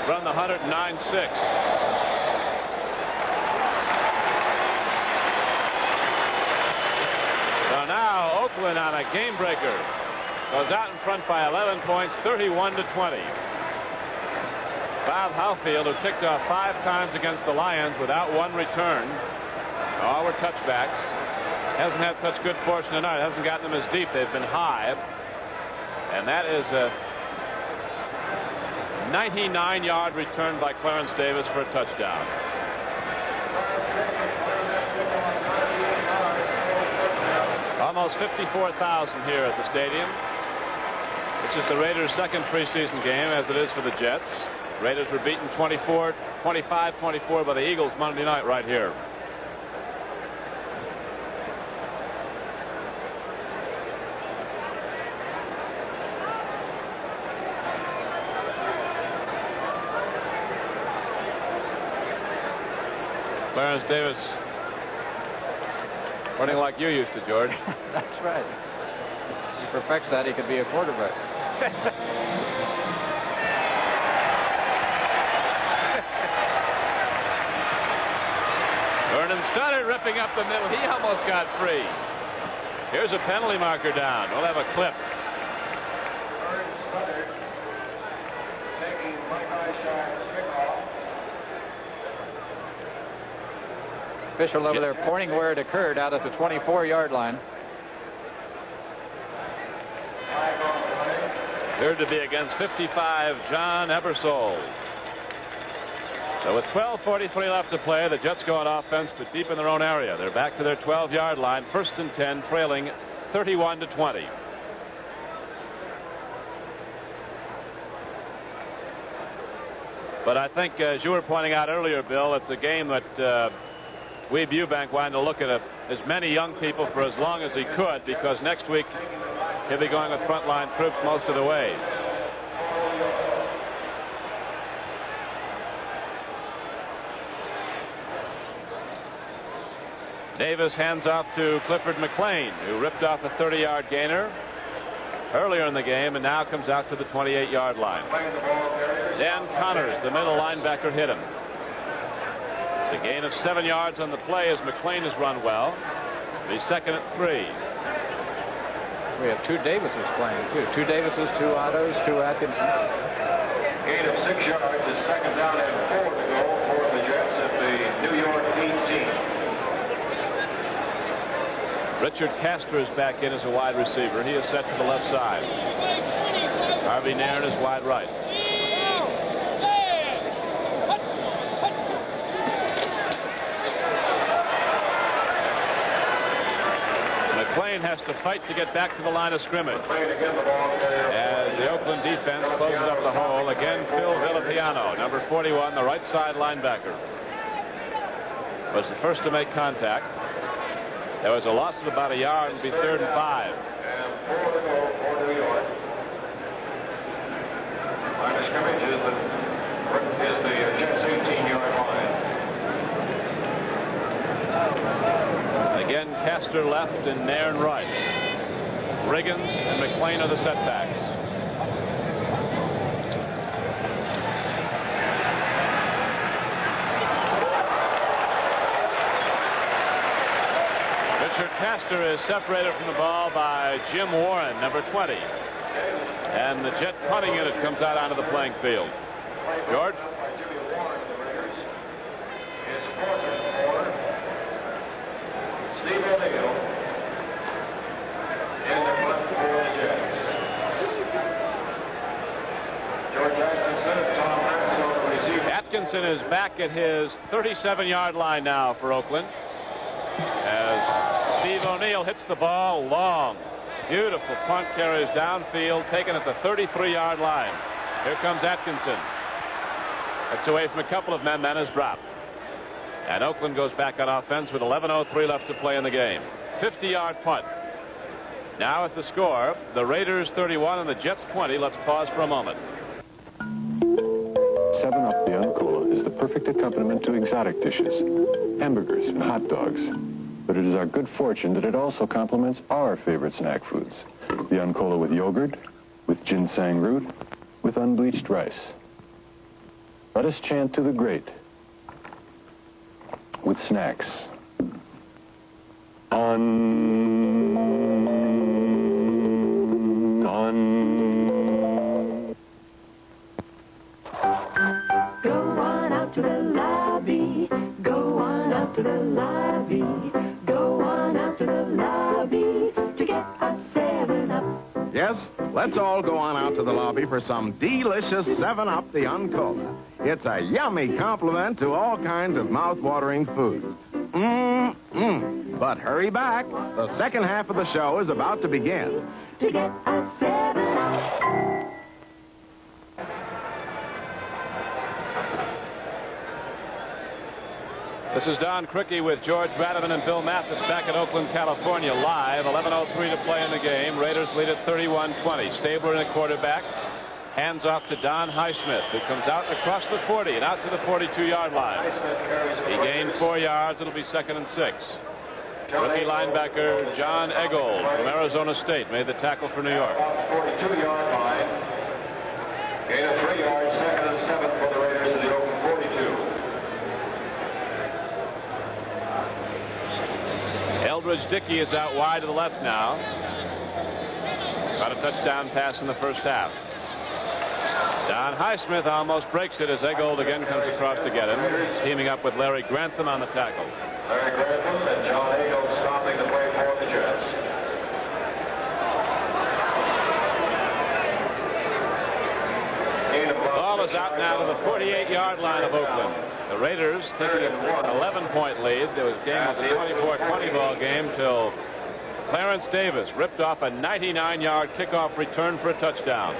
Run the 109.6. So now Oakland on a game breaker goes out in front by 11 points, 31-20. Bob Houfield, who ticked off 5 times against the Lions without one return, all were touchbacks, hasn't had such good fortune tonight. Hasn't gotten them as deep. They've been high. And that is a 99-yard return by Clarence Davis for a touchdown. Almost 54,000 here at the stadium. This is the Raiders' second preseason game, as it is for the Jets. Raiders were beaten 25-24 by the Eagles Monday night right here. Clarence Davis running like you used to, George. That's right. He perfects that, he could be a quarterback. Vernon and started ripping up the middle. He almost got free. Here's a penalty marker down. We'll have a clip. Official over there pointing where it occurred out at the 24-yard line. Appeared to be against 55, John Ebersole. So with 12:43 left to play, the Jets go on offense, but deep in their own area. They're back to their 12-yard line, 1st and 10, trailing 31-20. But I think, as you were pointing out earlier, Bill, it's a game that Weeb Eubank wanted to look at as many young people for as long as he could, because next week he'll be going with frontline troops most of the way. Davis hands off to Clifford McLean, who ripped off a 30-yard gainer earlier in the game and now comes out to the 28-yard line. Dan Connors, the middle linebacker, hit him. The gain of 7 yards on the play as McLean has run well. The 2nd at 3. We have 2 Davises playing, too. 2 Davises, 2 Ottos, 2 Atkinson. Gain of 6 yards is 2nd down and 4 to go for the Jets at the New York 18. Richard Castor is back in as a wide receiver. He is set to the left side. Harvey Nairn is wide right. McLean has to fight to get back to the line of scrimmage as the Oakland defense closes up the hole. Again, Phil Villapiano, number 41, the right side linebacker, was the first to make contact. There was a loss of about a yard. It'll be 3rd and 5. And 4 to go for New York. Line of scrimmage is the Jets' 18-yard line. Again, Castor left and Nairn right. Riggins and McLean are the setbacks. Richard Castor is separated from the ball by Jim Warren, number 20. And the Jet punting unit comes out onto the playing field. George? Steve O'Neill in the front for the Jets. George Atkinson, Tom Hansel receiver. Atkinson is back at his 37-yard line now for Oakland as Steve O'Neill hits the ball long. Beautiful punt, carries downfield, taken at the 33-yard line. Here comes Atkinson. It's away from a couple of men, then is dropped. And Oakland goes back on offense with 11:03 left to play in the game. 50-yard punt. Now at the score, the Raiders 31 and the Jets 20. Let's pause for a moment. 7-Up the Uncola is the perfect accompaniment to exotic dishes, hamburgers and hot dogs. But it is our good fortune that it also complements our favorite snack foods. The Uncola with yogurt, with ginseng root, with unbleached rice. Let us chant to the great with snacks. Go on out to the lobby. Go on out to the lobby. Go on out to the lobby to get a 7-Up. Yes, let's all go on out to the lobby for some delicious 7-Up the Uncola. It's a yummy compliment to all kinds of mouth-watering foods. But hurry back. The second half of the show is about to begin. To get a 7-Up. This is Don Criqui with George Rademan and Bill Mathis back in Oakland, California, live. 11:03 to play in the game. Raiders lead at 31-20. Stabler in the quarterback. Hands off to Don Highsmith, who comes out across the 40 and out to the 42-yard line. He gained 4 yards. It'll be 2nd and 6. Rookie linebacker John Eggold from Arizona State made the tackle for New York. 42-yard line. Gain of 3 yards, 2nd and 7 for the Raiders to the Oakland 42. Eldridge Dickey is out wide to the left now. Got a touchdown pass in the first half. Don Highsmith almost breaks it as Eggold again comes across to get him, teaming up with Larry Grantham on the tackle. Larry Grantham and John Eggold stopping the play for the Jets. Ball is out now to the 48-yard line of Oakland. The Raiders taking an 11-point lead. The game was a 24-20 ball game till Clarence Davis ripped off a 99-yard kickoff return for a touchdown.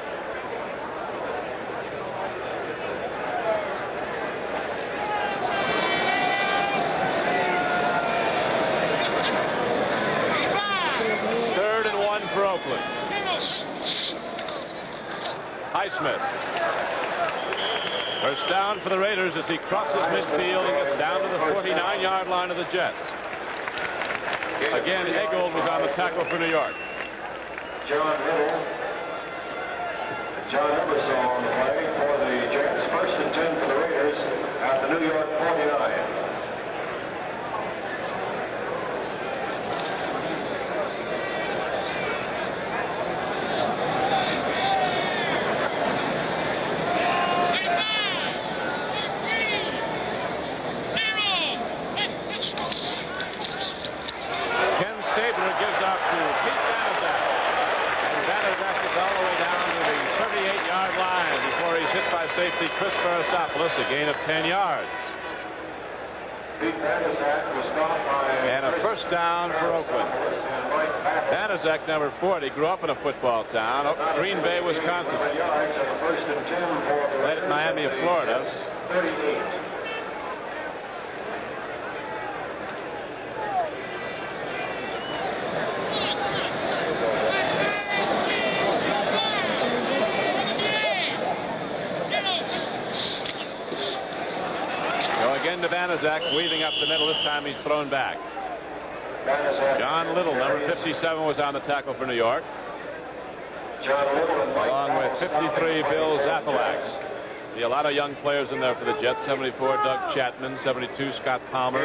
Third and 1 for Oakland. Highsmith. First down for the Raiders as he crosses midfield and gets down to the 49-yard line of the Jets. Again, Eggold was on the tackle for New York. John Little. John Ebersol on the play for the Jets. First and 10 for the Raiders at the New York 49. Safety Chris Barasopoulos, a gain of 10 yards. And a first down for Oakland. Banaszak, number 40, grew up in a football town, Green Bay, Wisconsin. Played at Miami of Florida. 38. To Banaszak, weaving up the middle. This time he's thrown back. John Little, number 57, was on the tackle for New York. Along with 53, Bill Zapalak. See a lot of young players in there for the Jets. 74, Doug Chapman. 72, Scott Palmer.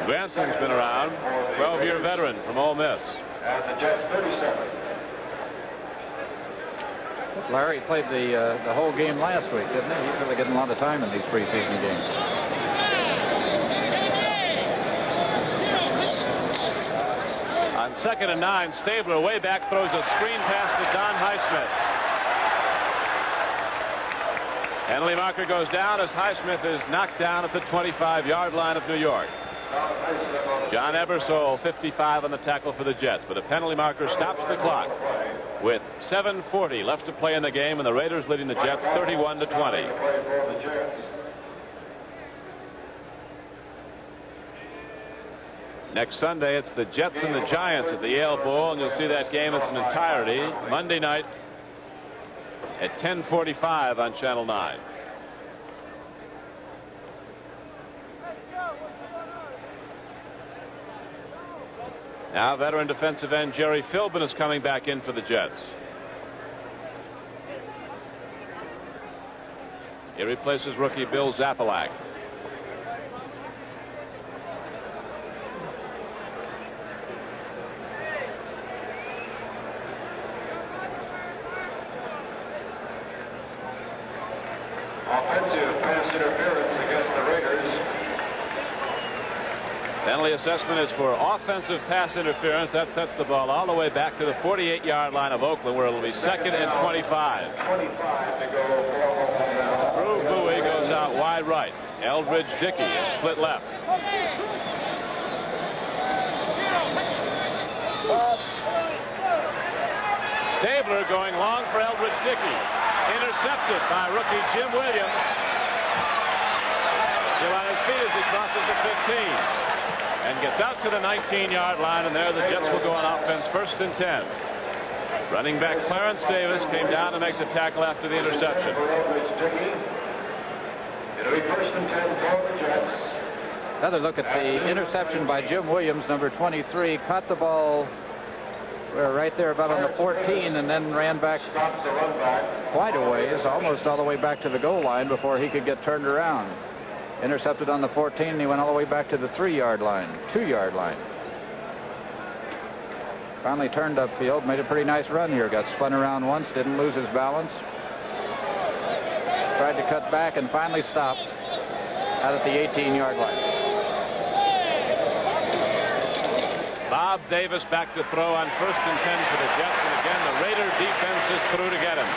Grantham's been around. 12-year veteran from Ole Miss. And the Jets 37. Larry played the whole game last week, didn't he? He's really getting a lot of time in these preseason games. On 2nd and 9, Stabler way back throws a screen pass to Don Highsmith. Penalty marker goes down as Highsmith is knocked down at the 25-yard line of New York. John Ebersol, 55, on the tackle for the Jets, but a penalty marker stops the clock with 7:40 left to play in the game, and the Raiders leading the Jets 31-20. Next Sunday, it's the Jets and the Giants at the Yale Bowl, and you'll see that game in its entirety Monday night at 10:45 on Channel 9. Now veteran defensive end Jerry Philbin is coming back in for the Jets. He replaces rookie Bill Zapalak. Offensive pass interference against the Raiders. Penalty assessment is for offensive pass interference. That sets the ball all the way back to the 48-yard line of Oakland, where it'll be 2nd and 25. 25 to go. Drew Bowie goes out wide right. Eldridge Dickey is split left. Stabler going long for Eldridge Dickey. Intercepted by rookie Jim Williams. Still on his feet as he crosses the 15. And gets out to the 19-yard line, and there the Jets will go on offense 1st and 10. Running back Clarence Davis came down to make the tackle after the interception. It'll be 1st and 10 for the Jets. Another look at the interception by Jim Williams, number 23. Caught the ball right there about on the 14, and then ran back quite a ways, almost all the way back to the goal line before he could get turned around. Intercepted on the 14, and he went all the way back to the 3-yard line, 2-yard line. Finally turned upfield, made a pretty nice run here. Got spun around once, didn't lose his balance. Tried to cut back and finally stopped out at the 18-yard line. Bob Davis back to throw on 1st and 10 for the Jets, and again the Raider defense is through to get him.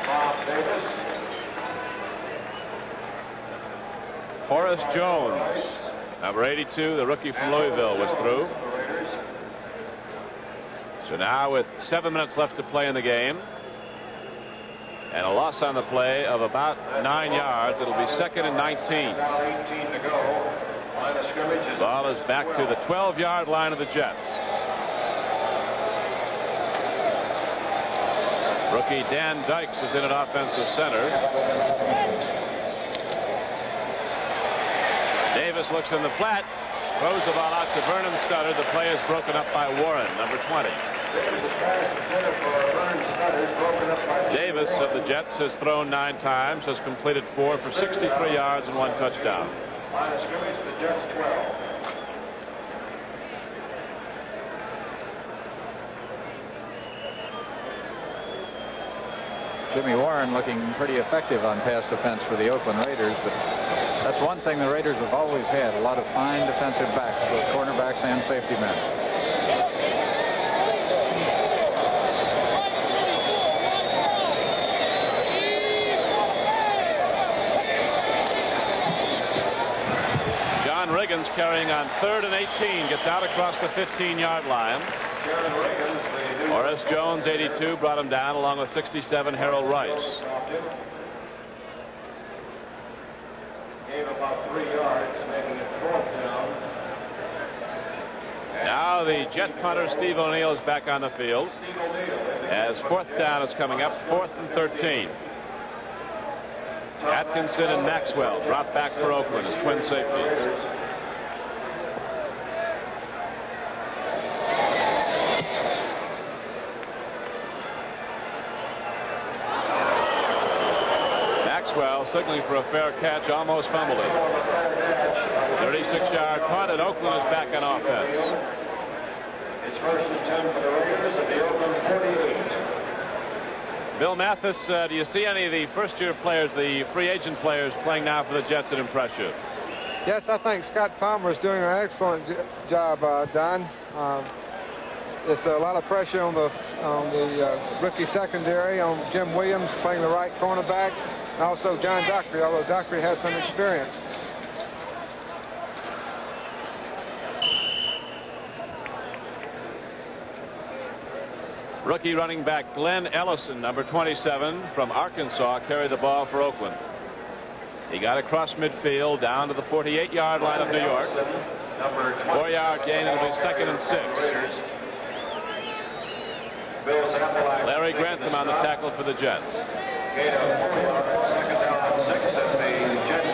Bob Davis. Horace Jones, number 82, the rookie from Louisville, was through. So now with 7 minutes left to play in the game and a loss on the play of about 9 yards, it'll be 2nd and 19. Now 18 to go. Line of scrimmage is Ball is back to the 12-yard line of the Jets. Rookie Dan Dykes is in at offensive center. Davis looks in the flat, throws the ball out to Vernon Studdard. The play is broken up by Warren, number 20. Davis of the Jets has thrown 9 times, has completed 4 for 63 yards and 1 touchdown. line of scrimmage, the Jets 12. Jimmy Warren looking pretty effective on pass defense for the Oakland Raiders, but that's one thing the Raiders have always had, a lot of fine defensive backs, both cornerbacks and safety men. John Riggins carrying on 3rd and 18, gets out across the 15-yard line. Horace Jones, 82, brought him down along with 67, Harold Rice. Gave about 3 yards, making it 4th down. Now the Jet punter Steve O'Neill is back on the field as 4th down is coming up, 4th and 13. Atkinson and Maxwell drop back for Oakland as twin safeties. Maxwell signaling for a fair catch, almost fumbled it. 36-yard punt, and Oakland is back on offense. It's 1st and 10 for the Raiders at the Oakland 48. Bill Mathis, do you see any of the first-year players, the free agent players playing now for the Jets that impress you? Yes, I think Scott Palmer is doing an excellent job, Don. There's a lot of pressure on the rookie secondary, on Jim Williams playing the right cornerback, and also John Dockery, although Dockery has some experience. Rookie running back Glenn Ellison, number 27 from Arkansas, carried the ball for Oakland. He got across midfield down to the 48-yard line of New York. 4-yard gain, it'll be 2nd and 6. Larry Grantham on the tackle for the Jets. Gain of 4 yards, 2nd down and 6 at the Jets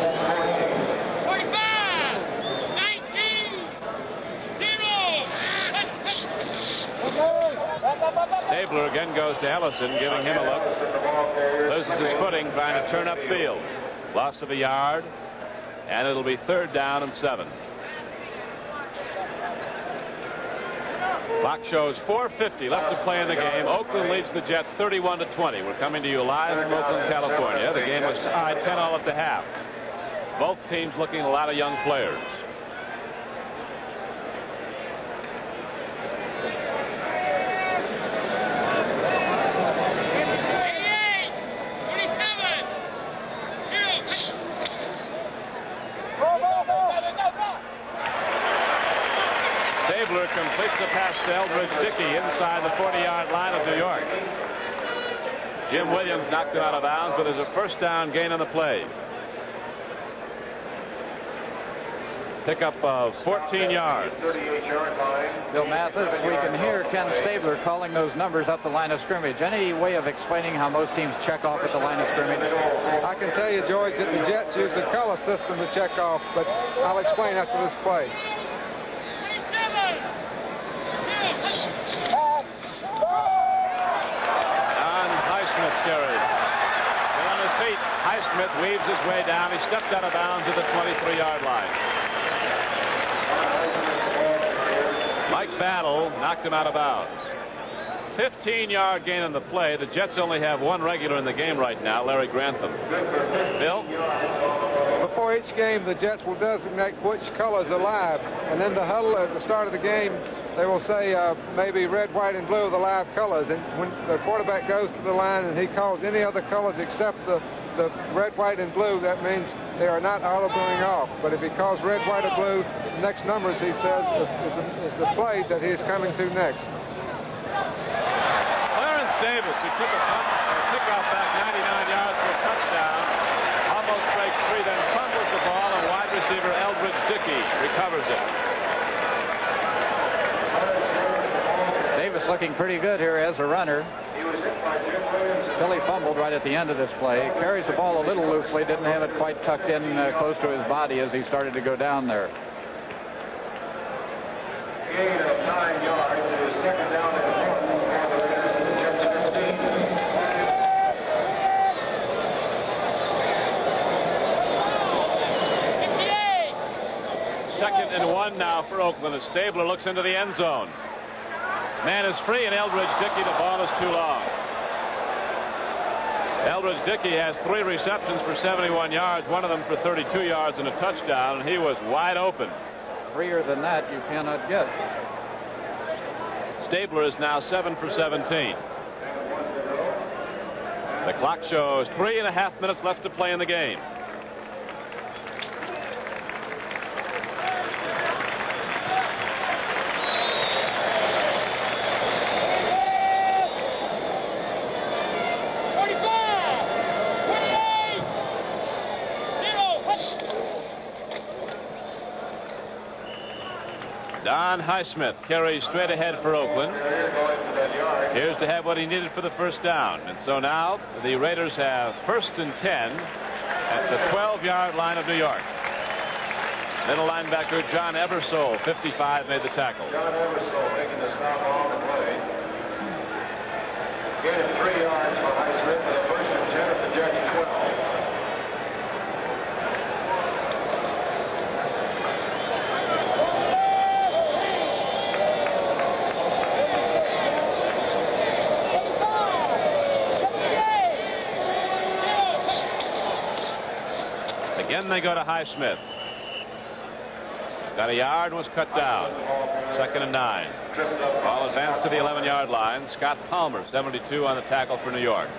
48. 45, 19, 0. Stabler again goes to Ellison, giving him a look. Loses his footing, trying to turn upfield. Loss of a yard, and it'll be 3rd down and 7. Clock shows 4:50 left to play in the game. Oakland leads the Jets 31-20. We're coming to you live from Oakland, California. The game was tied 10-all at the half. Both teams looking at a lot of young players. Stabler completes the pass to Eldridge Dickey inside the 40-yard line of New York. Jim Williams knocked him out of bounds, but there's a 1st down gain on the play. Pickup of 14 yards. 38-yard line. Bill Mathis, we can hear Ken Stabler calling those numbers up the line of scrimmage. Any way of explaining how most teams check off at the line of scrimmage? I can tell you, George, that the Jets use the color system to check off, but I'll explain after this play. Don Highsmith carries. On his feet. Highsmith weaves his way down. He stepped out of bounds at the 23-yard line. Mike Battle knocked him out of bounds. 15-yard gain on the play. The Jets only have one regular in the game right now, Larry Grantham. Bill? Before each game, the Jets will designate which colors are live, and then the huddle at the start of the game, they will say maybe red, white, and blue are the live colors. And when the quarterback goes to the line and he calls any other colors except the red, white, and blue, that means they are not auto-booing off. But if he calls red, white, or blue, the next numbers, he says, is the play that he is coming to next. Clarence Davis, who took a kickoff back 99 yards for a touchdown, almost breaks free, then fumbles the ball, and wide receiver Eldridge Dickey recovers it. Davis looking pretty good here as a runner. Until he fumbled right at the end of this play. Carries the ball a little loosely, didn't have it quite tucked in close to his body as he started to go down there. Gain of 9 yards. It is second down and 10 for the Raiders at the Jets 15. Second and 1 now for Oakland as Stabler looks into the end zone. Man is free, and Eldridge Dickey, the ball is too long. Eldridge Dickey has 3 receptions for 71 yards, one of them for 32 yards and a touchdown, and he was wide open. Freer than that you cannot get. Stabler is now 7 for 17. The clock shows 3.5 minutes left to play in the game. Don Highsmith carries straight ahead for Oakland. Here's to have what he needed for the first down. And so now the Raiders have 1st and 10 at the 12-yard line of New York. Middle linebacker John Ebersole, 55, made the tackle. John Ebersole making the stop on the play. Gain of 3 yards for Highsmith for the 1st and 10 at the Jets 12. Again, they go to Highsmith. Got a yard and was cut down. 2nd and 9. Ball advanced to the 11-yard line. Scott Palmer, 72, on the tackle for New York.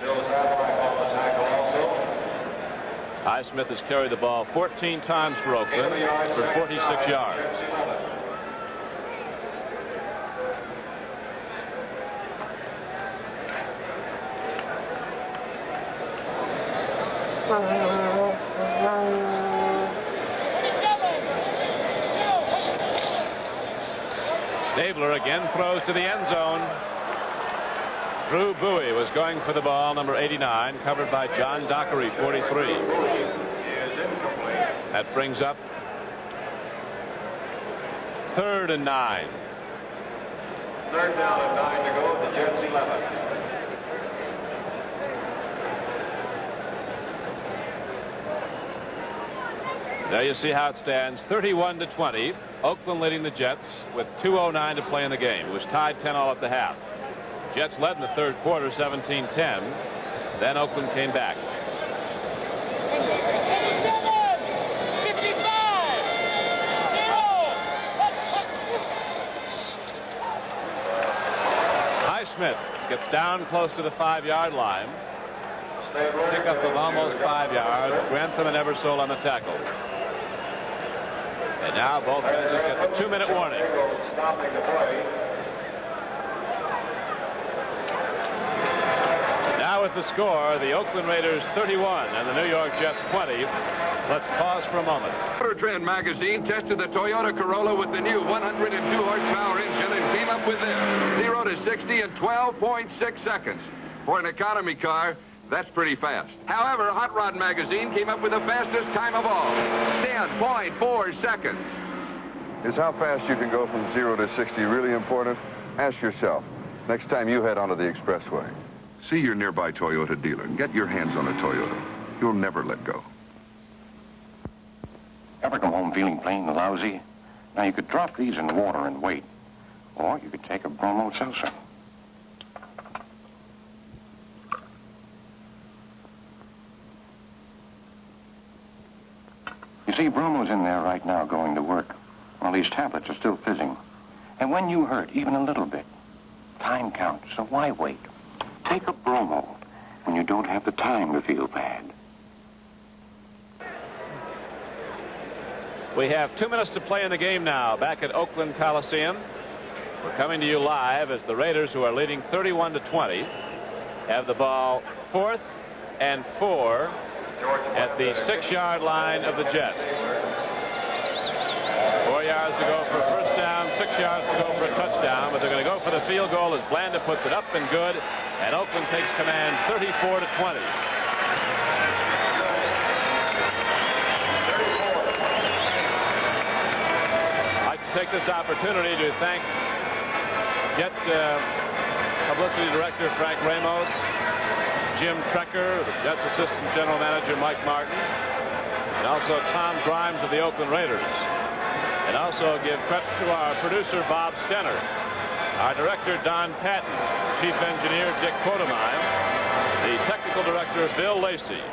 Highsmith has carried the ball 14 times for Oakland for 46 yards. Stabler again throws to the end zone. Drew Bowie was going for the ball, number 89, covered by John Dockery, 43. That brings up 3rd and 9. 3rd down and 9 to go at the Jets 11. There you see how it stands, 31-20. Oakland leading the Jets with 2:09 to play in the game. It was tied 10-all at the half. Jets led in the 3rd quarter, 17-10. Then Oakland came back. Highsmith gets down close to the 5-yard line. Pickup of almost 5 yards. Grantham and Ebersole on the tackle. And now both guys just get a 2-minute warning. Stopping the play. Now with the score, the Oakland Raiders 31 and the New York Jets 20. Let's pause for a moment. Motor Trend magazine tested the Toyota Corolla with the new 102 horsepower engine and came up with this: 0 to 60 in 12.6 seconds. For an economy car, that's pretty fast. However, Hot Rod magazine came up with the fastest time of all, 10.4 seconds. Is how fast you can go from 0 to 60 really important? Ask yourself next time you head onto the expressway. See your nearby Toyota dealer and get your hands on a Toyota. you'll never let go. Ever come home feeling plain lousy? Now, you could drop these in water and wait. Or you could take a bromo seltzer. You see, bromo's in there right now going to work. Well, these tablets are still fizzing. And when you hurt, even a little bit, time counts, so why wait? Take a bromo when you don't have the time to feel bad. We have 2 minutes to play in the game now, back at Oakland Coliseum. We're coming to you live as the Raiders, who are leading 31-20, have the ball 4th and 4 at the 6-yard line of the Jets. 4 yards to go for a first down, 6 yards to go for a touchdown, but they're going to go for the field goal as Blanda puts it up and good, and Oakland takes command 34-20. Take this opportunity to thank Jet Publicity Director Frank Ramos, Jim Trecker, the Jets Assistant General Manager Mike Martin, and also Tom Grimes of the Oakland Raiders. And also give credit to our producer Bob Stenner, our director Don Patton, Chief Engineer Dick Quotemine, the Technical Director Bill Lacey,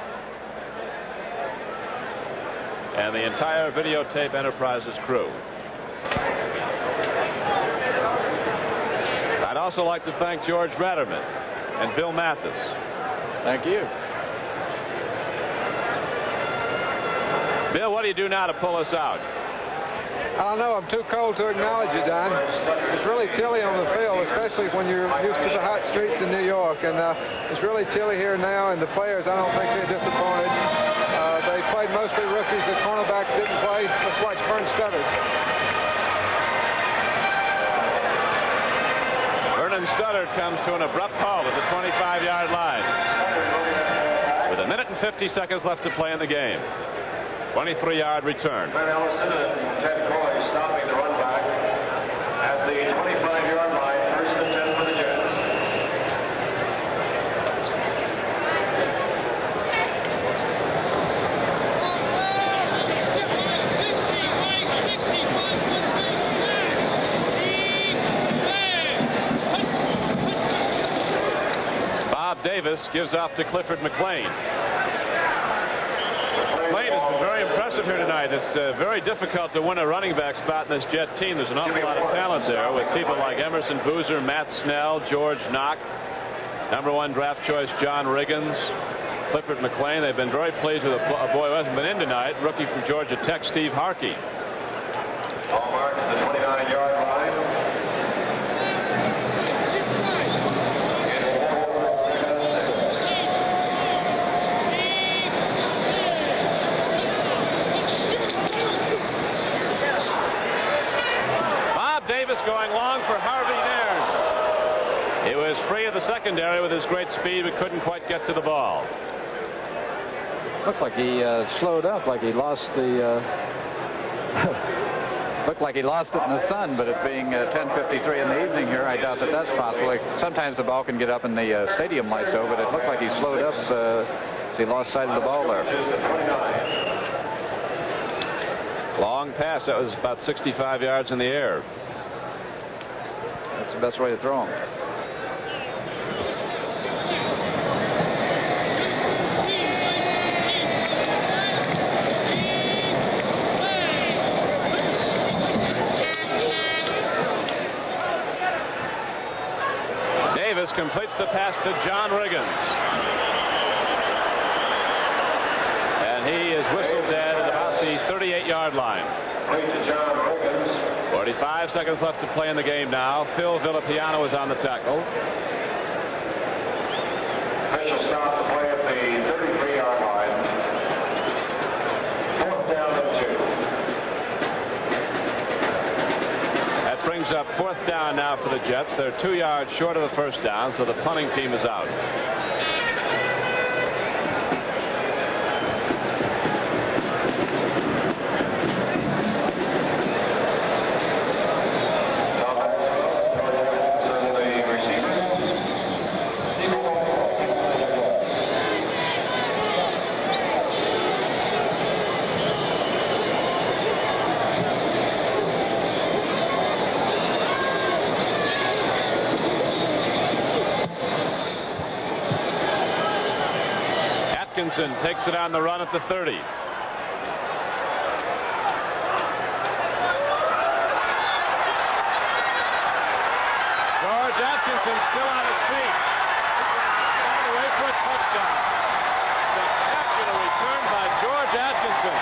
and the entire Videotape Enterprises crew. I'd also like to thank George Ratterman and Bill Mathis. Thank you. Bill, what do you do now to pull us out? I don't know. I'm too cold to acknowledge it, Don. It's really chilly on the field, especially when you're used to the hot streets in New York. And it's really chilly here now, and the players, I don't think they're disappointed. They played mostly rookies. The cornerbacks didn't play. Let's watch Vern Studdard. Vernon Studdard comes to an abrupt halt at the 25-yard line with 1 minute and 50 seconds left to play in the game. 23-yard return. Ben Ellison and Ted Coy stopping the run back at the 25-yard line. 1st and 10 for the Jets. Bob Davis gives off to Clifford McLean. McLean has been very impressive here tonight. It's very difficult to win a running back spot in this Jet team. There's an awful lot of talent there with people like Emerson Boozer, Matt Snell, George Knock, #1 draft choice John Riggins, Clifford McLean. They've been very pleased with a boy who hasn't been in tonight, rookie from Georgia Tech, Steve Harkey. Ball marked at the 29-yard line. Davis going long for Harvey Nairn. He was free of the secondary with his great speed, but couldn't quite get to the ball. Looked like he slowed up, like he lost the... looked like he lost it in the sun, but it being 10:53 in the evening here, I doubt that that's possible. Sometimes the ball can get up in the stadium lights, though, but it looked like he slowed up as he lost sight of the ball there. Long pass. That was about 65 yards in the air. That's the best way to throw him. Davis completes the pass to John Riggins. And he is whistled dead at about the 38-yard line. 45 seconds left to play in the game now. Phil Villapiano is on the tackle. Official stop the play at the 33-yard line. 4th down and 2. That brings up 4th down now for the Jets. They're 2 yards short of the first down, so the punting team is out. Atkinson takes it on the run at the 30. George Atkinson still on his feet. All the way for a touchdown. Spectacular return by George Atkinson.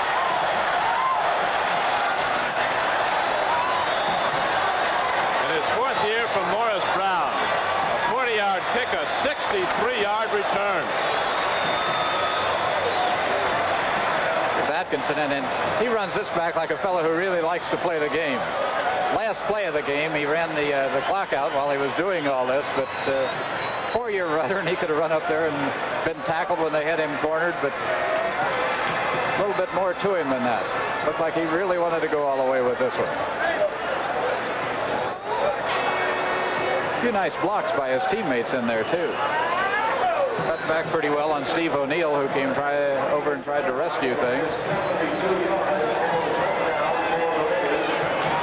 In his 4th year from Morris Brown. A 40-yard kick, a 63-yard return. Atkinson, and he runs this back like a fellow who really likes to play the game. Last play of the game, he ran the clock out while he was doing all this, but 4-year runner, and he could have run up there and been tackled when they had him cornered, but a little bit more to him than that. Looked like he really wanted to go all the way with this one. A few nice blocks by his teammates in there, too. Cut back pretty well on Steve O'Neill, who came over and tried to rescue things. I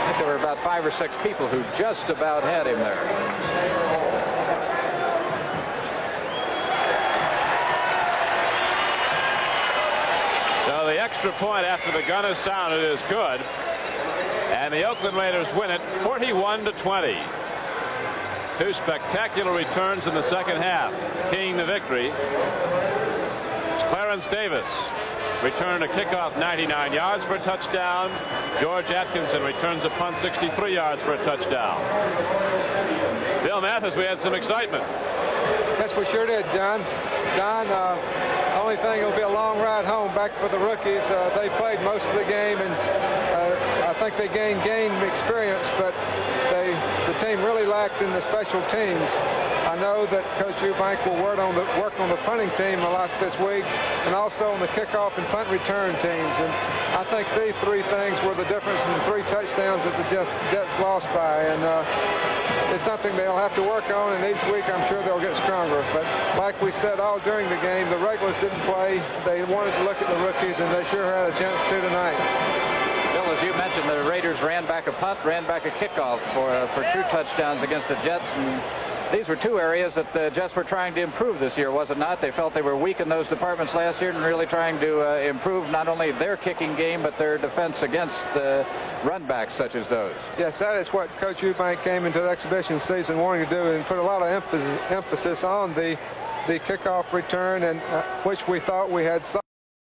think there were about 5 or 6 people who just about had him there. So the extra point after the gun is sounded is good. And the Oakland Raiders win it 41-20. 2 spectacular returns in the second half. Keying the victory. It's Clarence Davis. Returned a kickoff 99 yards for a touchdown. George Atkinson returns a punt 63 yards for a touchdown. Bill Mathis, we had some excitement. Yes, we sure did, John. John, only thing, it'll be a long ride home back for the rookies. They played most of the game, and I think they gained game experience, but the team really lacked in the special teams. I know that Coach Eubank will work on the punting team a lot this week, and also on the kickoff and punt return teams. And I think these 3 things were the difference in the 3 touchdowns that the Jets lost by. And it's something they'll have to work on, and each week I'm sure they'll get stronger. But like we said all during the game, the regulars didn't play. They wanted to look at the rookies, and they sure had a chance to tonight. Bill, as you mentioned, the Raiders ran back a punt, ran back a kickoff for 2 touchdowns against the Jets. And these were 2 areas that the Jets were trying to improve this year, was it not? They felt they were weak in those departments last year and really trying to improve not only their kicking game, but their defense against run backs such as those. Yes, that is what Coach Eubank came into the exhibition season wanting to do, and put a lot of emphasis on the kickoff return, and which we thought we had